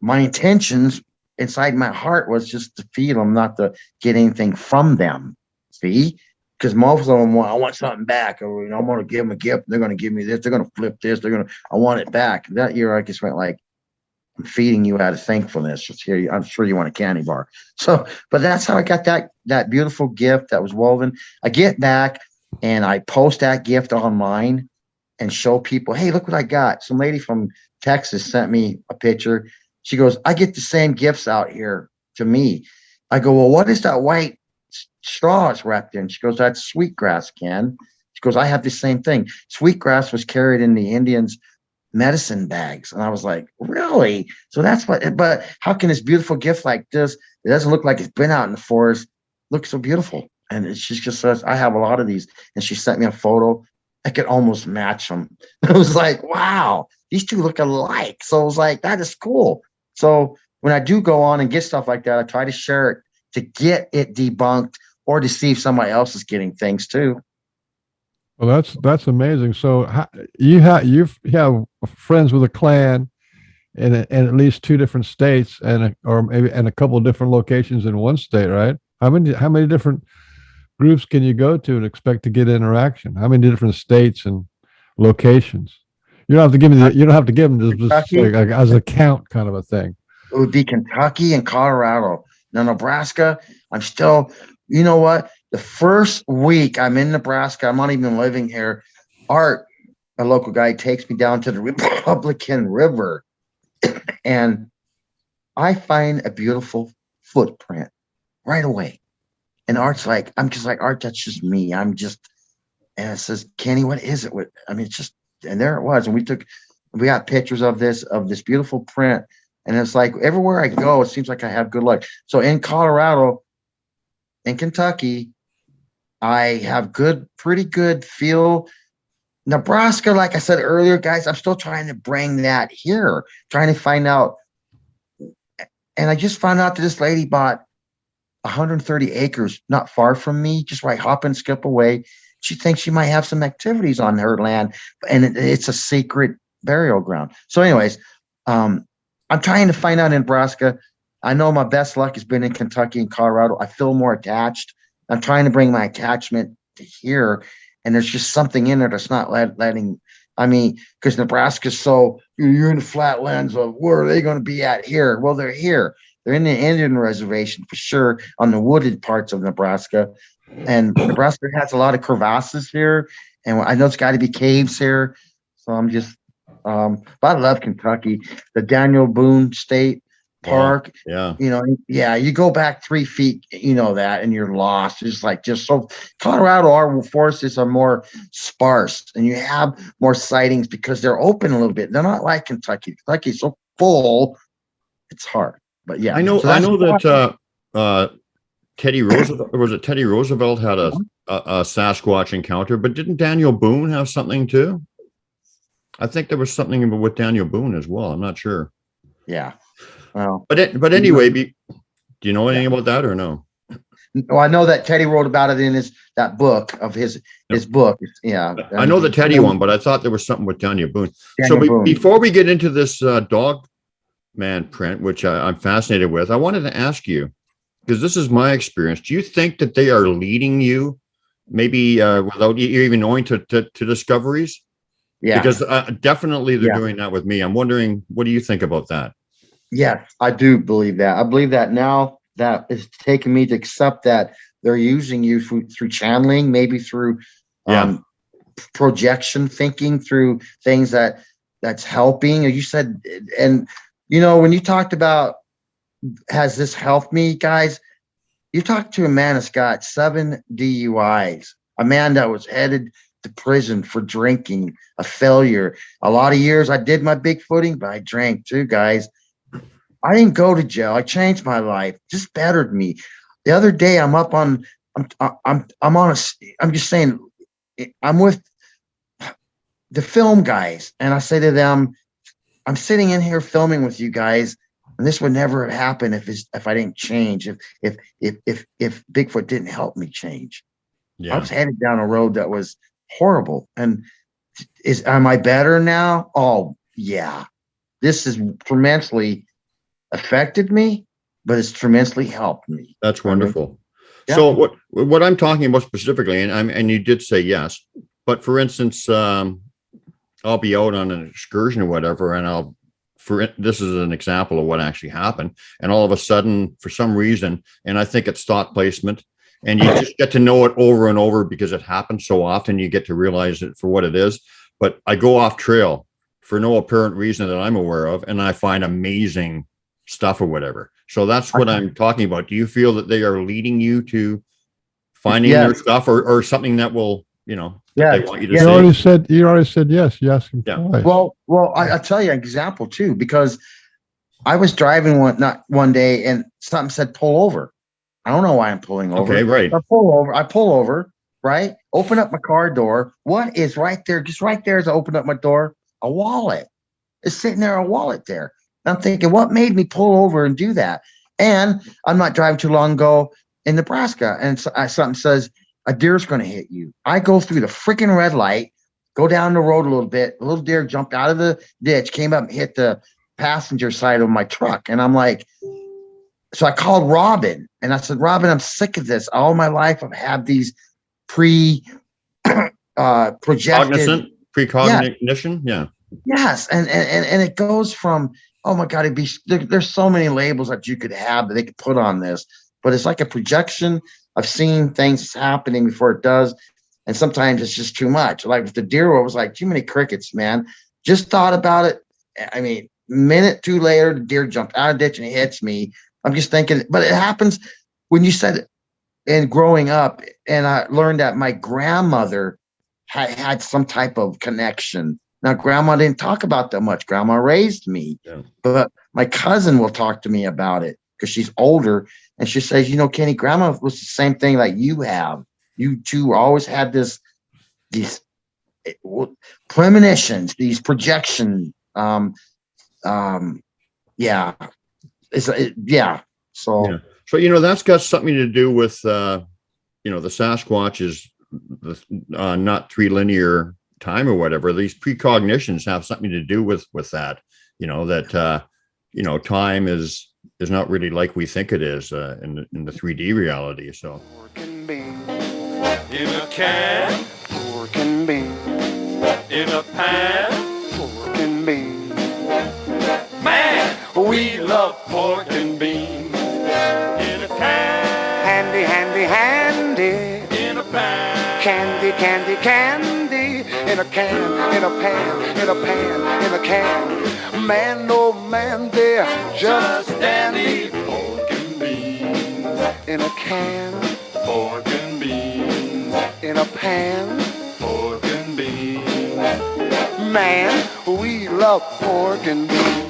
my intentions inside my heart was just to feed them, not to get anything from them. See? Because most of them I want something back, or I'm going to give them a gift. They're going to give me this. They're going to flip this. I want it back. That year, I just went like, I'm feeding you out of thankfulness. Just here, I'm sure you want a candy bar. So, but that's how I got that beautiful gift that was woven. I get back and I post that gift online and show people, hey, look what I got. Some lady from Texas sent me a picture. She goes, I get the same gifts out here to me. I go, well, what is that white straw it's wrapped in? She goes, that's sweetgrass, Ken. She goes, I have the same thing. Sweetgrass was carried in the Indians' medicine bags. And I was like, really? So that's but how can this beautiful gift like this, it doesn't look like it's been out in the forest, look so beautiful? And she just says, I have a lot of these. And she sent me a photo. I could almost match them. I was like, wow, these two look alike. So I was like, that is cool. So when I do go on and get stuff like that, I try to share it to get it debunked or to see if somebody else is getting things too. Well, that's amazing. So you have friends with a clan in at least 2 different states or maybe a couple of different locations in one state, right? How many different groups can you go to and expect to get interaction? How many different states and locations? You don't have to give me you don't have to give them just like as a count kind of a thing. It would be Kentucky and Colorado. Now, Nebraska, I'm still, you know what? The first week I'm in Nebraska, I'm not even living here. Art, a local guy, takes me down to the Republican River and I find a beautiful footprint right away. And Art's like, I'm just like, Art, that's just me. And it says, Kenny, what is it? It's just, and there it was. And we got pictures of this beautiful print. And it's like, everywhere I go, it seems like I have good luck. So in Colorado, in Kentucky, I have pretty good feel. Nebraska, like I said earlier, guys, I'm still trying to bring that here, trying to find out. And I just found out that this lady bought 130 acres not far from me, just right, hop and skip away. She thinks she might have some activities on her land, and it's a secret burial ground. So anyways, I'm trying to find out in Nebraska. I know my best luck has been in Kentucky and Colorado. I feel more attached. I'm trying to bring my attachment to here, and there's just something in there that's not letting. Because Nebraska's so, you're in the flatlands of where are they going to be at here? Well, they're here. They're in the Indian reservation for sure on the wooded parts of Nebraska. And Nebraska has a lot of crevasses here. And I know it's got to be caves here. So I'm just, but I love Kentucky, the Daniel Boone State Park. Yeah. You go back 3 feet, that, and you're lost. It's like just so. Colorado, our forests are more sparse, and you have more sightings because they're open a little bit. They're not like Kentucky. Kentucky's so full, it's hard. But yeah, I know that Teddy Roosevelt had a Sasquatch encounter, but didn't Daniel Boone have something too? I think there was something with Daniel Boone as well. I'm not sure. Yeah. Well, but anyway, do you know anything about that or no? No, I know that Teddy wrote about it in his book. Yeah. I know the Teddy one, but I thought there was something with Daniel Boone. Before we get into this dog man print, which I'm fascinated with. I wanted to ask you, because this is my experience. Do you think that they are leading you, maybe without you even knowing, to discoveries? Yeah. Because definitely they're doing that with me. I'm wondering, what do you think about that? Yes, I do believe that. I believe that now that it's taken me to accept that they're using you through channeling, maybe through projection thinking, through things that's helping. You said, and when you talked about, has this helped me, guys? You talked to a man that's got 7 DUIs, a man that was headed to prison for drinking, a failure. A lot of years I did my big footing, but I drank too, guys. I didn't go to jail. I changed my life, just bettered me. The other day I'm just saying, I'm with the film guys, and I say to them, I'm sitting in here filming with you guys, and this would never have happened if I didn't change, if Bigfoot didn't help me change. I was headed down a road that was horrible. And am I better now? Oh yeah. This has tremendously affected me, but it's tremendously helped me. That's wonderful. So what I'm talking about specifically, and you did say yes, but for instance, I'll be out on an excursion or whatever, and this is an example of what actually happened. And all of a sudden, for some reason, and I think it's thought placement, and you just get to know it over and over because it happens so often, you get to realize it for what it is. But I go off trail for no apparent reason that I'm aware of, and I find amazing stuff or whatever. So that's what I'm talking about. Do you feel that they are leading you to finding their stuff, or something that will, they want you to see? You already said yes. You asked him twice. Well, I'll tell you an example too, because I was driving one day and something said pull over. I don't know why I'm pulling over. Okay, right. I pull over, right? Open up my car door. What is right there? Just right there as I open up my door, a wallet. It's sitting there, a wallet there. I'm thinking, what made me pull over and do that? And I'm not driving too long ago in Nebraska, and something says a deer's going to hit you. I go through the freaking red light, go down the road a little bit. A little deer jumped out of the ditch, came up and hit the passenger side of my truck. And I'm like, so I called Robin, and I said, Robin, I'm sick of this. All my life I've had these projected precognition. Yeah. Yes. And it goes from, oh my God, there's so many labels that you could have that they could put on this, but it's like a projection of seeing things happening before it does. And sometimes it's just too much. Like with the deer, it was like too many crickets, man. Just thought about it. I mean, minute two later, the deer jumped out of the ditch and it hits me. I'm just thinking, but it happens when you said it. And growing up, and I learned that my grandmother had some type of connection. Now, grandma didn't talk about that much. Grandma raised me, but my cousin will talk to me about it because she's older. And she says, Kenny, grandma was the same thing like you have. You two always had these premonitions, these projections. So that's got something to do with the Sasquatch is not trilinear time or whatever. These precognitions have something to do with that, time is not really like we think it is in the 3D reality. So Pork bean in a can, pork and bean in a pan, pork and bean. Man, we love pork and bean in a can. Handy, handy, handy in a pan. Candy, candy, candy in a can, in a pan, in a pan, in a can. Man, oh man, they're just dandy. Pork and beans in a can. Pork and beans in a pan. Pork and beans. Man, we love pork and beans.